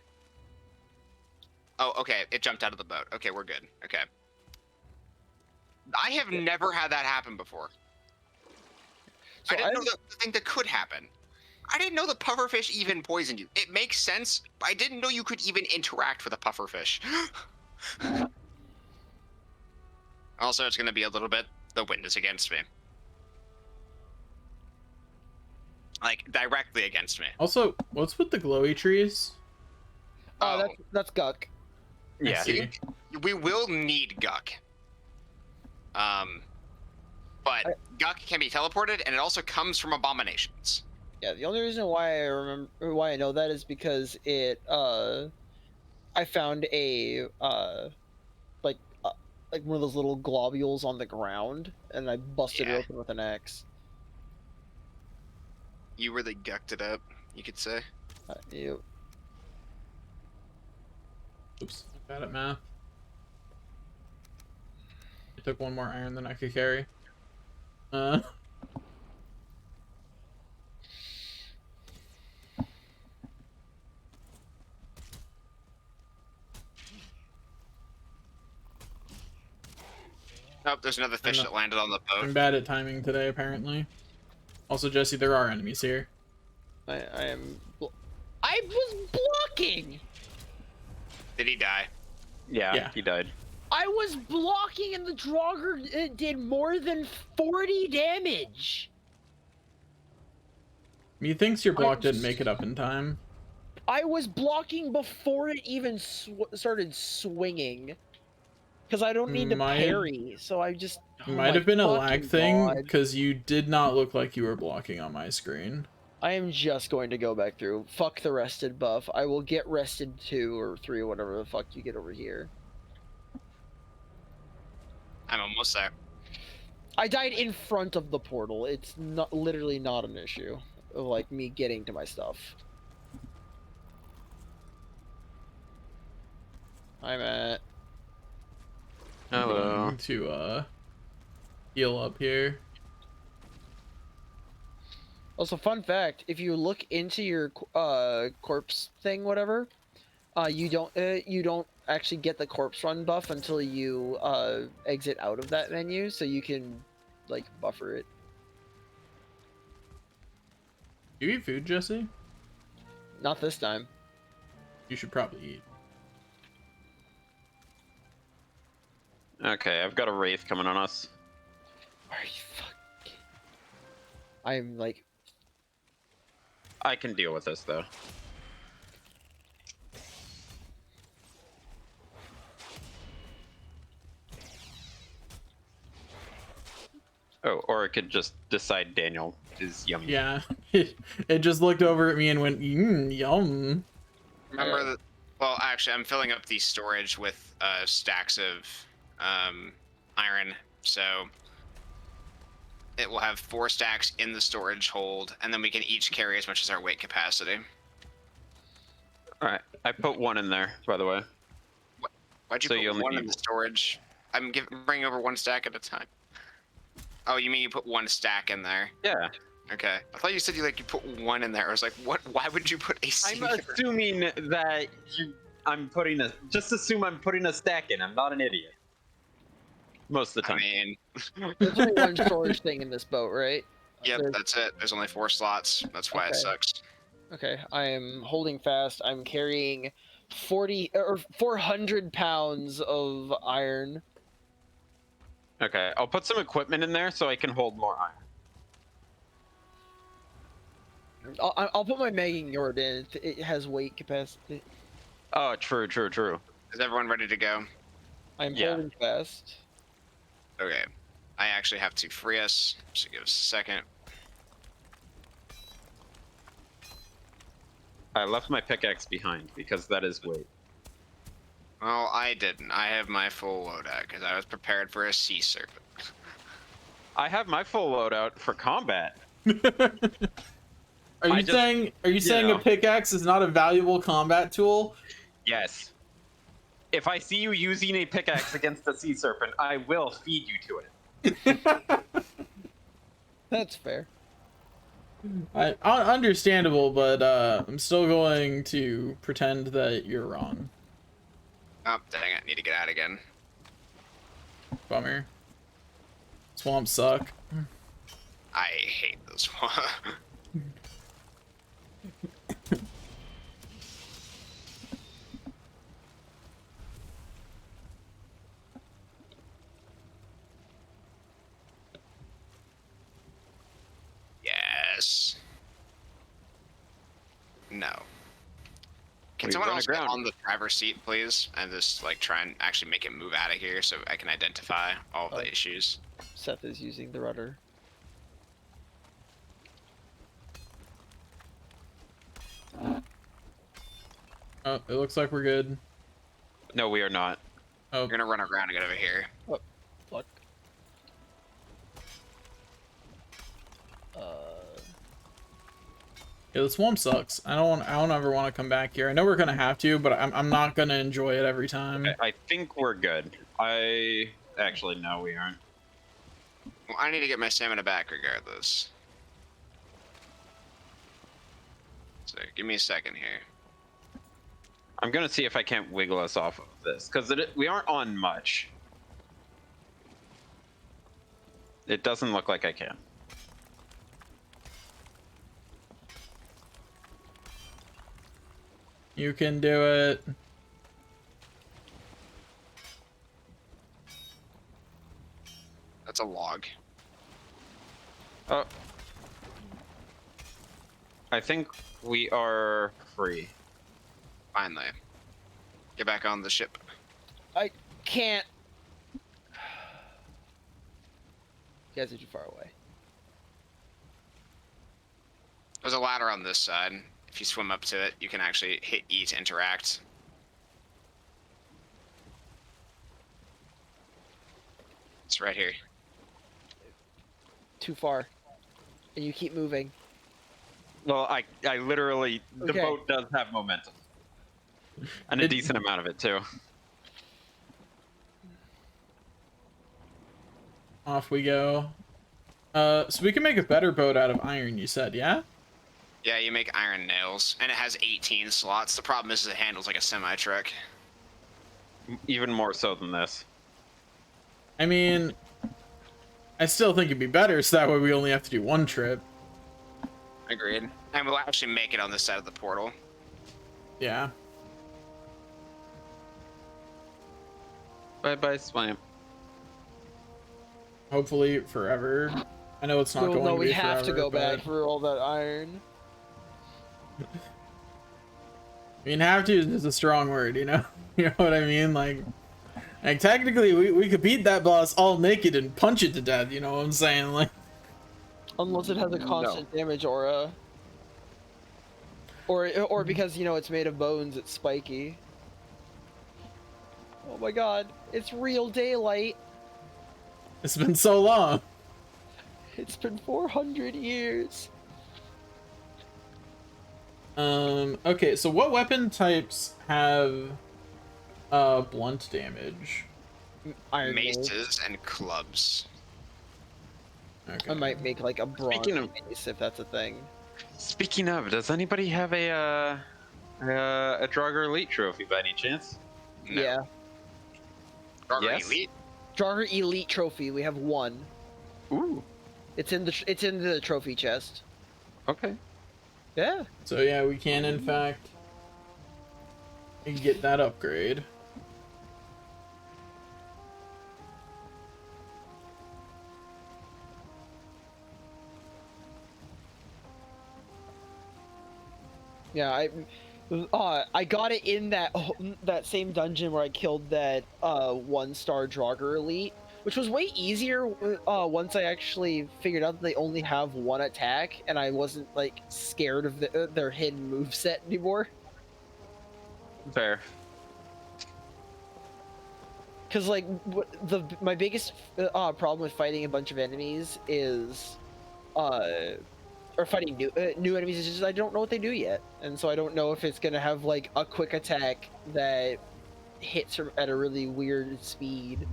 Oh, okay, it jumped out of the boat. Okay, we're good. Okay. I have never had that happen before. So I didn't know the thing that could happen. I didn't know the pufferfish even poisoned you. It makes sense, but I didn't know you could even interact with a pufferfish. Also, it's going to be a little bit. The wind is against me. Like, directly against me. Also, what's with the glowy trees? Oh, that's Guck. I Yeah. see. we will need Guck. But Guck can be teleported, and it also comes from abominations. Yeah, the only reason why I know that is because I found a like one of those little globules on the ground, and I busted Yeah. it open with an axe. You really gucked it up, you could say. You Oops, bad at math. I took one more iron than I could carry. Oh, there's another fish know. that landed on the I'm boat. bad at timing today, apparently. Also, Jesse, there are enemies here. I am. I was blocking. Did he die? Yeah, Yeah. he died. I was blocking, and the Draugr did more than 40 damage. Methinks your block didn't make it up in time. I was blocking before it even started swinging. Because I don't need to Might- parry, so I just. Oh Might my have been a fucking lag thing, God. because you did not look like you were blocking on my screen. I am just going to go back through. Fuck the rested buff. I will get rested 2 or 3 or whatever the fuck you get over here. I'm almost there. I died in front of the portal. It's not literally not an issue of like me getting to my stuff. I'm at. Hello. Going to heal up here. Also, fun fact: if you look into your corpse thing, whatever, you don't actually get the corpse run buff until you exit out of that menu, so you can like buffer it. Do you eat food, Jesse? Not this time. You should probably eat. Okay, I've got a wraith coming on us. Are you fucking? I'm like, I can deal with this though. Oh, or it could just decide Daniel is yummy. Yeah, it just looked over at me and went, yum. Remember that. Well, actually, I'm filling up the storage with stacks of iron, so it will have 4 stacks in the storage hold, and then we can each carry as much as our weight capacity. Alright, I put 1 in there, by the way. Why'd you So put you only 1 in need- the storage? I'm bringing over 1 stack at a time. Oh, you mean you put 1 stack in there? Yeah. Okay. I thought you said you put 1 in there. I was like, what? Why would you put a I'm singular? assuming that just assume I'm putting a stack in. I'm not an idiot. Most of the time. I mean, there's only one storage thing in this boat, right? yep, There's- that's it. There's only 4 slots. That's why it Okay. sucks. Okay, I am holding fast. I'm carrying 400 pounds of iron. Okay, I'll put some equipment in there so I can hold more iron. I'll put my megging yard in. It has weight capacity. Oh, true. Is everyone ready to go? I'm Yeah. holding fast. Okay. I actually have to free us, so give us a second. I left my pickaxe behind because that is weight. Well, I didn't. I have my full loadout because I was prepared for a sea serpent. I have my full loadout for combat. Are you saying a pickaxe is not a valuable combat tool? Yes. If I see you using a pickaxe against a sea serpent, I will feed you to it. That's fair. Understandable, but I'm still going to pretend that you're wrong. Oh, dang it. Need to get out again. Bummer. Swamps suck. I hate this one. Yes. No. Can We someone run else get aground. on the driver's seat, please, and just try and actually make it move out of here so I can identify all of the issues? Seth is using the rudder. Oh, it looks like we're good. No, we are not. Oh, We're gonna run around and get over here. Fuck. yeah, the swamp sucks. I don't ever want to come back here. I know we're gonna have to, but I'm not gonna enjoy it every time. I think we're good. Actually, no, we aren't. Well, I need to get my stamina back regardless. So give me a second here. I'm gonna see if I can't wiggle us off of this, because we aren't on much. It doesn't look like I can. You can do it. That's a log. Oh. I think we are free. Finally. Get back on the ship. I can't. You guys are too far away. There's a ladder on this side. If you swim up to it, you can actually hit E to interact. It's right here. too far, and you keep moving. Well, I literally, the Okay. boat does have momentum. And a decent amount of it, too. Off we go. So we can make a better boat out of iron, you said, yeah? Yeah, you make iron nails, and it has 18 slots. The problem is it handles like a semi-truck. Even more so than this. I mean, I still think it'd be better, so that way we only have to do one trip. Agreed. And we'll actually make it on this side of the portal. Yeah. Bye-bye, swamp. Hopefully forever. I know it's not No, going no, to be we have to forever, go but... back for all that iron. I mean, have to is a strong word, you know? You know what I mean? Like technically, we could beat that boss all naked and punch it to death, you know what I'm saying? Like, Unless it has a constant damage aura. Or because, you know, it's made of bones, it's spiky. Oh my god, it's real daylight. it's been so long. It's been 400 years. Okay, so what weapon types have blunt damage? Iron Mace. Maces and clubs. Okay. I might make like a bronze Speaking of- mace if that's a thing. Speaking of, does anybody have a Draugr Elite trophy by any chance? No. Yeah. Draugr Yes? Elite? Draugr Elite trophy, we have one. Ooh, It's in the trophy chest. okay. Yeah. So yeah, we can in fact get that upgrade. Yeah, I got it in that same dungeon where I killed that 1-star Draugr Elite, which was way easier once I actually figured out that they only have one attack, and I wasn't like scared of their hidden moveset anymore. Fair. Because like my biggest problem with fighting a bunch of enemies is or fighting new enemies is just I don't know what they do yet, and so I don't know if it's gonna have like a quick attack that hits at a really weird speed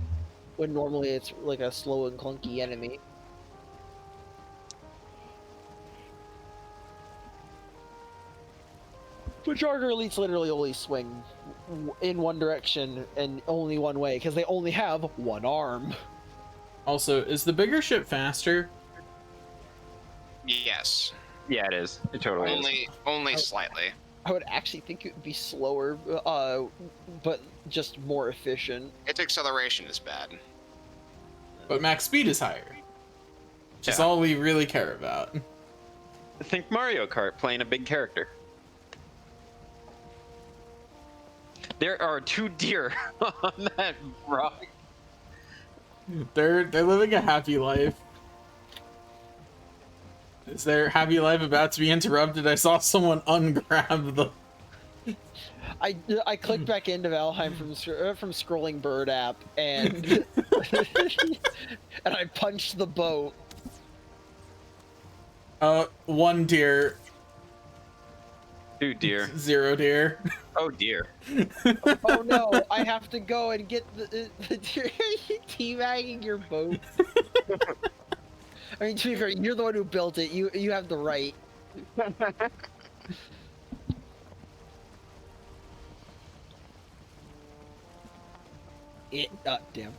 when normally it's like a slow and clunky enemy. But Draugr Elites literally only swing in one direction and only one way because they only have one arm. Also, is the bigger ship faster? Yes. Yeah, it is. It totally is. Only slightly. I would actually think it would be slower, but just more efficient. Its acceleration is bad. But max speed is higher. Which is Yeah. all we really care about. Think Mario Kart playing a big character. There are 2 deer on that rock. They're living a happy life. Is their happy life about to be interrupted? I saw someone ungrab the... I clicked back into Valheim from Scrolling Bird app and and I punched the boat. 1 deer, 2 deer. 0 deer. Oh dear. Oh no! I have to go and get the deer teabagging your boat. I mean, to be fair, you're the one who built it. You have the right. Damn.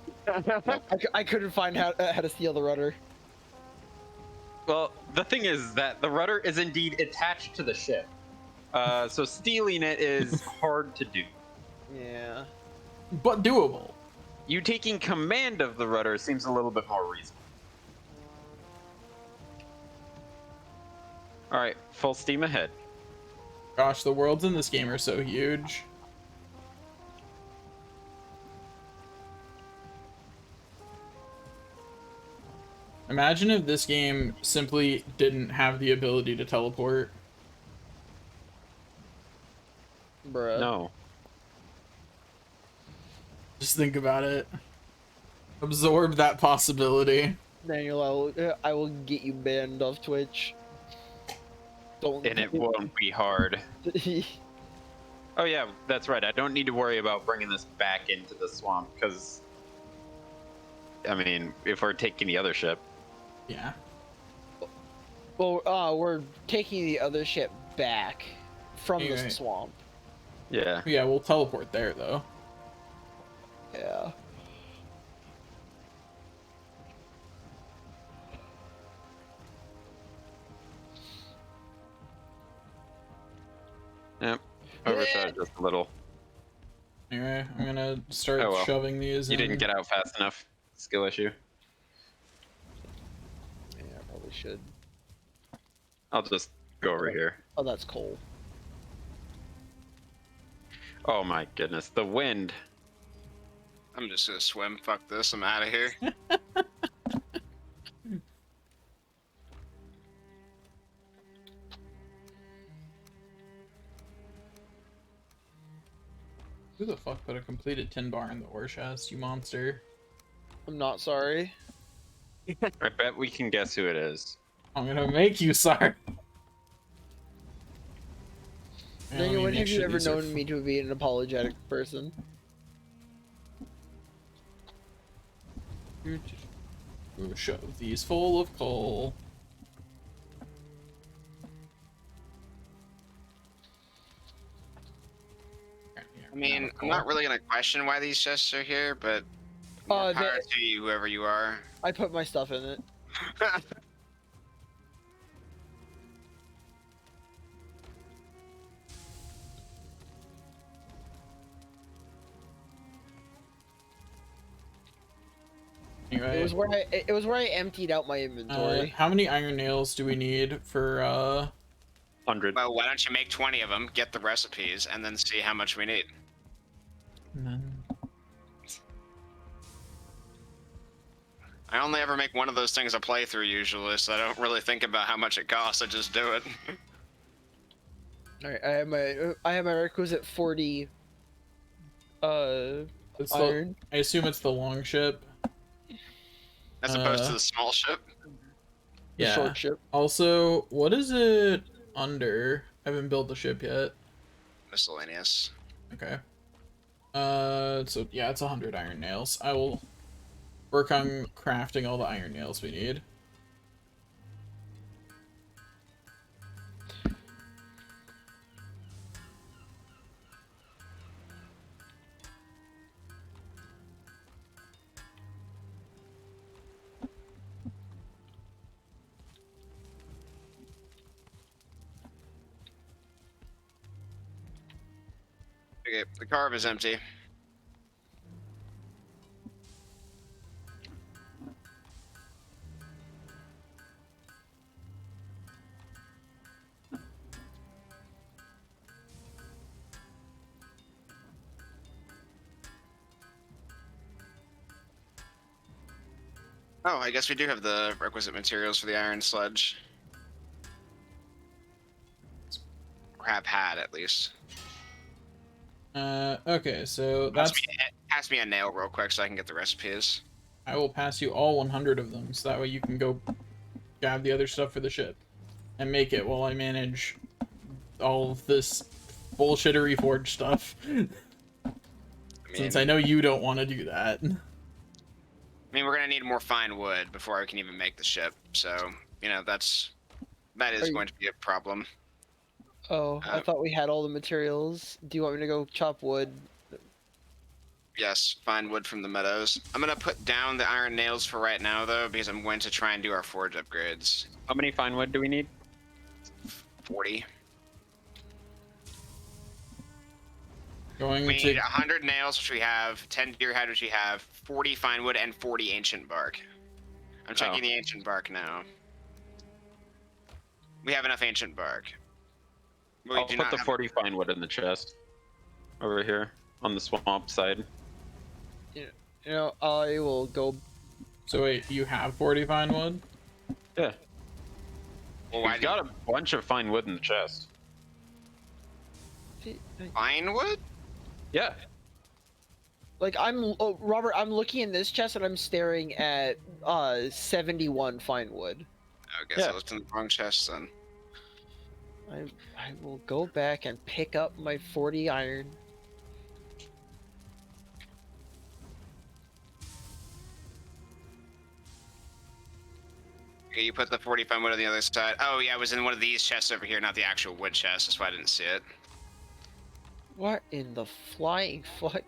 I couldn't find how to steal the rudder. Well, the thing is that the rudder is indeed attached to the ship. So stealing it is hard to do. Yeah. But doable. You taking command of the rudder seems a little bit more reasonable. Alright, full steam ahead. Gosh, the worlds in this game are so huge. Imagine if this game simply didn't have the ability to teleport. Bruh. No. Just think about it. Absorb that possibility. Daniel, I will get you banned off Twitch. Don't. And it won't be hard. Oh yeah, that's right. I don't need to worry about bringing this back into the swamp because, I mean, if we're taking the other ship. Yeah. Well, we're taking the other ship back from the Right. swamp. Yeah. Yeah, we'll teleport there though. Yeah. Yep. Overshot it just a little. Anyway, I'm gonna start Oh, well. shoving these You in. didn't get out fast enough. Skill issue. Yeah, I probably should. I'll just go over here. Oh, that's coal. Oh my goodness, the wind. I'm just gonna swim. Fuck this. I'm out of here. Who the fuck put a completed tin bar in the ore chest, you monster? I'm not sorry. I bet we can guess who it is. I'm gonna make you sorry. Daniel, when have you ever known me to be an apologetic person? Shove these full of coal. I mean, I'm not really gonna question why these chests are here, but more power to you, whoever you are. I put my stuff in it. Anyway, It was where I emptied out my inventory. how many iron nails do we need for 100. Well, why don't you make 20 of them, get the recipes, and then see how much we need? None. I only ever make one of those things a playthrough usually, so I don't really think about how much it costs. I just do it. Alright, I have my requisite 40 It's iron. I assume it's the long ship. As opposed to the small ship. The Yeah. short ship. Also, what is it under? I haven't built the ship yet. Miscellaneous. Okay. So yeah, it's 100 iron nails. I will work on crafting all the iron nails we need. Okay, the carve is empty. Oh, I guess we do have the requisite materials for the iron sledge. Or have had, at least. Okay, so that's... Pass me a nail real quick so I can get the recipes. I will pass you all 100 of them, so that way you can go grab the other stuff for the ship. And make it while I manage all of this bullshittery forge stuff. Since I know you don't want to do that. I mean, we're gonna need more fine wood before I can even make the ship, so, you know, that is going to be a problem. Oh, I thought we had all the materials. Do you want me to go chop wood? Yes, fine wood from the meadows. I'm gonna put down the iron nails for right now, though, because I'm going to try and do our forge upgrades. How many fine wood do we need? 40. Going We to... need 100 nails, which we have, 10 deer hide, which we have, 40 fine wood, and 40 ancient bark. I'm checking the ancient bark now. We have enough ancient bark. But I'll put the 40 fine wood in the chest. Over here, on the swamp side. You know, I will go. So wait, you have 40 fine wood? Yeah. Well, We've got a bunch of fine wood in the chest. Fine wood? Yeah. Like Robert, I'm looking in this chest and I'm staring at 71 fine wood. Okay, Yeah. so it's in the wrong chest then. I will go back and pick up my 40 iron. Okay, you put the 45 wood on the other side. Oh yeah, it was in one of these chests over here, not the actual wood chest. That's why I didn't see it. What in the flying fuck?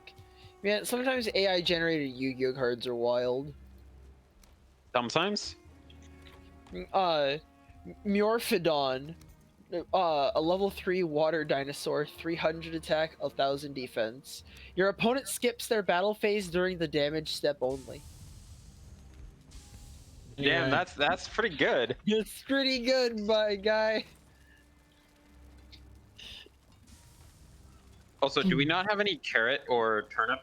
Man, sometimes AI generated Yu-Gi-Oh cards are wild. Sometimes. Myorphodon, a level 3 water dinosaur, 300 attack, 1000 defense. Your opponent skips their battle phase during the damage step only. Damn, Anyway, that's pretty good. It's pretty good, my guy. Also, do we not have any carrot or turnip?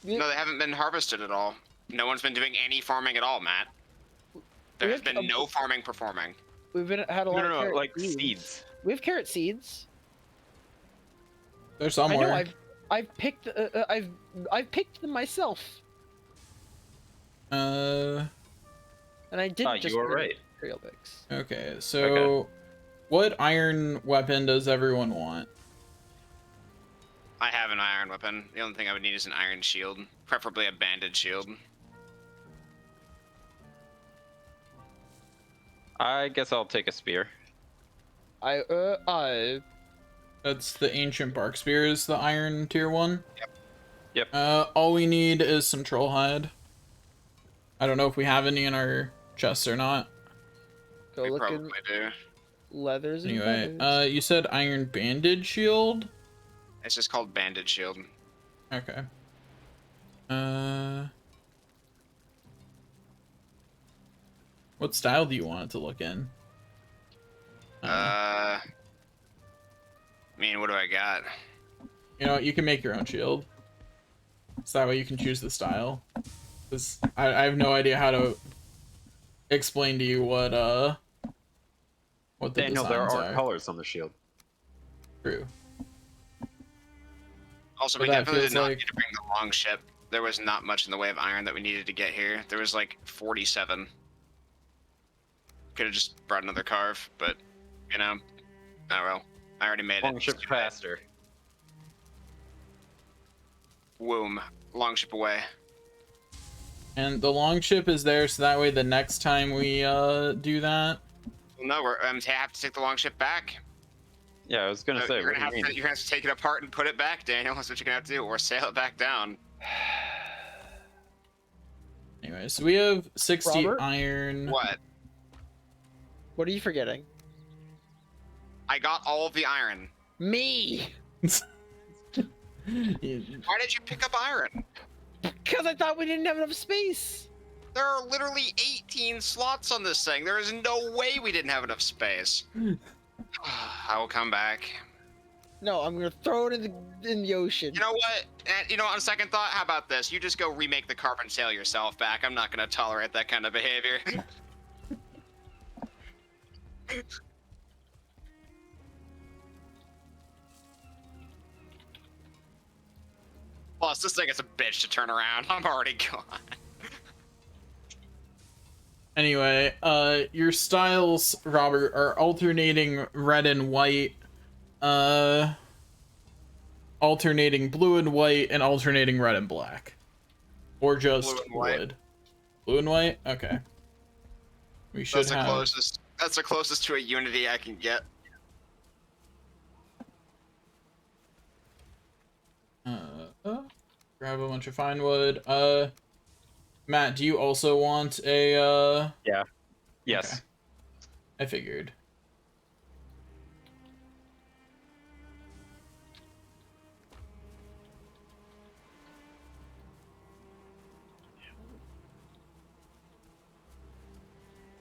No, they haven't been harvested at all. No one's been doing any farming at all, Matt. There We has have been no farming performing. We've had a lot of No, carrot like seeds. We have carrot seeds. they're I somewhere. know. I've picked. I've picked them myself, Uh, and I did Ah, just. you were get right. Trail mix. okay, so what iron weapon does everyone want? I have an iron weapon. The only thing I would need is an iron shield, preferably a banded shield. I guess I'll take a spear. That's the ancient bark spear is the iron tier 1? Yep. All we need is some troll hide. I don't know if we have any in our chests or not. Go We look probably in do. leathers and Anyway, feathers. you said iron banded shield? It's just called banded shield. Okay. What style do you want it to look in? I mean, what do I got? You know, you can make your own shield. So that way you can choose the style. 'Cause I have no idea how to explain to you what the Daniel, there designs are colors on the shield. True. Also, But we that definitely feels did not like- need to bring the long ship. There was not much in the way of iron that we needed to get here. There was like 47. Could have just brought another carve, but you know, oh well. I already made Long it. ship faster. Womb. Long ship away. And the long ship is there, so that way the next time we do that, Well, no, we're have to take the long ship back. Yeah, I was gonna say. You're What gonna do you have mean? to have to take it apart and put it back, Daniel. That's what you're gonna have to do, or sail it back down. anyway, so we have 60 Robert? iron. What? What are you forgetting? I got all of the iron. Me, Why did you pick up iron? because I thought we didn't have enough space. There are literally 18 slots on this thing. There is no way we didn't have enough space. I will come back. No, I'm gonna throw it in the ocean. You know what? You know, on second thought, how about this? You just go remake the carbon sail yourself back. I'm not gonna tolerate that kind of behavior. Plus, this thing is a bitch to turn around. I'm already gone. Anyway, your styles, Robert, are alternating red and white, alternating blue and white, and alternating red and black. Or just Blue and white. wood. Blue and white? Okay. We should That's the have... closest. That's the closest to a unity I can get. Grab a bunch of fine wood. Matt, do you also want a, Yes. Okay. I figured.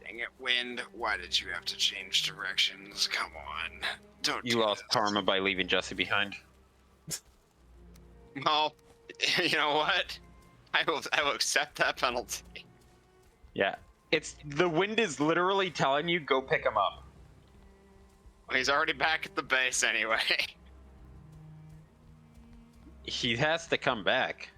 Dang it, wind. Why did you have to change directions? Come on. Don't You do lost this. karma by leaving Jesse behind. Well, you know what? I will accept that penalty. Yeah. It's the wind is literally telling you go pick him up. Well, he's already back at the base anyway. He has to come back.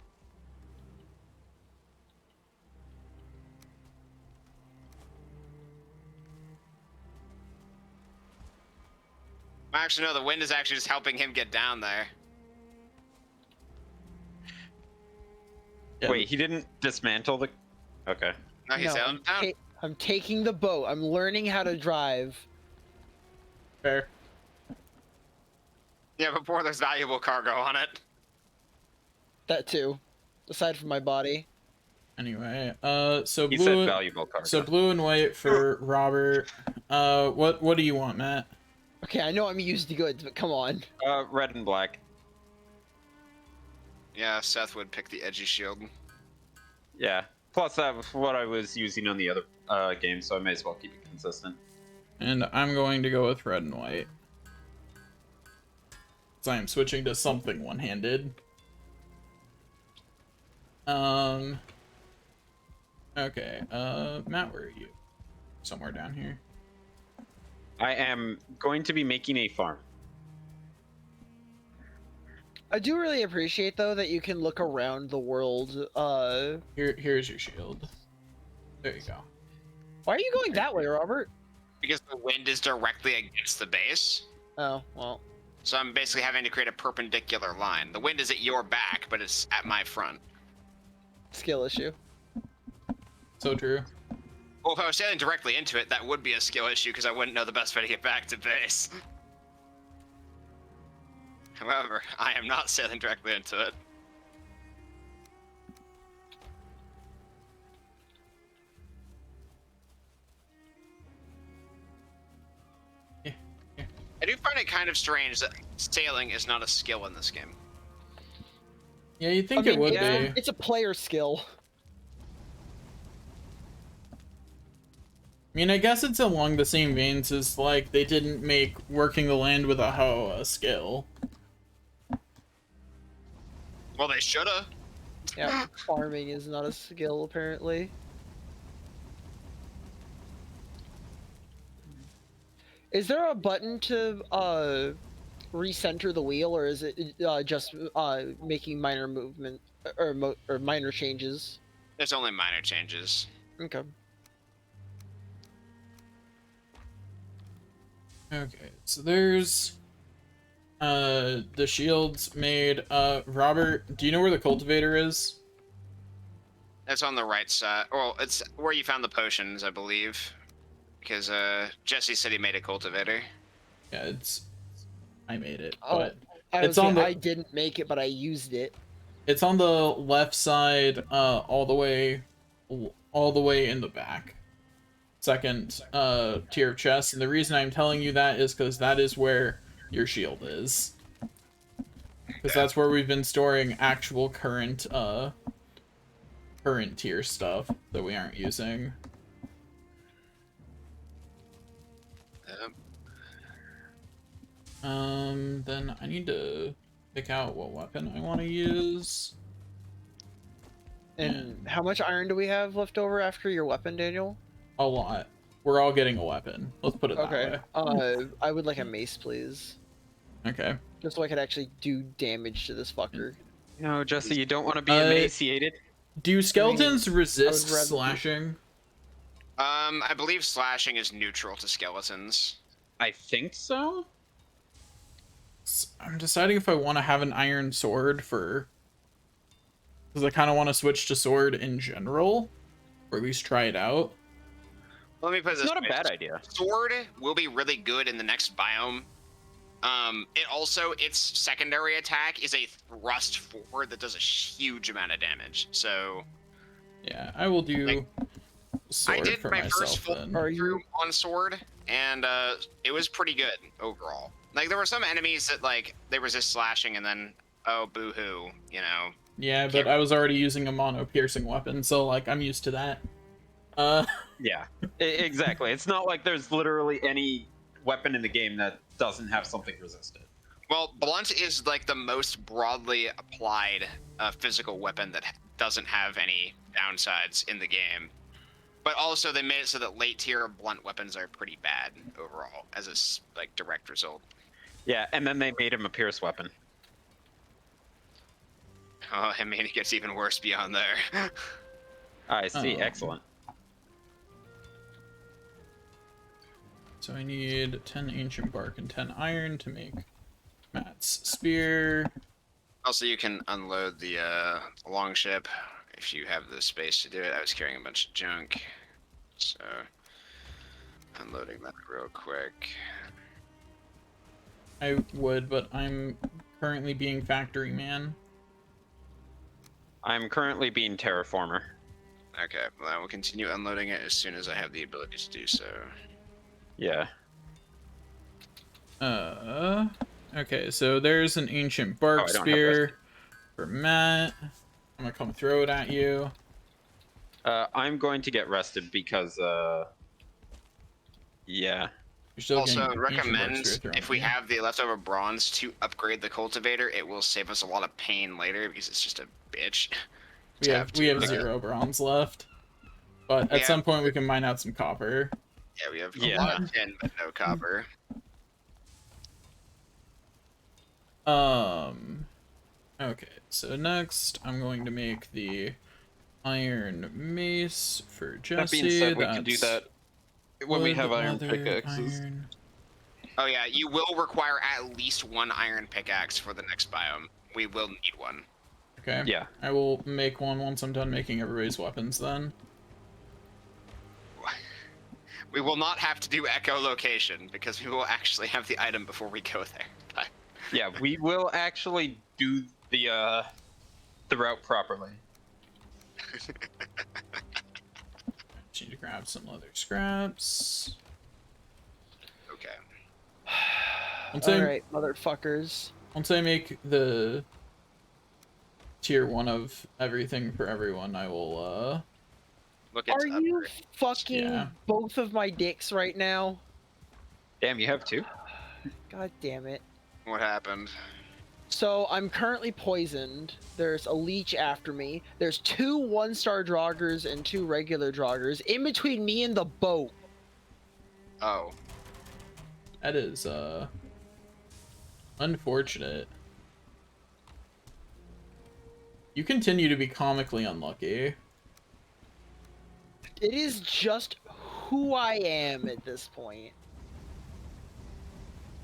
Actually, no, the wind is actually just helping him get down there. Yeah, Wait, he didn't dismantle the. Okay. No, he's No, down. I'm taking the boat. I'm learning how to drive. fair. Yeah, before there's valuable cargo on it. That too, aside from my body. Anyway, so He said blue, valuable cargo. so blue and white for Robert. What do you want, Matt? Okay, I know I'm used to goods, but come on. Red and black. Yeah, Seth would pick the edgy shield. Yeah. Plus, that was what I was using on the other game, so I may as well keep it consistent. And I'm going to go with red and white. So I'm switching to something one-handed. Okay, Matt, where are you? Somewhere down here. I am going to be making a farm. I do really appreciate though that you can look around the world. Here's your shield. There you go. Why are you going that way, Robert? Because the wind is directly against the base. Oh, well. So I'm basically having to create a perpendicular line. The wind is at your back, but it's at my front. Skill issue. So true. Well, if I was sailing directly into it, that would be a skill issue because I wouldn't know the best way to get back to base. However, I am not sailing directly into it. I do find it kind of strange that sailing is not a skill in this game. Yeah, you'd think it would yeah, be. it's a player skill. I mean, I guess it's along the same veins as, like, they didn't make working the land with a hoe a skill. Well, they shoulda. Yeah, farming is not a skill apparently. Is there a button to recenter the wheel, or is it just making minor movement or minor changes? There's only minor changes. Okay. Okay, so there's the shields made. Robert, do you know where the cultivator is? That's on the right side. Well, it's where you found the potions, I believe. Because Jesse said he made a cultivator. Yeah, I made it, Oh, but it's on I didn't make it, but I used it. it's on the left side, all the way in the back. Second tier of chest, and the reason I'm telling you that is because that is where your shield is. Because that's where we've been storing actual current tier stuff that we aren't using. Then I need to pick out what weapon I want to use. And how much iron do we have left over after your weapon, Daniel? A lot. We're all getting a weapon. Let's put it that way. I would like a mace, please. Okay. Just so I could actually do damage to this fucker. No, Jesse, you don't want to be emaciated. Do skeletons resist rather- slashing? I believe slashing is neutral to skeletons. I think so. I'm deciding if I want to have an iron sword for... Because I kind of want to switch to sword in general. Or at least try it out. Let me put it It's this not a way. bad idea. Sword will be really good in the next biome. It also, its secondary attack is a thrust forward that does a huge amount of damage. So Yeah, I will do Like, sword I did for my myself first full then. through on sword, and it was pretty good overall. Like there were some enemies that like they resist slashing, and then oh boo-hoo, you know. Yeah, but I was already using a mono piercing weapon, so like I'm used to that. Yeah, exactly. It's not like there's literally any weapon in the game that doesn't have something resisted. Well, blunt is like the most broadly applied physical weapon that doesn't have any downsides in the game. But also they made it so that late tier blunt weapons are pretty bad overall as a like direct result. Yeah, and then they made him a pierce weapon. Oh, I mean, it gets even worse beyond there. I see. Oh. Excellent. So I need 10 ancient bark and 10 iron to make Matt's spear. Also, you can unload the longship if you have the space to do it. I was carrying a bunch of junk, so unloading that real quick. I would, but I'm currently being factory man. I'm currently being terraformer. Okay, well, I will continue unloading it as soon as I have the ability to do so. Yeah. Okay, so there's an ancient Oh, bark I don't have spear for Matt. I'm gonna come throw it at you. I'm going to get rested because, yeah. You're still Also, getting ancient bark recommend spear thrown if at we you. have the leftover bronze to upgrade the cultivator, it will save us a lot of pain later because it's just a bitch. We to have to, 0 bronze left, but we at some have- point we can mine out some copper. Yeah, we have a Yeah. lot of tin, but no copper. Okay, so next I'm going to make the iron mace for Jesse. That being said, we could do That's that when we wood, have iron leather, pickaxes. iron. Oh yeah, you will require at least one iron pickaxe for the next biome. We will need one. Okay. Yeah. I will make one once I'm done making everybody's weapons then. We will not have to do echolocation because we will actually have the item before we go there. But Yeah, we will actually do the route properly. Just need to grab some leather scraps. okay. Once I, Alright, motherfuckers. once I make the tier 1 of everything for everyone, I will, Look Are into you upgrade. fucking Yeah. both of my dicks right now? Damn, you have two? God damn it. What happened? So I'm currently poisoned. There's a leech after me. There's 2 1-star draugrs and 2 regular draugrs in between me and the boat. Oh. that is, unfortunate. You continue to be comically unlucky. It is just who I am at this point.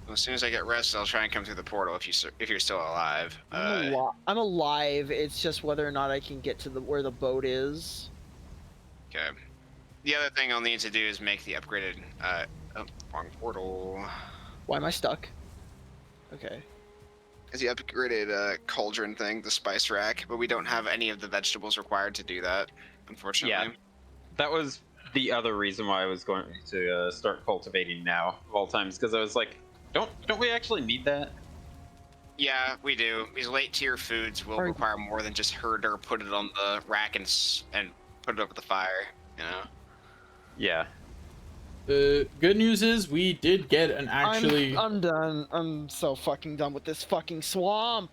Well, as soon as I get rest, I'll try and come through the portal if you're still alive. I'm alive. It's just whether or not I can get to where the boat is. Okay. The other thing I'll need to do is make the upgraded wrong portal. Why am I stuck? Okay. Is the upgraded cauldron thing, the spice rack, but we don't have any of the vegetables required to do that, unfortunately. Yeah. That was the other reason why I was going to start cultivating now of all times, because I was like, don't we actually need that? Yeah, we do. These late tier foods will Are- require more than just herder, put it on the rack and put it over the fire, you know? Yeah. The good news is we did get an actually... I'm done. I'm so fucking done with this fucking swamp.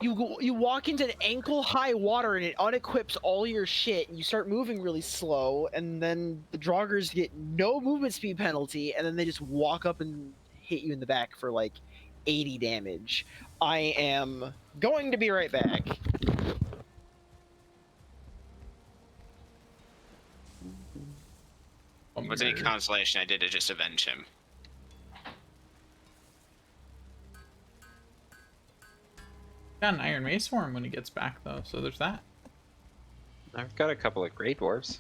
You walk into ankle high water and it unequips all your shit and you start moving really slow and then the draugrs get no movement speed penalty and then they just walk up and hit you in the back for like 80 damage. I am going to be right back. With any consolation, I did it just avenge him. Got an iron mace for him when he gets back, though, so there's that. I've got a couple of Grey Dwarves.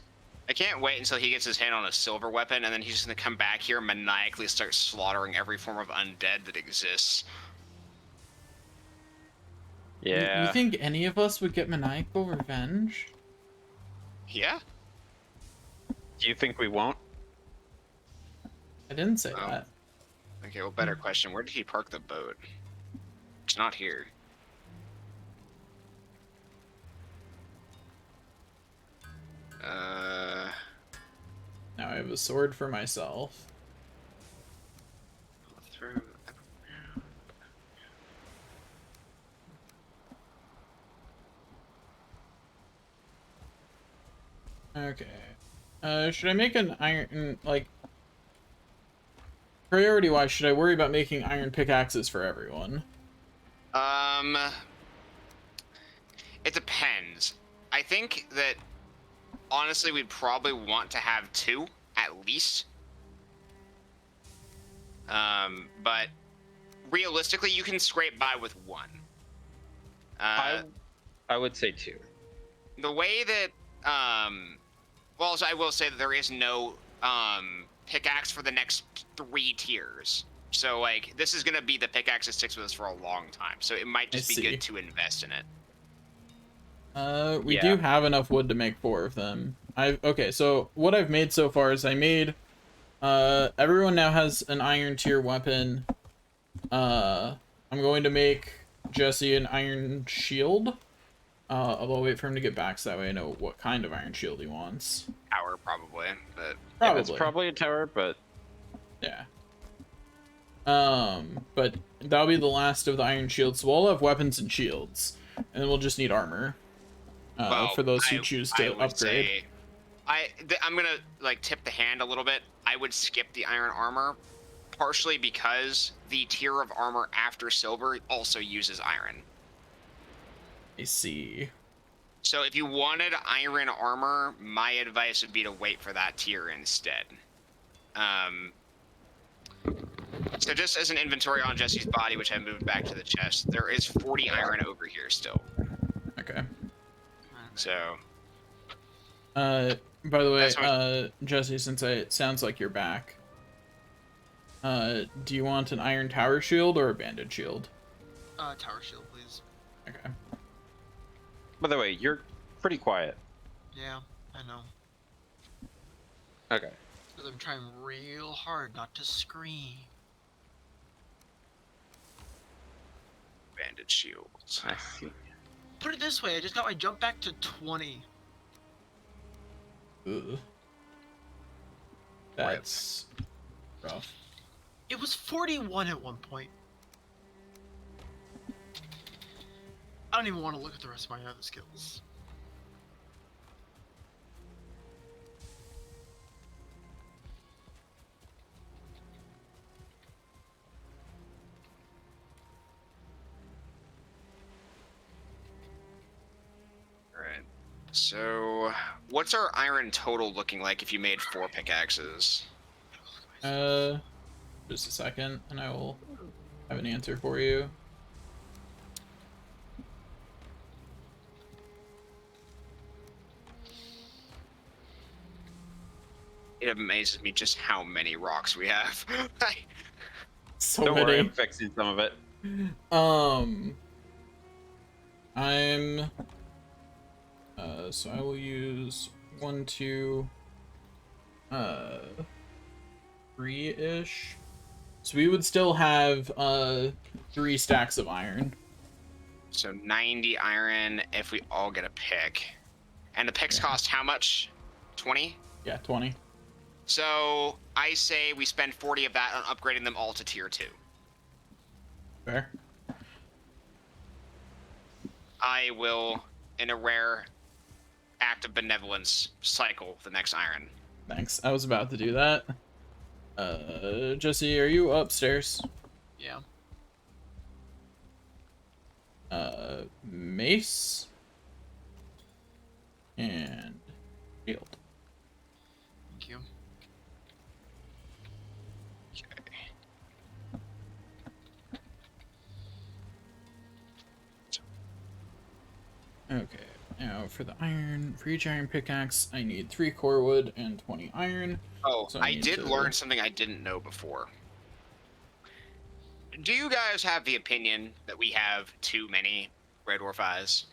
I can't wait until he gets his hand on a silver weapon, and then he's just gonna come back here and maniacally start slaughtering every form of undead that exists. Yeah. You think any of us would get maniacal revenge? Yeah? Do you think we won't? I didn't say Oh. that. Okay, well, better question. Where did he park the boat? It's not here. Now I have a sword for myself. Through. Okay. Should I make an iron, like... Priority-wise, should I worry about making iron pickaxes for everyone? It depends. I think that honestly we'd probably want to have 2 at least. But realistically, you can scrape by with one. I would say 2. The way that, well, so I will say that there is no pickaxe for the next 3 tiers. So like, this is gonna be the pickaxe that sticks with us for a long time. So it might just be good to invest in it. We do have enough wood to make 4 of them. Okay, so what I've made so far is I made, everyone now has an iron tier weapon. I'm going to make Jesse an iron shield. Although I'll wait for him to get back so that way I know what kind of iron shield he wants. Tower, probably, but... Yeah, it's probably a tower, but... Yeah. But that'll be the last of the iron shields, so we'll all have weapons and shields. And then we'll just need armor. Well, for those who choose to upgrade. I'm gonna like tip the hand a little bit. I would skip the iron armor, partially because the tier of armor after silver also uses iron. I see. So if you wanted iron armor, my advice would be to wait for that tier instead. So just as an inventory on Jesse's body, which I moved back to the chest, there is 40 iron over here still. Okay. So. By the way, Jesse, since it sounds like you're back, do you want an iron tower shield or a banded shield? Tower shield, please. Okay. By the way, you're pretty quiet. Yeah, I know. Okay. Because I'm trying real hard not to scream. Banded shields. I see. Put it this way, I just got my jump back to 20. Ugh. That's rough. It was 41 at one point. I don't even want to look at the rest of my other skills. Alright. So, what's our iron total looking like if you made 4 pickaxes? Just a second, and I will have an answer for you. It amazes me just how many rocks we have. So Don't many. worry, I'm fixing some of it. I'm so I will use 1, 2, 3-ish. So we would still have 3 stacks of iron. So 90 iron if we all get a pick. And the picks cost how much? 20? Yeah, 20. So I say we spend 40 of that on upgrading them all to tier 2. Fair. I will, in a rare act of benevolence, cycle the next iron. Thanks. I was about to do that. Jesse, are you upstairs? Yeah. Mace and shield. Thank you. Okay, now for the iron, for each iron pickaxe, I need 3 core wood and 20 iron. Oh, So I need did to- learn something I didn't know before. Do you guys have the opinion that we have too many Red Dwarf eyes?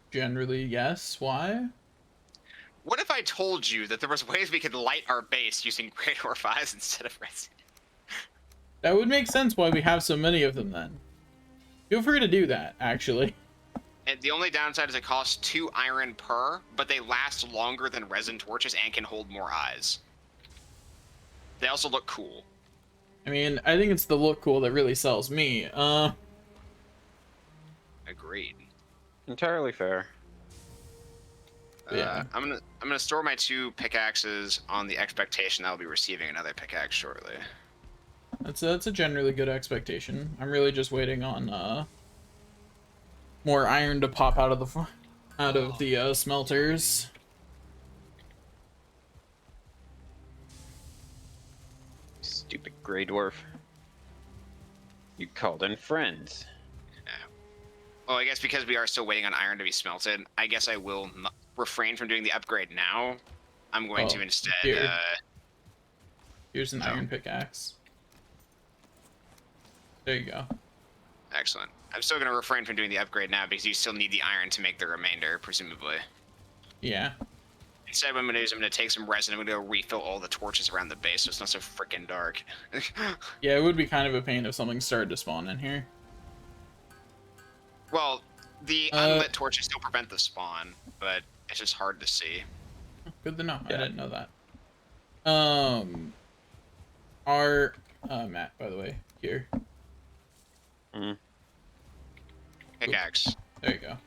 Generally, yes. Why? What if I told you that there was ways we could light our base using Grey Dwarf eyes instead of resin? That would make sense why we have so many of them then. Feel free to do that, actually. And the only downside is it costs 2 iron per, but they last longer than resin torches and can hold more eyes. They also look cool. I mean, I think it's the look cool that really sells me. Agreed. Entirely fair. Yeah. I'm gonna store my 2 pickaxes on the expectation I'll be receiving another pickaxe shortly. That's a generally good expectation. I'm really just waiting on more iron to pop out of the smelters. Grey Dwarf. You called in friends. Well, I guess because we are still waiting on iron to be smelted, I guess I will refrain from doing the upgrade now. I'm going to instead. Here. Here's an Oh. iron pickaxe. There you go. Excellent. I'm still going to refrain from doing the upgrade now because you still need the iron to make the remainder, presumably. Yeah. Instead, what I'm going to do is I'm going to take some resin. I'm going to go refill all the torches around the base so it's not so freaking dark. Yeah, it would be kind of a pain if something started to spawn in here. Well, the unlit torches still prevent the spawn, but it's just hard to see. Good to know. Yeah. I didn't know that. Matt, by the way, here. Pickaxe. There you go.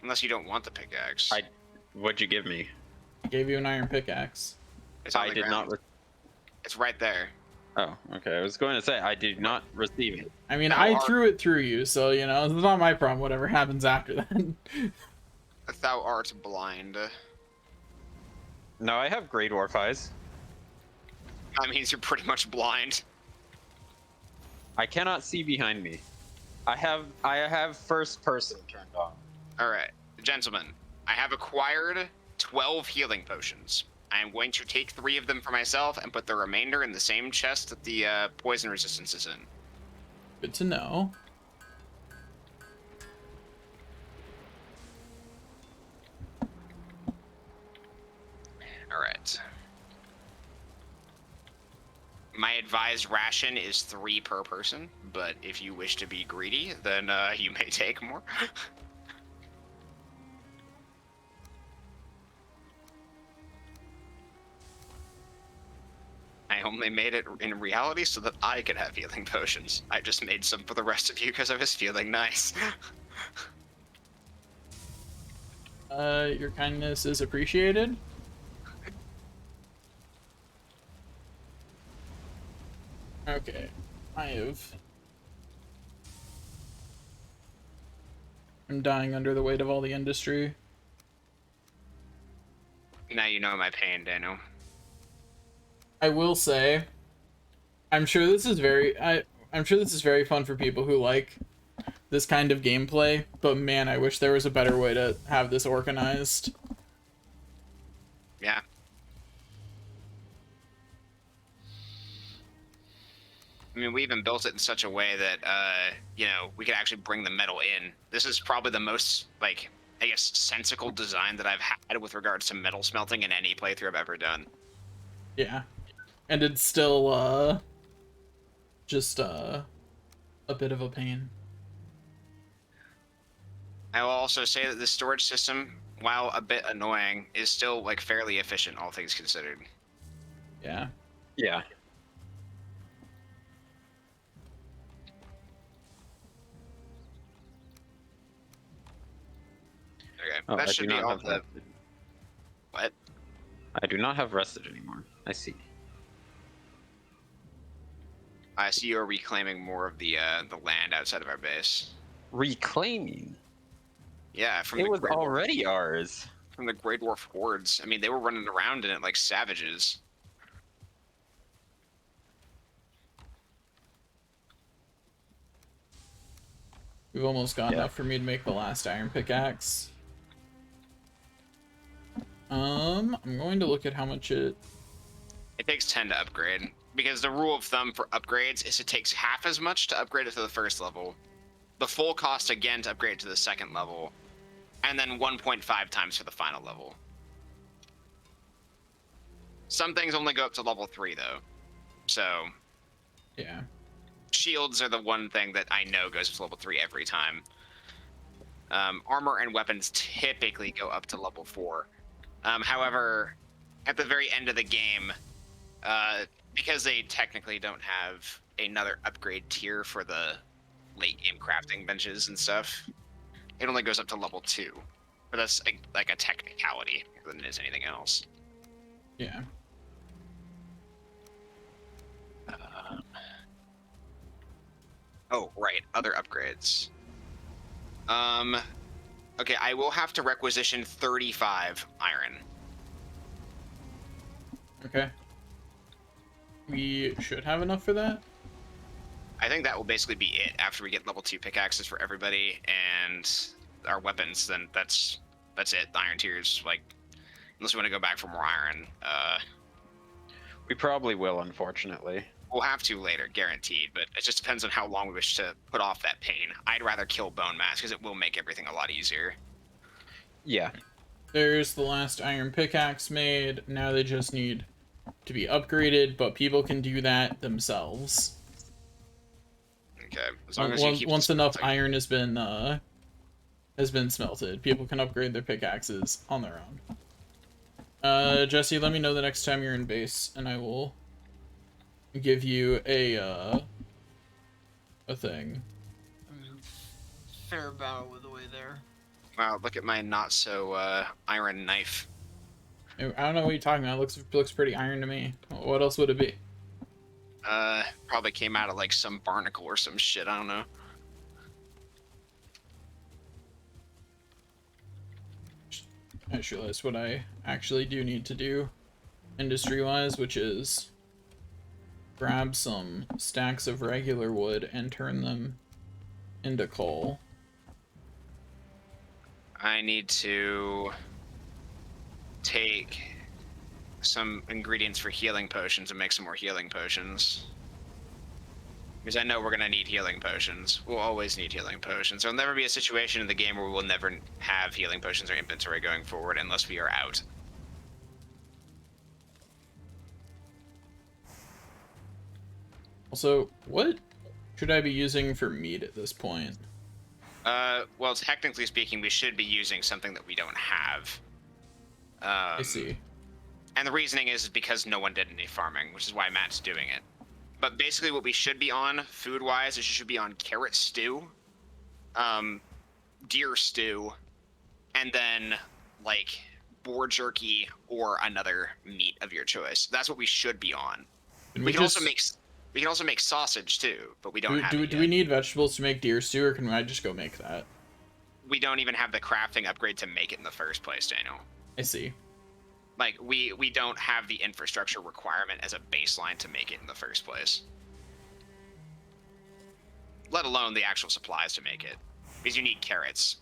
Unless you don't want the pickaxe. What'd you give me? I gave you an iron pickaxe. It's on I the did ground. not. It's right there. Oh, okay. I was going to say I did not receive it. I mean, No, I threw it through you, so, you know, it's not my problem, whatever happens after that. Thou art blind. No, I have Grey Dwarf eyes. That means you're pretty much blind. I cannot see behind me. I have first person turned on. Alright, gentlemen, I have acquired 12 healing potions. I am going to take 3 of them for myself and put the remainder in the same chest that the poison resistance is in. Good to know. Alright. My advised ration is 3 per person, but if you wish to be greedy, then you may take more. I only made it in reality so that I could have healing potions. I just made some for the rest of you because I was feeling nice. Your kindness is appreciated. Okay, I'm dying under the weight of all the industry. Now you know my pain, Daniel. I will say, I'm sure this is very fun for people who like this kind of gameplay, but man, I wish there was a better way to have this organized. Yeah. I mean, we even built it in such a way that, you know, we could actually bring the metal in. This is probably the most, like, I guess, sensical design that I've had with regards to metal smelting in any playthrough I've ever done. Yeah. And it's still, just, a bit of a pain. I will also say that the storage system, while a bit annoying, is still, like, fairly efficient, all things considered. Yeah. Yeah. Okay, Oh, that I should do be not all have the... rested. What? I do not have rested anymore. I see. I see you're reclaiming more of the land outside of our base. Reclaiming. Yeah, from It the was Grey Dwarf- already ours. from the Grey Dwarf hordes. I mean, they were running around in it like savages. We've almost got enough for me to make the last iron pickaxe. I'm going to look at how much it... It takes 10 to upgrade, because the rule of thumb for upgrades is it takes half as much to upgrade it to the first level, the full cost again to upgrade it to the second level, and then 1.5 times for the final level. Some things only go up to level 3, though. So, Yeah. shields are the one thing that I know goes up to level 3 every time. Armor and weapons typically go up to level 4. However, at the very end of the game, because they technically don't have another upgrade tier for the late game crafting benches and stuff, it only goes up to level 2. But that's like a technicality more than it is anything else. Yeah. Oh, right, other upgrades. Okay, I will have to requisition 35 iron. Okay. we should have enough for that. I think that will basically be it after we get level 2 pickaxes for everybody and our weapons. Then that's it. The iron tiers, like, unless we want to go back for more iron, We probably will, unfortunately. we'll have to later, guaranteed. But it just depends on how long we wish to put off that pain. I'd rather kill bone mass because it will make everything a lot easier. Yeah. There's the last iron pickaxe made. Now they just need to be upgraded, but people can do that themselves. Okay, as long as you keep Once this enough melting. iron has been smelted, people can upgrade their pickaxes on their own. Jesse, let me know the next time you're in base, and I will give you a thing. I'm fair battle with the way there. Wow, look at my not so iron knife. I don't know what you're talking about. It looks pretty iron to me. What else would it be? Probably came out of like some barnacle or some shit. I don't know. I just realized what I actually do need to do industry-wise, which is grab some stacks of regular wood and turn them into coal. I need to take some ingredients for healing potions and make some more healing potions. Because I know we're gonna need healing potions. We'll always need healing potions. There'll never be a situation in the game where we'll never have healing potions or inventory going forward unless we are out. Also, what should I be using for meat at this point? Well, technically speaking, we should be using something that we don't have. I see. And the reasoning is because no one did any farming, which is why Matt's doing it. But basically what we should be on, food-wise, is you should be on carrot stew, deer stew, and then, like, boar jerky or another meat of your choice. That's what we should be on. We can also make sausage, too, but we don't have it Do yet. we need vegetables to make deer stew, or can I just go make that? We don't even have the crafting upgrade to make it in the first place, Daniel. I see. Like, we don't have the infrastructure requirement as a baseline to make it in the first place. Let alone the actual supplies to make it. Because you need carrots.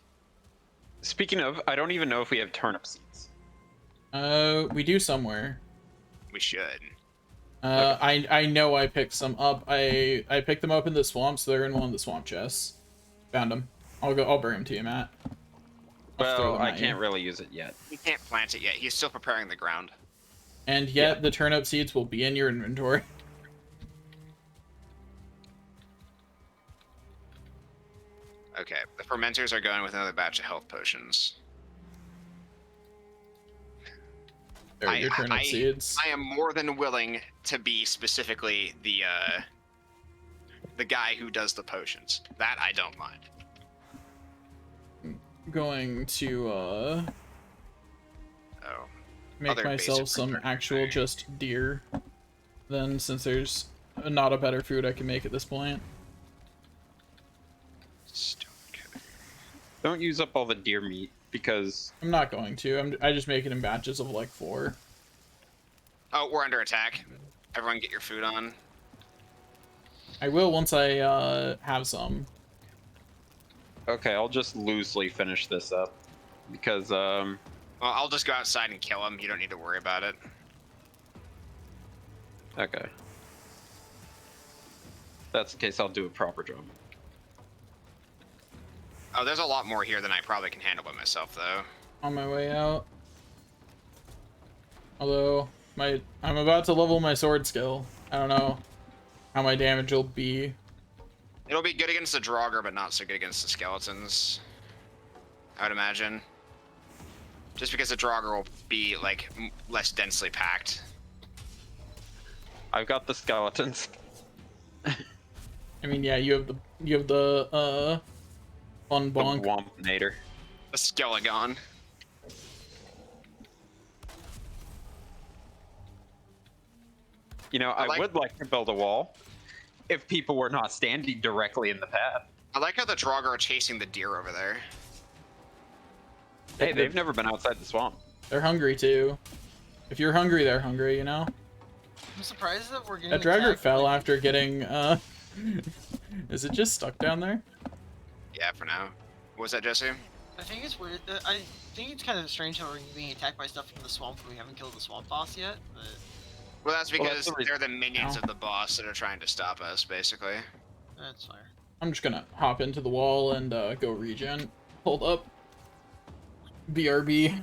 Speaking of, I don't even know if we have turnip seeds. We do somewhere. We should. I know I picked some up. I picked them up in the swamp, so they're in one of the swamp chests. Found them. I'll bring them to you, Matt. I'll throw Well, them I at you. can't really use it yet. He can't plant it yet. He's still preparing the ground. And yet, the turnip seeds will be in your inventory. Okay, the fermenters are going with another batch of health potions. There are your turnip seeds. I am more than willing to be specifically the guy who does the potions. That I don't mind. Going to Oh. make Other myself basic some prepared actual food. just deer. Then, since there's not a better food I can make at this point. Stone cutter. Don't use up all the deer meat because I'm not going to. I just make it in batches of like 4. Oh, we're under attack. Everyone get your food on. I will once I have some. okay, I'll just loosely finish this up because Well, I'll just go outside and kill him. You don't need to worry about it. okay. If that's the case, I'll do a proper job. Oh, there's a lot more here than I probably can handle by myself, though. On my way out. Although I'm about to level my sword skill. I don't know how my damage will be. It'll be good against the Draugr, but not so good against the skeletons. I would imagine. Just because the Draugr will be, like, less densely packed. I've got the skeletons. I mean, yeah, you have the fun The bonk. Wompnator. The Skelegon. You know, I like- would like to build a wall if people were not standing directly in the path. I like how the Draugr are chasing the deer over there. Hey, they've never been outside the swamp. They're hungry too. If you're hungry, they're hungry, you know? I'm surprised that we're getting That dragger attacked, fell like, after getting, Is it just stuck down there? Yeah, for now. What was that, Jesse? I think it's weird. I think it's kind of strange how we're being attacked by stuff from the swamp when we haven't killed the swamp boss yet. But Well, that's Well, because that's the reason- they're the minions Ow. of the boss that are trying to stop us, basically. that's fire. I'm just gonna hop into the wall and go regen. Hold up. BRB.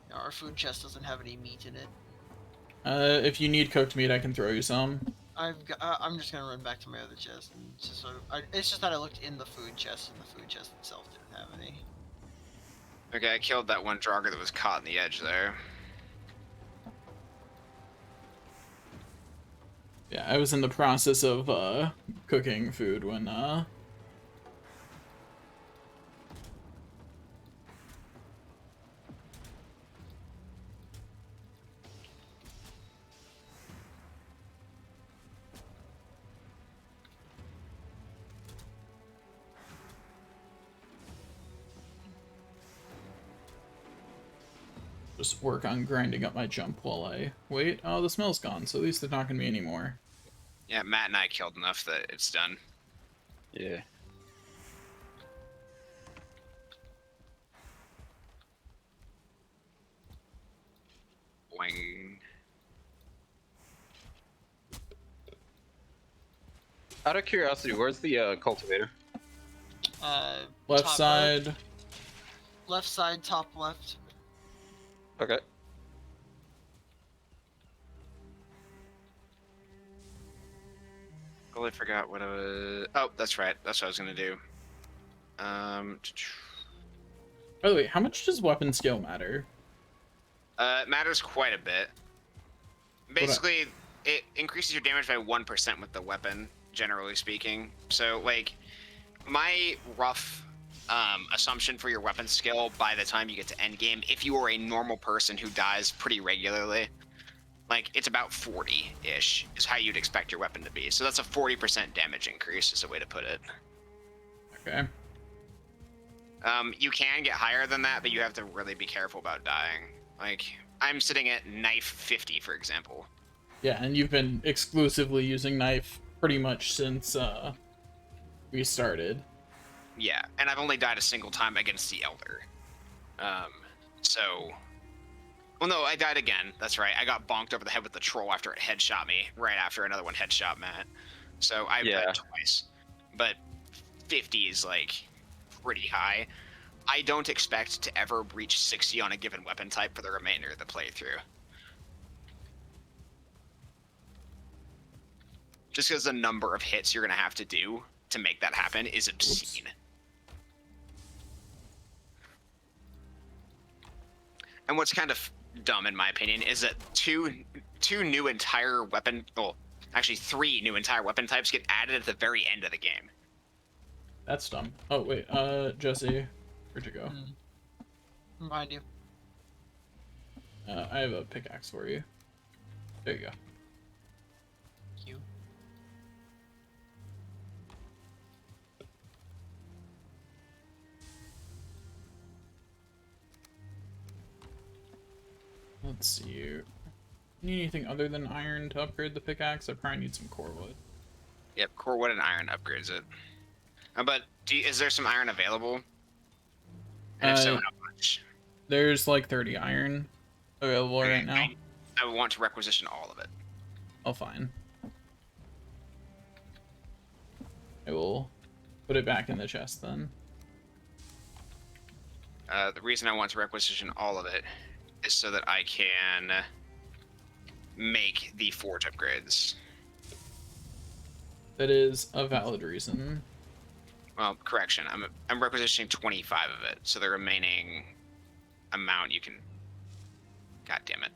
Yeah, our food chest doesn't have any meat in it. If you need cooked meat, I can throw you some. I'm just gonna run back to my other chest and just sort of. It's just that I looked in the food chest and the food chest itself didn't have any. Okay, I killed that one Draugr that was caught in the edge there. Yeah, I was in the process of cooking food when just work on grinding up my jump while I wait. Oh, the smell's gone, so at least they're not gonna be anymore. Yeah, Matt and I killed enough that it's done. Yeah. Boing. Out of curiosity, where's the cultivator? Left Top side. left side, top left. Okay. Totally forgot what I was. Oh, that's right. That's what I was gonna do. By the way, how much does weapon skill matter? It matters quite a bit. Basically, it increases your damage by 1% with the weapon, generally speaking. So, like, my rough assumption for your weapon skill by the time you get to endgame, if you are a normal person who dies pretty regularly, like, it's about 40-ish is how you'd expect your weapon to be. So that's a 40% damage increase is a way to put it. Okay. You can get higher than that, but you have to really be careful about dying. Like, I'm sitting at knife 50, for example. Yeah, and you've been exclusively using knife pretty much since we started. Yeah, and I've only died a single time against the Elder. Well, no, I died again. That's right. I got bonked over the head with the troll after it headshot me, right after another one headshot Matt. So I died twice. But 50 is, like, pretty high. I don't expect to ever reach 60 on a given weapon type for the remainder of the playthrough. Just because the number of hits you're going to have to do to make that happen is obscene. Oops. And what's kind of dumb, in my opinion, is that two new entire weapon... Well, actually 3 new entire weapon types get added at the very end of the game. That's dumb. Oh, wait, Jesse, where'd you go? I'm behind you. I have a pickaxe for you. There you go. Thank you. Let's see. Need anything other than iron to upgrade the pickaxe? I probably need some core wood. Yep, core wood and iron upgrades it. But is there some iron available? And if so, how much? There's like 30 iron available right now. I want to requisition all of it. Oh, fine. I will put it back in the chest then. The reason I want to requisition all of it is so that I can make the forge upgrades. That is a valid reason. Well, correction. I'm requisitioning 25 of it, so the remaining amount you can. God damn it.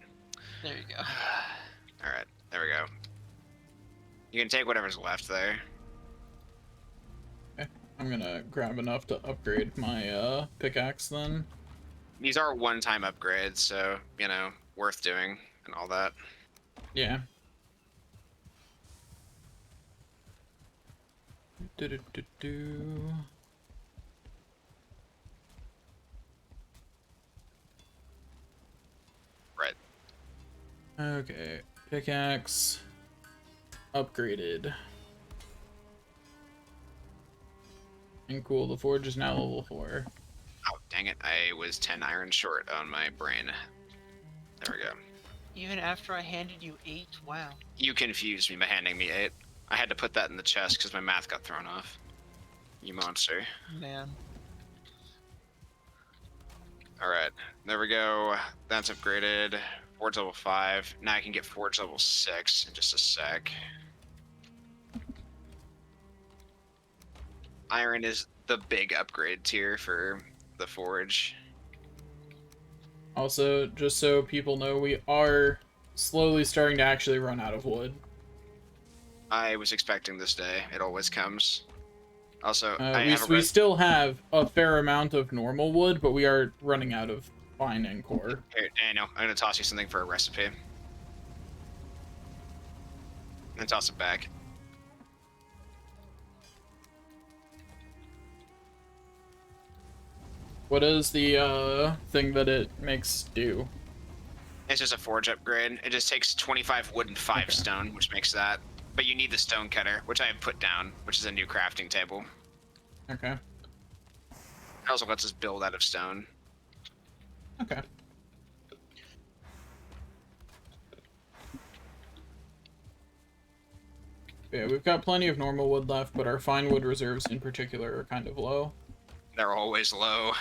There you go. All right, there we go. You can take whatever's left there. Okay, I'm gonna grab enough to upgrade my pickaxe then. These are one-time upgrades, so you know, worth doing and all that. Yeah. Do-do-do-do. Right. Okay, pickaxe upgraded. And cool, the forge is now level 4. Oh, dang it. I was 10 iron short on my brain. There we go. Even after I handed you 8? Wow. You confused me by handing me 8. I had to put that in the chest because my math got thrown off. You monster. Man. Alright, there we go. That's upgraded. Forge level 5. Now I can get Forge level 6 in just a sec. Iron is the big upgrade tier for the Forge. Also, just so people know, we are slowly starting to actually run out of wood. I was expecting this day. It always comes. Also, We still have a fair amount of normal wood, but we are running out of fine and core. Here, Daniel, I'm gonna toss you something for a recipe. And toss it back. What is the thing that it makes do? It's just a forge upgrade. It just takes 25 wood and 5 stone, which makes that. But you need the stone cutter, which I have put down, which is a new crafting table. Okay. It also lets us build out of stone. Okay. Yeah, we've got plenty of normal wood left, but our fine wood reserves in particular are kind of low. They're always low.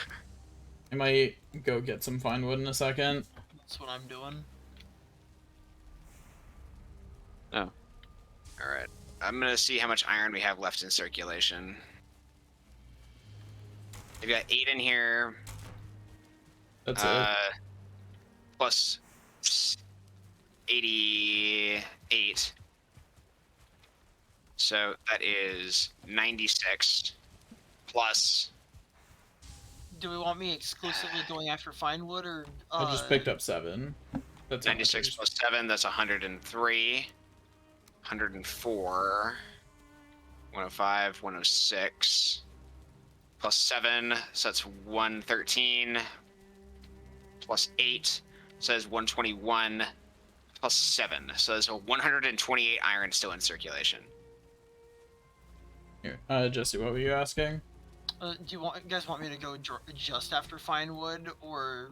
I might go get some fine wood in a second. That's what I'm doing. Oh. Alright. I'm gonna see how much iron we have left in circulation. We've got 8 in here. That's it. Plus 88. So that is 96. Plus... Do we want me exclusively going after fine wood, or I just picked up 7. That's 96 plus 7, that's 103. 104. 105, 106. Plus 7, so that's 113. Plus 8, so that's 121. Plus 7, so there's a 128 iron still in circulation. Here, Jesse, what were you asking? do you guys want me to go just after fine wood, or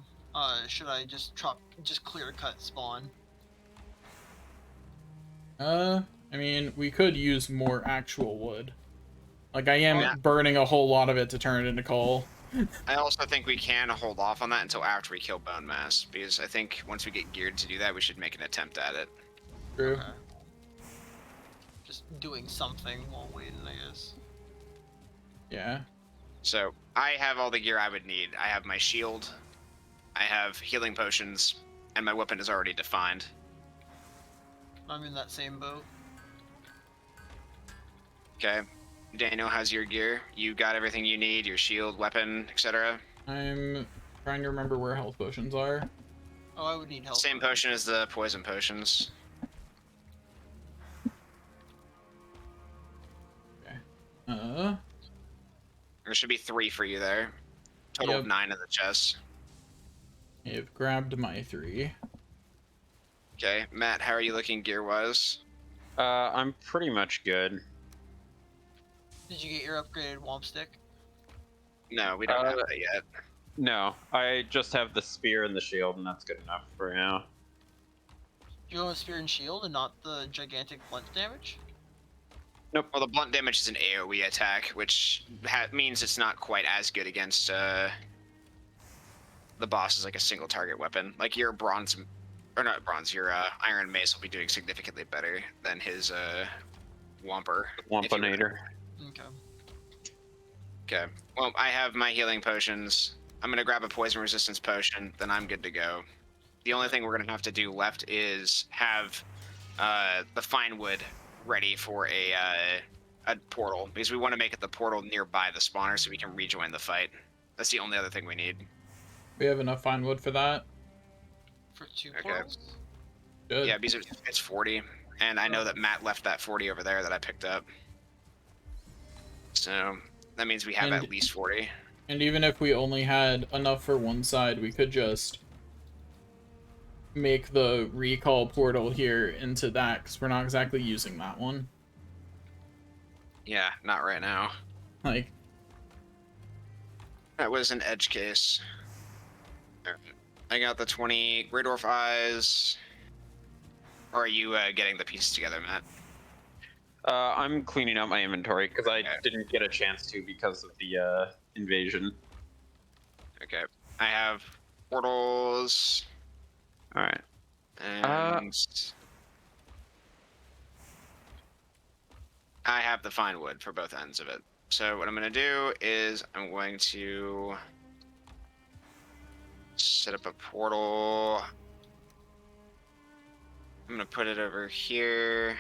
should I just clear cut spawn? I mean, we could use more actual wood. Like, I am Yeah. burning a whole lot of it to turn it into coal. I also think we can hold off on that until after we kill bone mass, because I think once we get geared to do that, we should make an attempt at it. True. Okay. Just doing something while waiting, I guess. Yeah. So I have all the gear I would need. I have my shield, I have healing potions, and my weapon is already defined. I'm in that same boat. Okay. Daniel, how's your gear? You got everything you need, your shield, weapon, etc.? I'm trying to remember where health potions are. Oh, I would need help. Same potion as the poison potions. Okay. There should be 3 for you there. Total of Yep. 9 in the chest. I've grabbed my 3. Okay, Matt, how are you looking gear-wise? I'm pretty much good. Did you get your upgraded womp stick? No, we don't have that yet. No, I just have the spear and the shield, and that's good enough for now. You go with spear and shield and not the gigantic blunt damage? Nope. Well, the blunt damage is an AoE attack, which means it's not quite as good against the boss as like a single target weapon. Like your bronze, or not bronze, your iron mace will be doing significantly better than his Whomper. Wampanator. Okay. Okay. Well, I have my healing potions. I'm gonna grab a poison resistance potion, then I'm good to go. The only thing we're gonna have to do left is have the fine wood ready for a portal, because we want to make it the portal nearby the spawner so we can rejoin the fight. That's the only other thing we need. We have enough fine wood for that. For 2 Okay. portals? Good. Yeah, because it's 40, and I know that Matt left that 40 over there that I picked up. So that means we have And- at least 40. And even if we only had enough for one side, we could just make the recall portal here into that, because we're not exactly using that one. Yeah, not right now. Like, That was an edge case. Alright. I got the 20 Grey Dwarf Eyes. Or are you getting the pieces together, Matt? I'm cleaning out my inventory because I Okay. didn't get a chance to because of the invasion. Okay. I have portals All right. and I have the fine wood for both ends of it. So what I'm going to do is I'm going to set up a portal. I'm going to put it over here.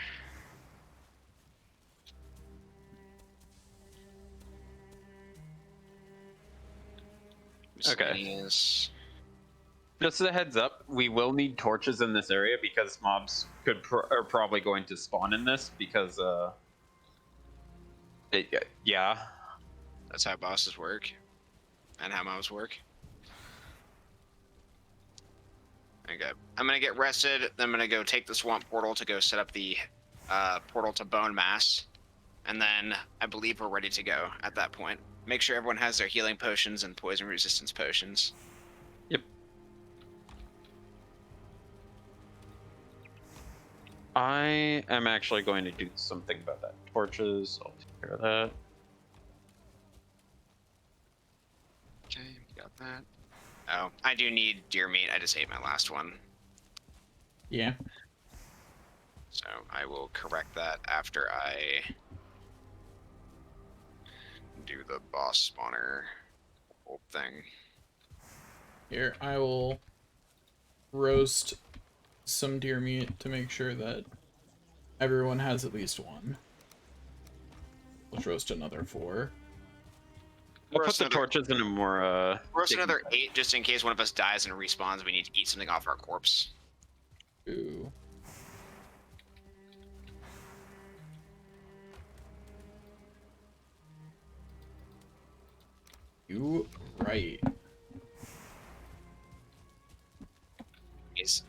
Okay. Miscellaneous. Just as a heads up, we will need torches in this area because mobs are probably going to spawn in this because yeah. That's how bosses work. And how mobs work. Okay. I'm going to get rested. Then I'm going to go take the swamp portal to go set up the portal to Bone Mass. And then I believe we're ready to go at that point. Make sure everyone has their healing potions and poison resistance potions. Yep. I am actually going to do something about that. Torches, I'll take care of that. Okay, we got that. Oh, I do need deer meat. I just ate my last one. yeah. So I will correct that after I do the boss spawner whole thing. Here, I will roast some deer meat to make sure that everyone has at least one. Let's roast another 4. I'll put Roast the another- torches in a more Roast digging another site. 8 just in case one of us dies and respawns. We need to eat something off our corpse. Ooh. You right.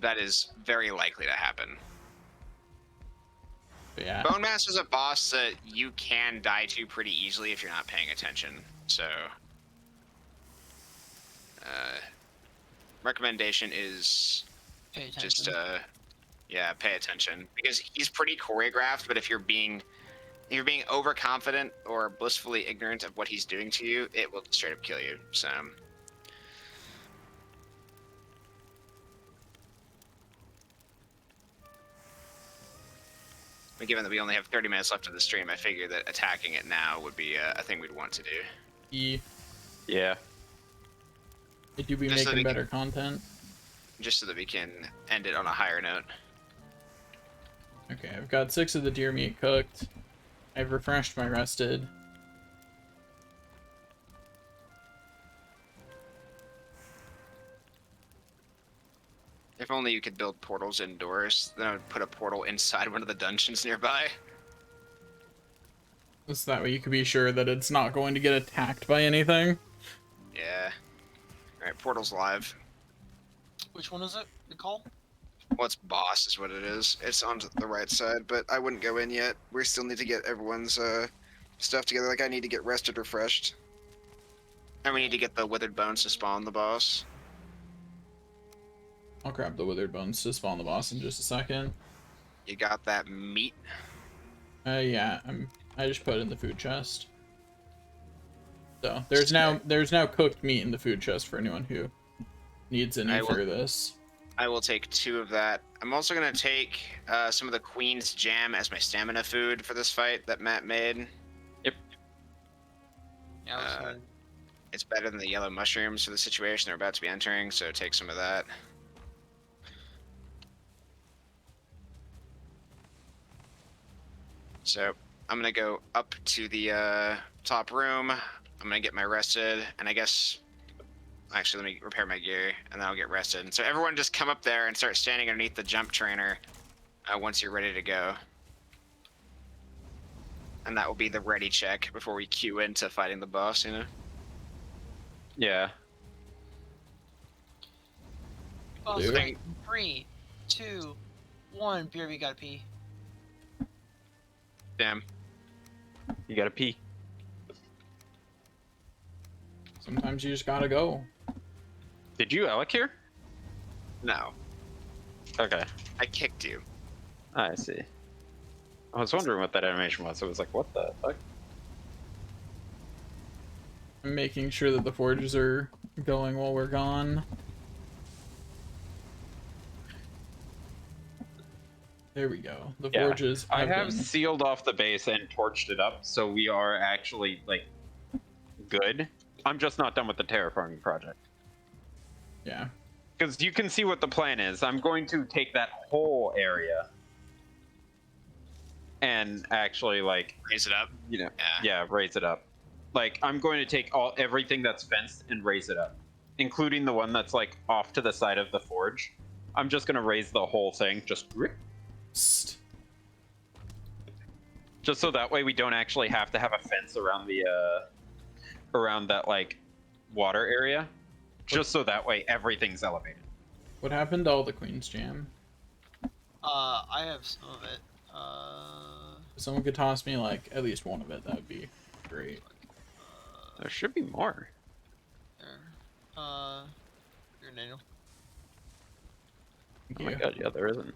That is very likely to happen. Yeah. Bone Mass is a boss that you can die to pretty easily if you're not paying attention. So, recommendation is Pay attention. just yeah, pay attention because he's pretty choreographed. But if you're being overconfident or blissfully ignorant of what he's doing to you, it will straight up kill you. So. But given that we only have 30 minutes left of the stream, I figure that attacking it now would be a thing we'd want to do. Yeah. It do be Just so making we better content. Just so that we can end it on a higher note. Okay, I've got 6 of the deer meat cooked. I've refreshed my rested. If only you could build portals indoors, then I would put a portal inside one of the dungeons nearby. So that way you can be sure that it's not going to get attacked by anything. Yeah. Alright, portal's live. Which one is it? The call? Well, it's boss is what it is. It's on the right side, but I wouldn't go in yet. We still need to get everyone's stuff together. Like, I need to get rested, refreshed. And we need to get the withered bones to spawn the boss. I'll grab the withered bones to spawn the boss in just a second. You got that meat? Yeah, I just put it in the food chest. So there's now cooked meat in the food chest for anyone who needs any for this. I will take 2 of that. I'm also gonna take some of the Queen's Jam as my stamina food for this fight that Matt made. Yep. Yeah, I was gonna- It's better than the yellow mushrooms for the situation they're about to be entering, so take some of that. So I'm gonna go up to the top room. I'm gonna get my rested, and I guess actually let me repair my gear, and then I'll get rested. So everyone just come up there and start standing underneath the jump trainer once you're ready to go. And that will be the ready check before we queue into fighting the boss, you know? Yeah. Oh, Dude. sorry. 3, 2, 1. BRB gotta pee. Damn. You gotta pee. Sometimes you just gotta go. Did you Alec here? No. Okay. I kicked you. I see. I was wondering what that animation was. It was like, what the fuck? I'm making sure that the forges are going while we're gone. There we go. The Yeah. forges I have have been... sealed off the base and torched it up, so we are actually, like, good. I'm just not done with the terraforming project. Yeah. Because you can see what the plan is. I'm going to take that whole area and actually, like, Raise it up. you know, Yeah. raise it up. Like, I'm going to take everything that's fenced and raise it up, including the one that's, like, off to the side of the forge. I'm just going to raise the whole thing, just so that way we don't actually have to have a fence around the around that, like, water area, just so that way everything's elevated. What happened to all the Queen's Jam? I have some of it. If someone could toss me, like, at least one of it, that would be great. There should be more. There. Here, Daniel. Thank Oh my you. god, yeah, there isn't.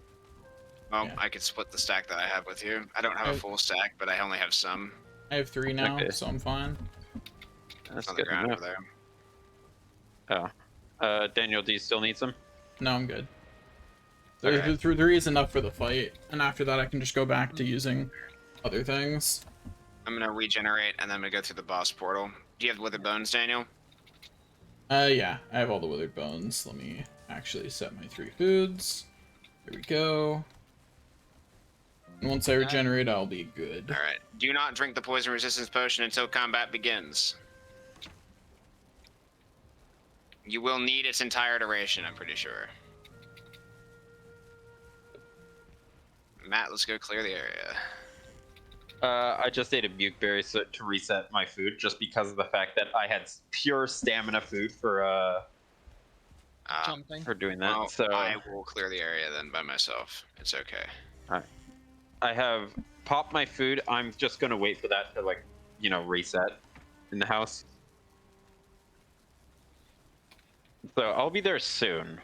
Well, Yeah. I could split the stack that I have with you. I don't have a full stack, but I only have some. I have 3 now, Okay. so I'm fine. That's On the good to ground know. over there. Oh. Daniel, do you still need some? No, I'm good. Okay. 3 is enough for the fight, and after that I can just go back to using other things. I'm gonna regenerate, and then I'm gonna go through the boss portal. Do you have withered bones, Daniel? Yeah, I have all the withered bones. Let me actually set my 3 foods. There we go. And once I regenerate, I'll be good. All right. Do not drink the poison resistance potion until combat begins. You will need its entire duration, I'm pretty sure. Matt, let's go clear the area. I just ate a bukeberry to reset my food, just because of the fact that I had pure stamina food for Something. doing that. Well, So I will clear the area then by myself. It's okay. I have popped my food. I'm just gonna wait for that to, like, you know, reset in the house. So I'll be there soon.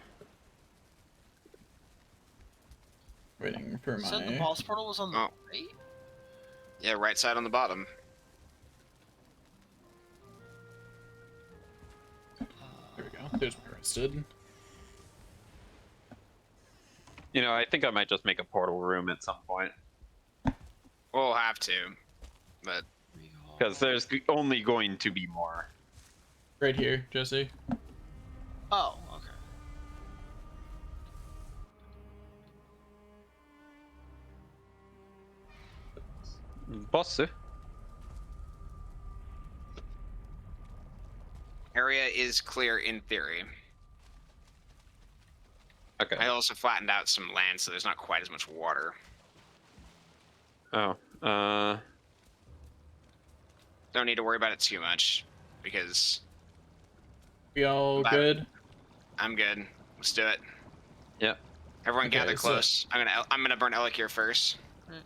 Waiting for You said the my... boss portal was on the Oh. right? Yeah, right side on the bottom. There we go. There's my rested. You know, I think I might just make a portal room at some point, We'll have to, but because there's only going to be more. Right here, Jesse. Oh, okay. Boss. area is clear in theory. Okay. I also flattened out some land, so there's not quite as much water. Oh. Don't need to worry about it too much, because We all Bye. good? I'm good. Let's do it. Yep. Everyone Okay, gather so- close. I'm gonna burn Elikir first. Right.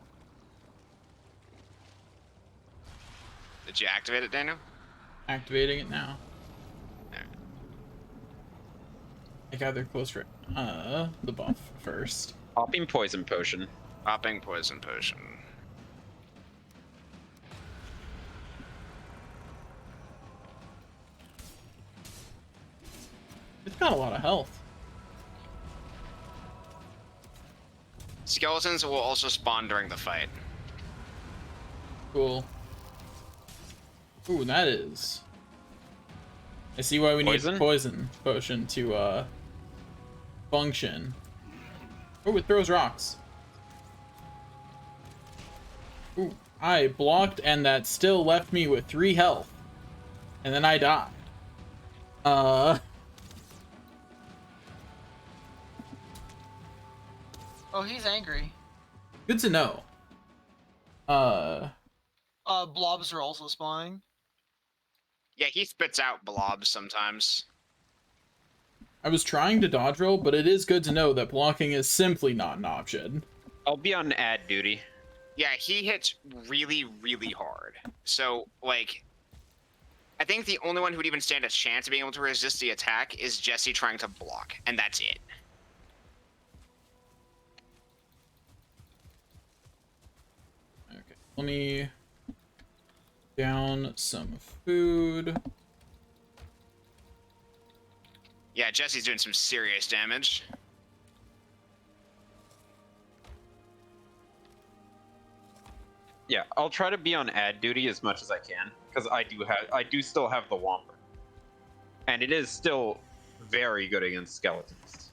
Did you activate it, Daniel? Activating it now. Alright. I gather close for the buff first. Popping poison potion. Popping poison potion. It's got a lot of health. Skeletons will also spawn during the fight. Cool. Ooh, that is. I see why we Poison? need poison potion to function. Oh, it throws rocks. Ooh, I blocked and that still left me with 3 health. And then I died. Oh, he's angry. Good to know. Blobs are also spawning. Yeah, he spits out blobs sometimes. I was trying to dodge roll, but it is good to know that blocking is simply not an option. I'll be on ad duty. Yeah, he hits really, really hard. So, like, I think the only one who would even stand a chance of being able to resist the attack is Jesse trying to block, and that's it. Okay, let me down some food. Yeah, Jesse's doing some serious damage. Yeah, I'll try to be on ad duty as much as I can because I do still have the Whomper, and it is still very good against skeletons.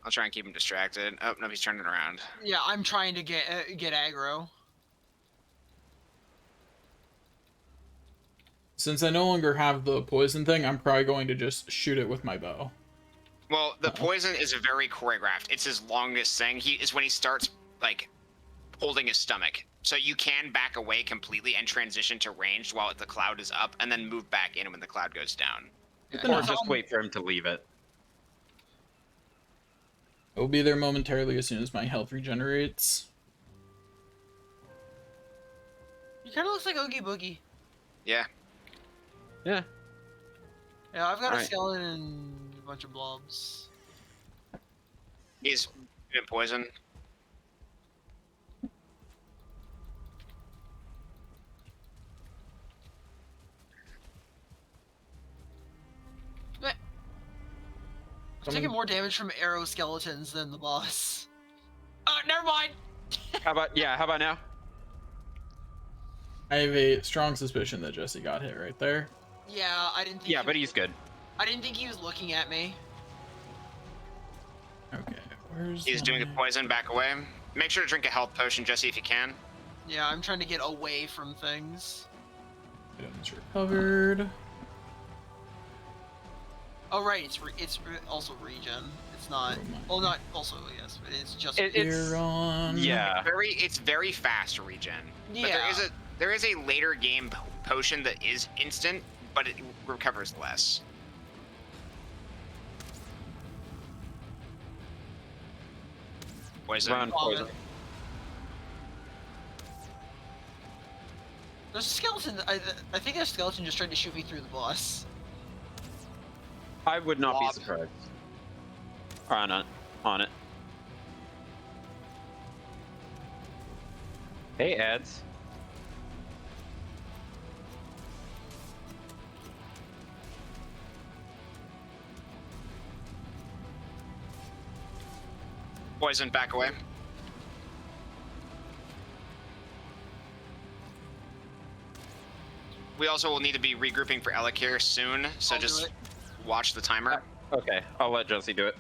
I'll try and keep him distracted. Oh, no, he's turning around. Yeah, I'm trying to get aggro. Since I no longer have the poison thing, I'm probably going to just shoot it with my bow. Well, the poison is very choreographed. It's his longest thing. He is when he starts, like, holding his stomach. So you can back away completely and transition to ranged while the cloud is up, and then move back in when the cloud goes down. Or just wait for him to leave it. I will be there momentarily as soon as my health regenerates. He kind of looks like Oogie Boogie. Yeah. Yeah. Yeah, I've got a Alright. skeleton and a bunch of blobs. He's been poisoned. I'm taking more damage from arrow skeletons than the boss. Never mind. How about now? I have a strong suspicion that Jesse got hit right there. Yeah, I didn't think. Yeah, but he's good. I didn't think he was looking at me. Okay, where's He's doing the poison. Back away. Make sure to drink a health potion, Jesse, if you can. Yeah, I'm trying to get away from things. items recovered. Oh right, it's also regen. It's not. Well, not also yes, but it's just. It's on. yeah. It's very fast regen. But Yeah. there is a later game potion that is instant, but it recovers less. Poison. Round poison. There's a skeleton. I think that skeleton just tried to shoot me through the boss. I would not be Blob. surprised. On it. Hey, ads. Poison, back away. We also will need to be regrouping for Alec here soon, so I'll do just it. watch the timer. Okay, I'll let Jesse do it.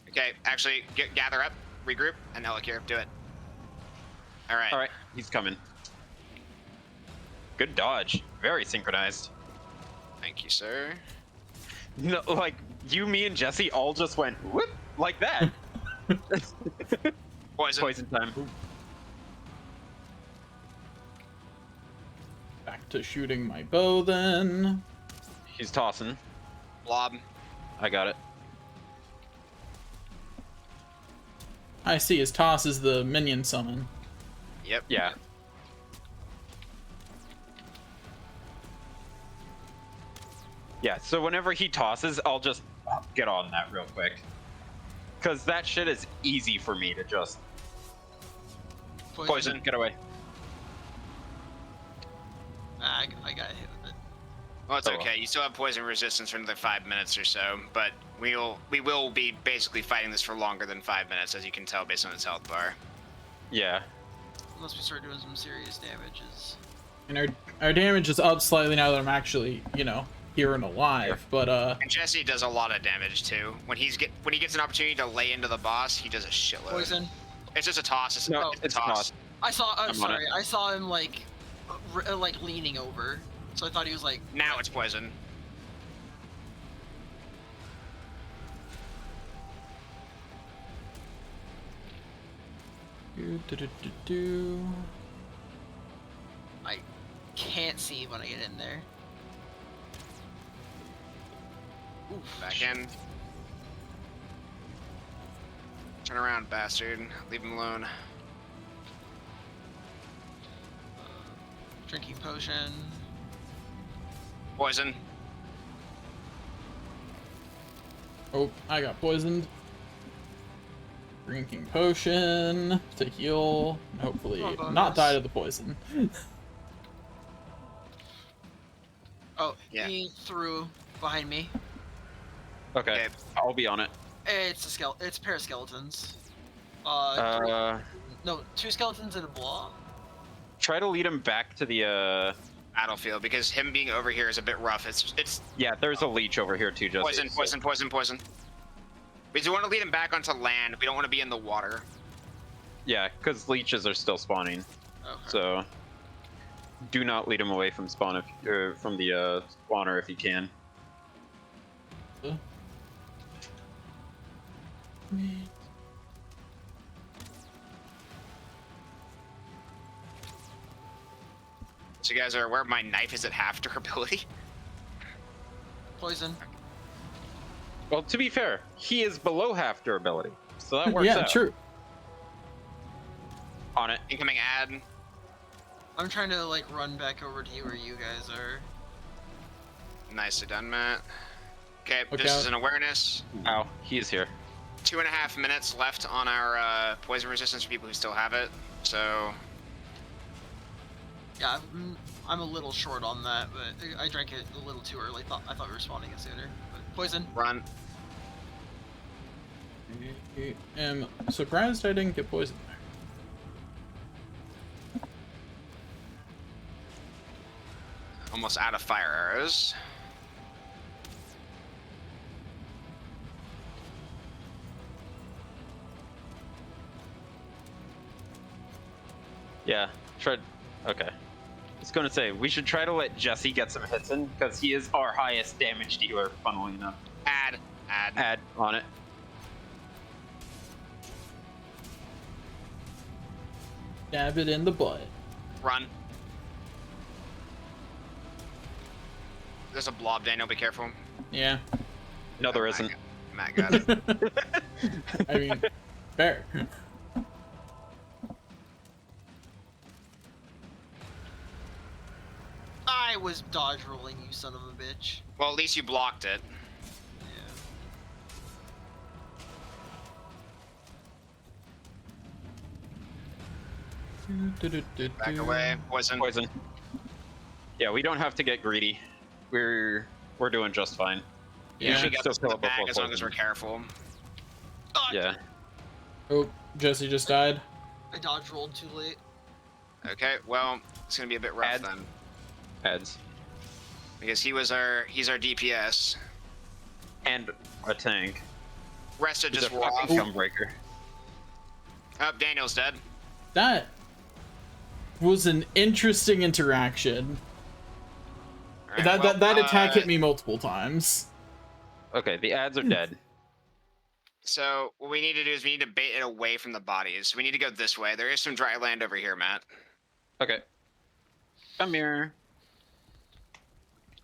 Okay, actually, gather up, regroup, and Alec here, do it. All right. All right, he's coming. Good dodge. Very synchronized. Thank you, sir. No, like you, me, and Jesse all just went whoop like that. Poison. Poison time. Back to shooting my bow then. He's tossing. Blob. I got it. I see his toss is the minion summon. Yep. Yeah. Yeah, so whenever he tosses, I'll just get on that real quick. Because that shit is easy for me to just... Poison, get away. I got hit with it. Well, it's Oh, well. okay. You still have poison resistance for another 5 minutes or so, but we will be basically fighting this for longer than 5 minutes, as you can tell based on its health bar. Yeah. Unless we start doing some serious damages. And our damage is up slightly now that I'm actually, here and alive. But And Jesse does a lot of damage too. When he gets an opportunity to lay into the boss, he does a shitload. Poison. It's just a toss. It's, No, it's it's a toss. toss. I saw. I'm on Sorry, it. I saw him like leaning over. So I thought he was like. Now it's poison. I can't see when I get in there. Oof. Back in. Turn around, bastard. Leave him alone. Drinking potion. Poison. Oh, I got poisoned. Drinking potion to heal. Hopefully Oh, not bonus. die to the poison. Oh, Yeah. he threw behind me. Okay, Okay. I'll be on it. It's It's a pair of skeletons. No, 2 skeletons and a blob. Try to lead him back to the Battlefield, because him being over here is a bit rough. It's yeah, there's a leech over here too, Jesse. poison, poison, poison, poison. We do want to lead him back onto land. We don't want to be in the water. Yeah, because leeches are still spawning. Okay. So do not lead him away from spawn from the spawner if you can. So you guys are aware my knife is at half durability. Poison. Well, to be fair, he is below half durability, so that works Yeah, out. true. On it. Incoming ad. I'm trying to like run back over to you where you guys are. Nicely done, Matt. Okay, Look this out. is an awareness. Ow, he is here. 2.5 minutes left on our poison resistance for people who still have it. So Yeah, I'm a little short on that, but I drank it a little too early. I thought we were spawning it sooner. But poison. run. I am surprised I didn't get poisoned there. Almost out of fire arrows. Yeah, tried. Okay. I was gonna say we should try to let Jesse get some hits in because he is our highest damage dealer. Funnily enough. Ad. Add on it. Stab it in the butt. Run. There's a blob, Daniel. Be careful. Yeah. No, there isn't. Matt got it. I mean, fair. I was dodge rolling, you son of a bitch. Well, at least you blocked it. Yeah. Back away. Poison. Poison. Yeah, we don't have to get greedy. We're doing just fine. You Yeah. should get Still this in fill the up before bag as long as poison. we're careful. Ah, Yeah. Oh, Jesse just died. I dodge rolled too late. Okay, well, it's gonna be a bit rough Ad. then, Heads. because he's our DPS. And a tank. Rest of He's just a wore fucking off. gunbreaker. Oh, Daniel's dead. That was an interesting interaction. All right, That well, that attack hit me multiple times. Okay, the ads are dead. So what we need to do is we need to bait it away from the bodies. We need to go this way. There is some dry land over here, Matt. Okay. Come here.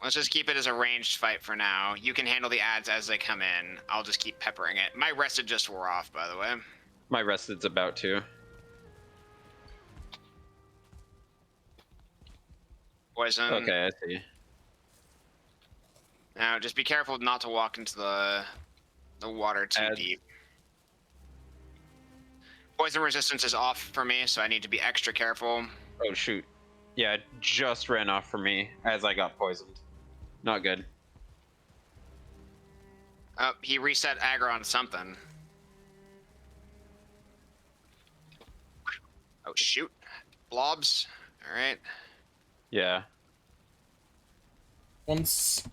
Let's just keep it as a ranged fight for now. You can handle the ads as they come in. I'll just keep peppering it. My rested just wore off, by the way. My rested's about to. Poison. Okay, I see. Now, just be careful not to walk into the water too Ads. deep. Poison resistance is off for me, so I need to be extra careful. Oh shoot. Yeah, it just ran off for me as I got poisoned. Not good. Oh, he reset aggro on something. Oh, shoot. Blobs. All right. Yeah. Once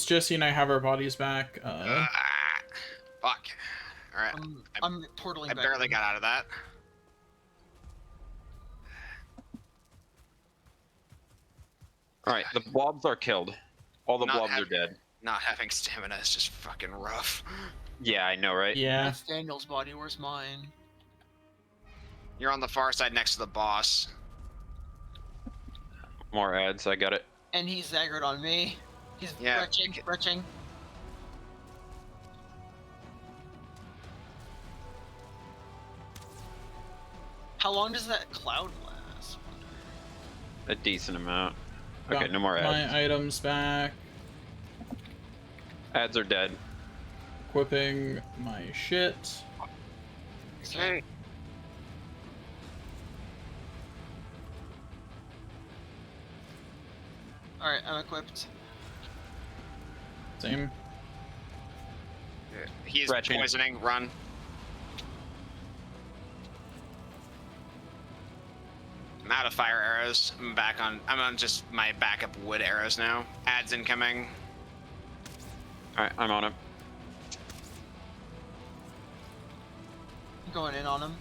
Jesse and I have our bodies back, Fuck. All right. I'm portaling I back. barely got out of that. Alright, the blobs are killed. All the Not blobs are having- dead. Not having stamina is just fucking rough. Yeah, I know, right? yeah. That's Daniel's body. Where's mine? You're on the far side next to the boss. More ads, I got it. And he's aggroed on me. He's Yeah. retching. How long does that cloud last? A decent amount. Okay, Got no more ads. my items back. Ads are dead. Equipping my shit. Okay. Alright, I'm equipped. Same. He's Scratching. poisoning. Run. I'm out of fire arrows. I'm on just my backup wood arrows now. Ads incoming. Alright, I'm on it. Going in on him.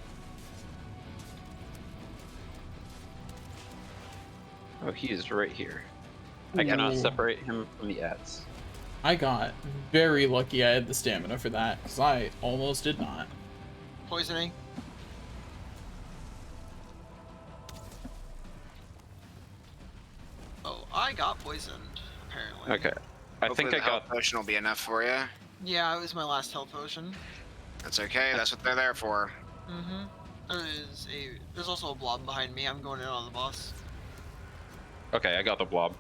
Oh, he is right here. I cannot Ooh. separate him from the ads. I got very lucky I had the stamina for that, because I almost did not. Poisoning. Oh, I got poisoned, apparently. Okay. I Hopefully think I the health got... potion will be enough for you. Yeah, it was my last health potion. That's okay. That's what they're there for. Mm-hmm. There's also a blob behind me. I'm going in on the boss. Okay, I got the blob.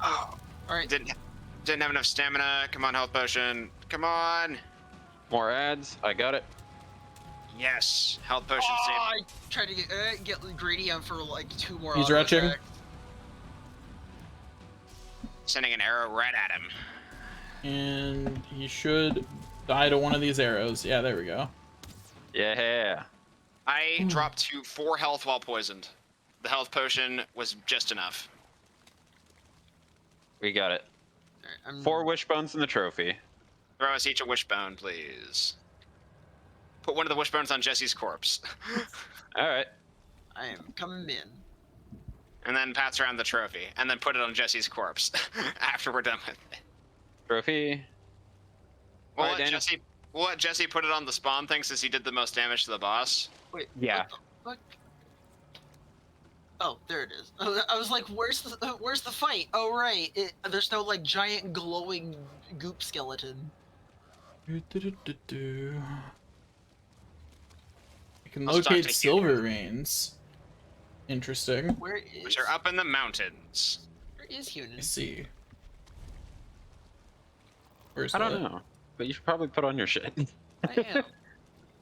Oh, Alright. didn't have enough stamina. Come on, health potion. Come on. More ads. I got it. Yes, health potion Oh, save. I tried to get greedy for like 2 more He's auto retching. attacks. Sending an arrow right at him. And he should die to one of these arrows. Yeah, there we go. Yeah. I dropped to 4 health while poisoned. The health potion was just enough. We got it. Alright, 4 wishbones in the trophy. Throw us each a wishbone, please. Put one of the wishbones on Jesse's corpse. Alright. I am coming in. And then pass around the trophy. And then put it on Jesse's corpse after we're done with it. Trophy. We'll, Alright, let Daniel. Jesse put it on the spawn thing since he did the most damage to the boss. Wait. Yeah. What the fuck? Oh, there it is. I was like, where's the fight? Oh right, there's no like giant glowing goop skeleton. You can I'll start locate taking silver it. veins. Interesting. Where is? Which are up in the mountains. Where is I Hunan? see. Where's I don't that? know. But you should probably put on your shit. I am.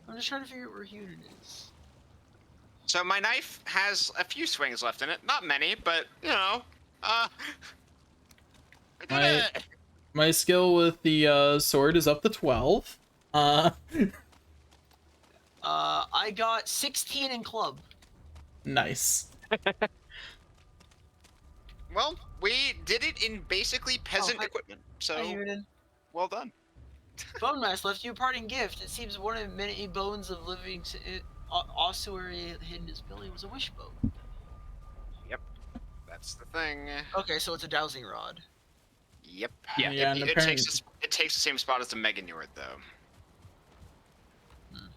I'm just trying to figure out where Hunan is. So my knife has a few swings left in it. Not many, but, you know. I did My- it! My skill with the sword is up to 12. I got 16 in club. Nice. Well, we did it in basically peasant hi. equipment. So, Hi, Hunan. well done. Bone Mass left you a parting gift. It seems one of many bones of living ossuary hidden in his belly was a wishbone. That's the thing. Okay, so it's a dowsing rod. Yep. Yeah. Yeah, and It apparently takes the same spot as the Megan Ewart, though. Hmm.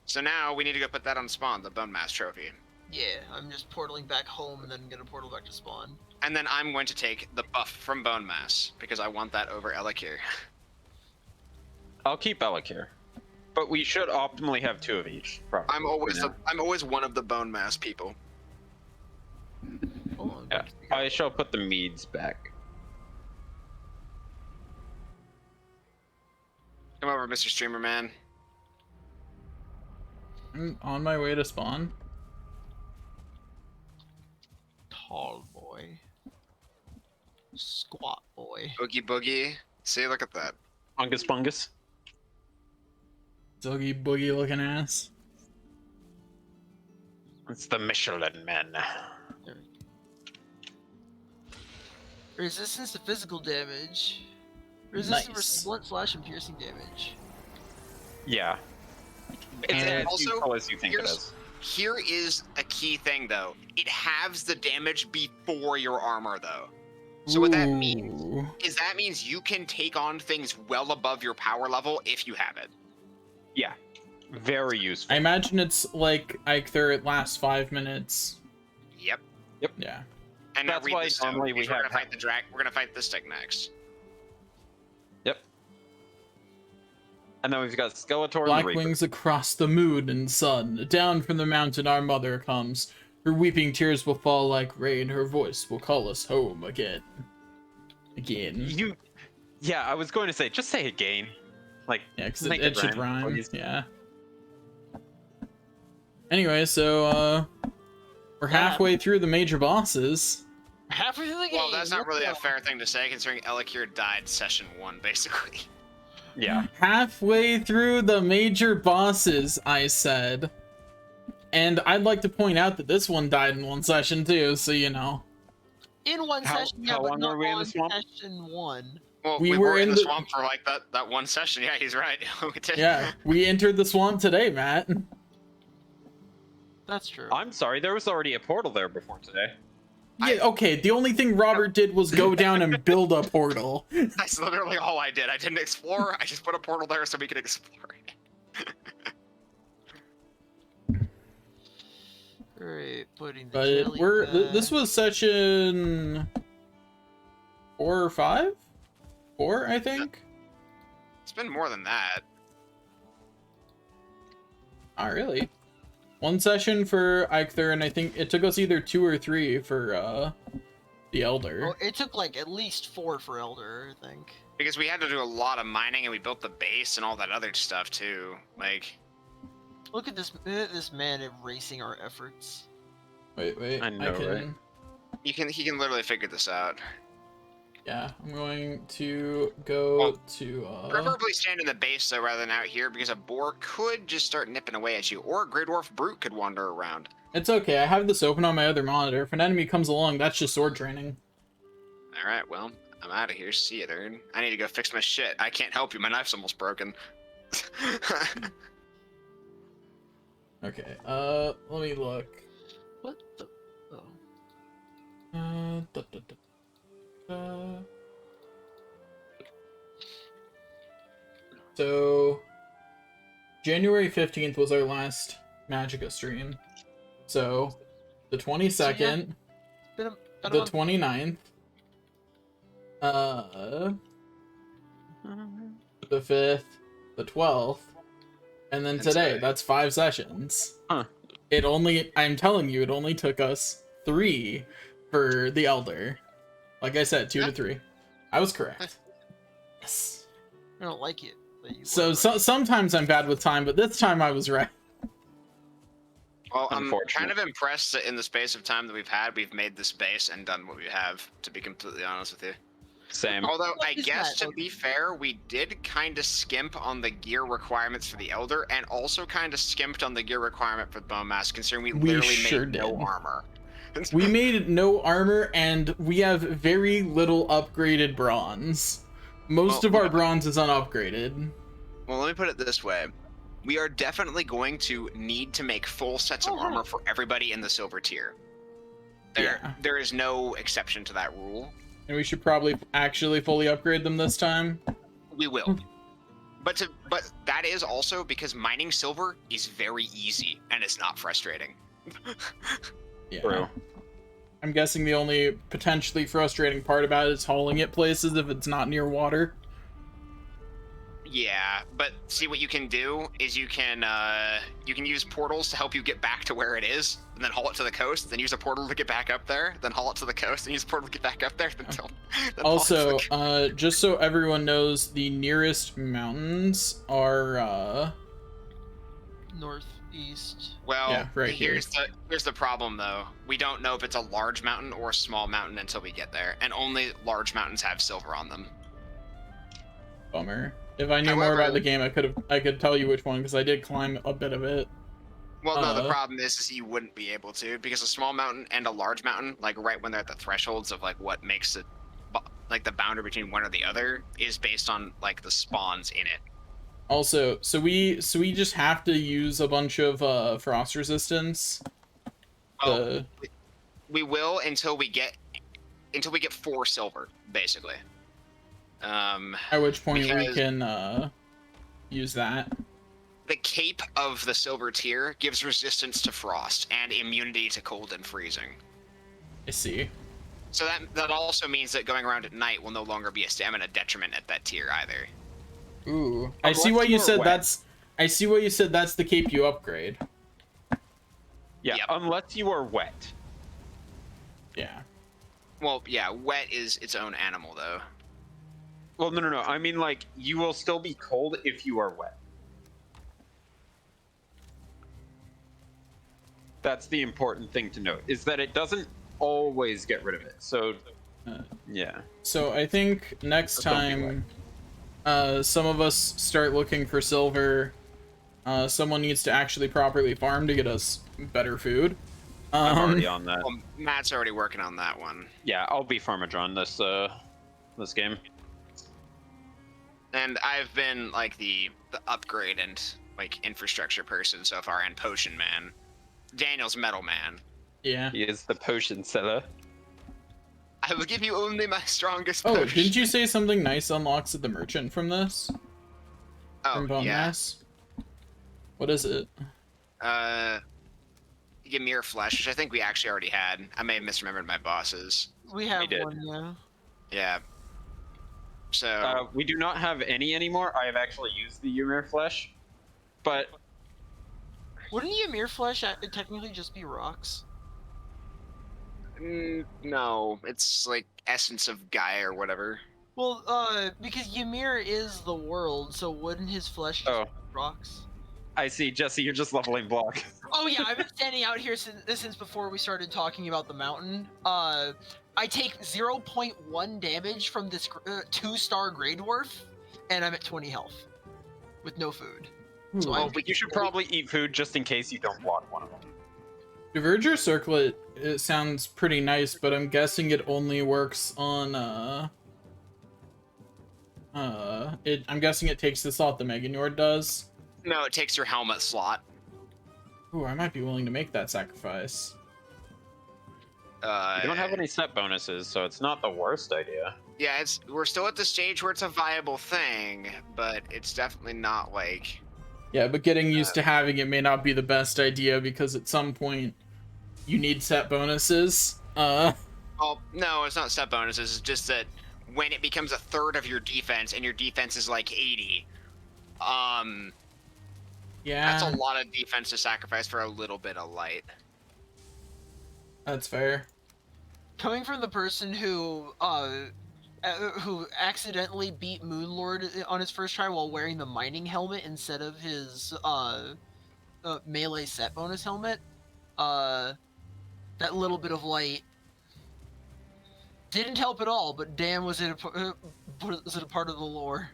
So now we need to go put that on spawn, the Bone Mass Trophy. Yeah, I'm just portaling back home and then gonna portal back to spawn. And then I'm going to take the buff from Bone Mass, because I want that over Elekir. I'll keep Alec here. But we should optimally have 2 of each. Probably, I'm always for now. I'm always one of the Bone Mass people. Hold on. Yeah. I shall put the meads back. Come over, Mr. Streamer Man. I'm on my way to spawn. Tall boy. Squat boy. Boogie Boogie. See, look at that. Fungus Fungus. Doggy boogie looking ass. It's the Michelin Man. Resistance to physical damage. Resistance Nice. versus blunt slash and piercing damage. Yeah. It's And as also, useful as you think it here's- is. Here is a key thing, though. It halves the damage before your armor, though. So what that means Ooh. is that means you can take on things well above your power level if you have it. Yeah. Very useful. I imagine it's like either it lasts 5 minutes. Yep. Yeah. And now That's read why this stone, normally we because we're have gonna fight the drag. We're gonna fight the stick next. Yep. And then we've got Skeletor and Black the Reaper. wings across the moon and sun. Down from the mountain our mother comes. Her weeping tears will fall like rain. Her voice will call us home again. Again. Yeah, I was going to say, just say again. Like, Yeah, because make it should rhyme, rhyme. please. Yeah. Anyway, so, we're halfway through the major bosses. Halfway through the game. Well, that's not really a let's go. fair thing to say, considering Elekir died session 1, basically. Yeah. Halfway through the major bosses, I said. And I'd like to point out that this one died in one session too, so you know. In one How- session, yeah, how but long not were we in the on swamp? session 1. Well, We we were were in in the the- swamp for like that one session. Yeah, he's right. We did. Yeah, we entered the swamp today, Matt. That's true. I'm sorry, there was already a portal there before today. Yeah, okay, the only thing Robert did was go down and build a portal. That's literally all I did. I didn't explore. I just put a portal there so we could explore it. Alright, putting the But jelly this back. was session 4 or 5? 4, I think? It's been more than that. Not really. One session for Eikther, and I think it took us either 2 or 3 for the Elder. Oh, it took like at least 4 for Elder, I think. Because we had to do a lot of mining and we built the base and all that other stuff too. Like, Look at this man erasing our efforts. Wait, I know, right? he can literally figure this out. Yeah, I'm going to go Well, to Preferably stand in the base though, rather than out here, because a boar could just start nipping away at you, or a Grey Dwarf brute could wander around. It's okay, I have this open on my other monitor. If an enemy comes along, that's just sword training. All right, well, I'm out of here. See you, dude. I need to go fix my shit. I can't help you. My knife's almost broken. Okay, let me look. What the? Oh. Da, da, da, da. So, January 15th was our last Magicka stream. So, the 22nd, Been a the month. 29th, the 5th, the 12th, and then And today. today. That's 5 sessions. Huh. I'm telling you, it only took us 3 for the Elder. Like I said, 2 to 3. I was correct. Yes. I don't like it. But you So, were so right. sometimes I'm bad with time, but this time I was right. Well, I'm Unfortunate. kind of impressed that in the space of time that we've had, we've made this base and done what we have, to be completely honest with you. Same. Although, I is guess, that? to be fair, we did kind of skimp on the gear requirements for the Elder, and also kind of skimped on the gear requirement for the Bowmaster, considering we We literally sure made no did. armor. We made no armor, and we have very little upgraded bronze. Most Well, of our yeah. bronze is unupgraded. Well, let me put it this way. We are definitely going to need to make full sets of Oh, armor right. for everybody in the silver tier. Yeah. There is no exception to that rule. And we should probably actually fully upgrade them this time. We will. But that is also because mining silver is very easy and it's not frustrating. Yeah. True. I'm guessing the only potentially frustrating part about it is hauling it places if it's not near water. Yeah, but see what you can do is you can use portals to help you get back to where it is, and then haul it to the coast, then use a portal to get back up there, then haul it to the coast, and use a portal to get back up there, then haul it to Also, the coast. just so everyone knows, the nearest mountains are, Northeast. Well, yeah, right here's the problem though. We don't know if it's a large mountain or a small mountain until we get there, and only large mountains have silver on them. bummer. If I knew more However- about the game, I could tell you which one, because I did climb a bit of it. Well, no, the Uh. problem is you wouldn't be able to, because a small mountain and a large mountain, like right when they're at the thresholds of like what makes it, like the boundary between one or the other, is based on like the spawns in it. Also, so we just have to use a bunch of frost resistance. Oh, we will until we get 4 silver, basically. At which point we because- can use that. The cape of the silver tier gives resistance to frost and immunity to cold and freezing. I see. So that also means that going around at night will no longer be a stamina detriment at that tier either. Ooh, I see Unless what you are said. wet. That's. I see what you said. That's the cape you upgrade. Yeah, Yep. unless you are wet. Yeah. Well, yeah, wet is its own animal, though. Well, no. I mean, like, you will still be cold if you are wet. That's the important thing to note, is that it doesn't always get rid of it. So, yeah. So I think next Just don't be time, some of us start looking for silver. Someone needs to actually properly farm to get us better food. I'm already on that. Well, Matt's already working on that one. Yeah, I'll be Farmadron this game. And I've been like the upgrade and like infrastructure person so far, and potion man. Daniel's metal man. Yeah. He is the potion seller. I will give you only my strongest Oh, potion. didn't you say something nice unlocks at the merchant from this? From Oh, Bone yeah. Mass? What is it? Ymir Flesh, which I think we actually already had. I may have misremembered my bosses. We have did. one, yeah. Yeah. So, We do not have any anymore. I have actually used the Ymir flesh, but Wouldn't Ymir Flesh technically just be rocks? no, it's like essence of Gaia or whatever. Well, because Ymir is the world, so wouldn't his flesh just Oh. be rocks? I see, Jesse, you're just leveling block. Oh yeah, I've been standing out here since before we started talking about the mountain. I take 0.1 damage from this 2-star Grey Dwarf, and I'm at 20 health, with no food. So Ooh. I'm Oh, but you should probably eat food just in case you don't block one of them. Diverger Circlet, it sounds pretty nice, but I'm guessing it only works on, I'm guessing it takes the slot the Meganord does. No, it takes your helmet slot. Ooh, I might be willing to make that sacrifice. You don't have any set bonuses, so it's not the worst idea. Yeah, we're still at the stage where it's a viable thing, but it's definitely not like. Yeah, but getting used to having it may not be the best idea because at some point you need set bonuses. Well, no, it's not set bonuses. It's just that when it becomes a third of your defense and your defense is like 80, Yeah, that's a lot of defense to sacrifice for a little bit of light. that's fair. coming from the person who accidentally beat Moonlord on his first try while wearing the mining helmet instead of his melee set bonus helmet. That little bit of light didn't help at all, but damn, was it a part of the lore?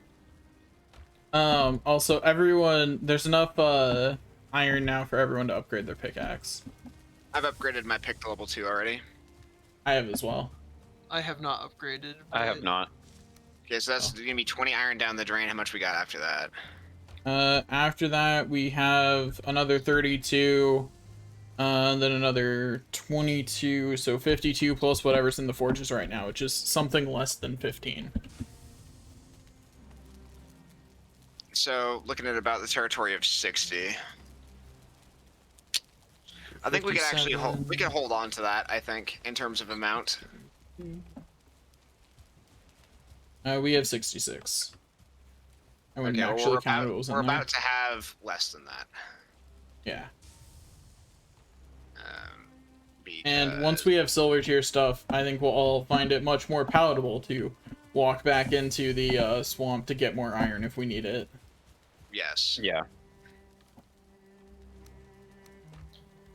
Also, everyone, there's enough iron now for everyone to upgrade their pickaxe. I've upgraded my pick to level 2 already. I have as well. I have not upgraded. I have but- not. Okay, so that's gonna be 20 iron down the drain. How much we got after that? After that, we have another 32, then another 22, so 52 plus whatever's in the forges right now, which is something less than 15. So looking at about the territory of 60. I think we could actually hold on to that. I think in terms of amount. We have 66. I wouldn't Okay, well, actually count what was in we're there. about to have less than that. Yeah. Because... And once we have silver tier stuff, I think we'll all find it much more palatable to walk back into the swamp to get more iron if we need it. Yes. Yeah.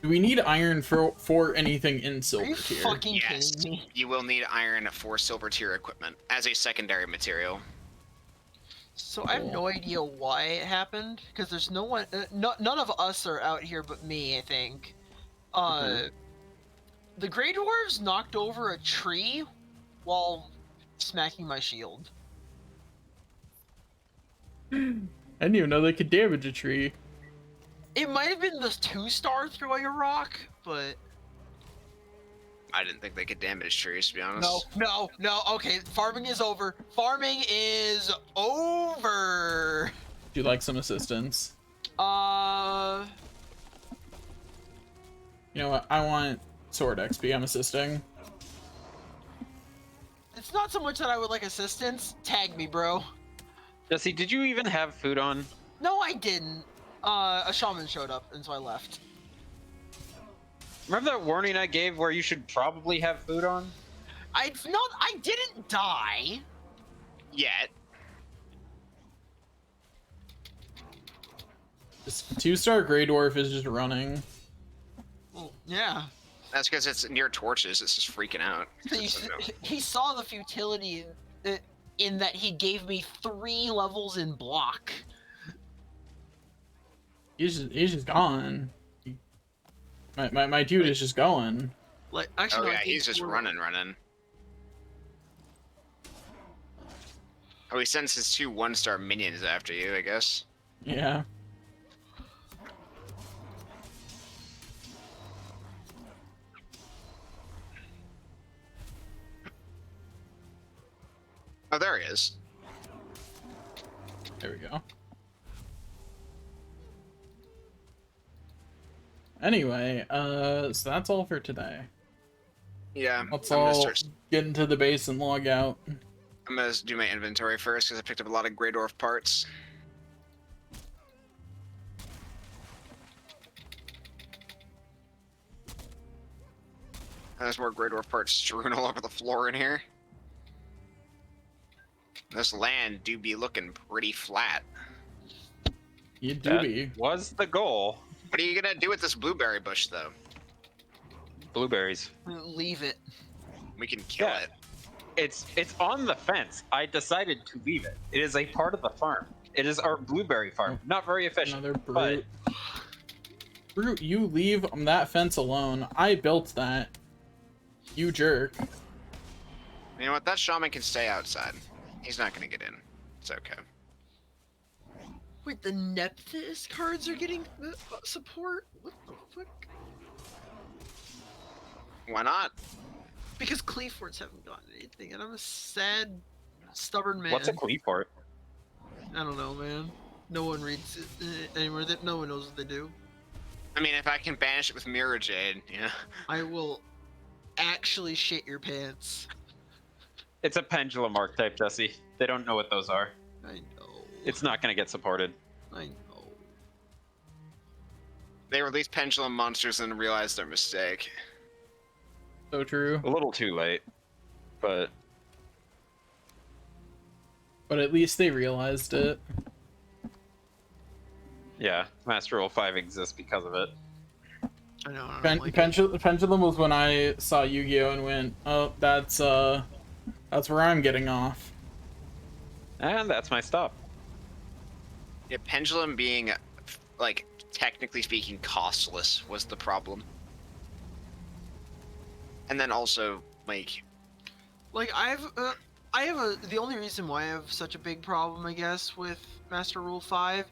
Do we need iron for anything in Are silver you tier? fucking Yes. kidding me? You will need iron for silver tier equipment as a secondary material. So I have no idea why it happened because there's no one, none of us are out here but me. I think. The Grey Dwarves knocked over a tree while smacking my shield. I didn't even know they could damage a tree. It might have been the 2-star throwing a rock, but I didn't think they could damage trees, to be honest. no. Okay, farming is over. Farming is over. Do you like some assistance? Uh, You know what? I want sword XP. I'm assisting. it's not so much that I would like assistance. Tag me, bro. Jesse, did you even have food on? No, I didn't. A shaman showed up, and so I left. Remember that warning I gave where you should probably have food on? I didn't die. Yet. This 2-star Grey Dwarf is just running. Well, yeah. That's because it's near torches. It's just freaking out. He saw the futility in that he gave me 3 levels in block. He's just gone. My dude is just going. Like, actually, Oh no, yeah, I think he's just 4 running. Oh, he sends his 2 1-star minions after you, I guess. Yeah. Oh, there he is. There we go. Anyway, so that's all for today. Yeah. Let's I'm gonna all start. get into the base and log out. I'm gonna do my inventory first because I picked up a lot of Grey Dwarf parts. There's more Grey Dwarf parts strewn all over the floor in here. This land do be looking pretty flat. You do That be. was the goal. What are you gonna do with this blueberry bush, though? Blueberries. Leave it. We can kill Yeah. it. It's on the fence. I decided to leave it. It is a part of the farm. It is our blueberry farm. Not very efficient. Another but brute. Brute, you leave that fence alone. I built that. You jerk. You know what? That shaman can stay outside. He's not gonna get in. It's okay. Wait, the Nephthys cards are getting support? What the fuck? Why not? Because Cleaforts haven't gotten anything, and I'm a sad, stubborn man. what's a Cleaport? I don't know, man. No one reads it anymore. No one knows what they do. I mean, if I can banish it with Mirror Jade, yeah. I will actually shit your pants. It's a pendulum archetype, Jesse. They don't know what those are. I know. It's not going to get supported. I know. They released pendulum monsters and realized their mistake. So true. A little too late, but But at least they realized it. yeah, Master Rule 5 exists because of it. I know. I don't like Pendulum was when I saw Yu-Gi-Oh and went, oh, that's where I'm getting off. And that's my stop. Yeah, pendulum being, like, technically speaking, costless was the problem. And then also, like, the only reason why I have such a big problem, I guess, with Master Rule 5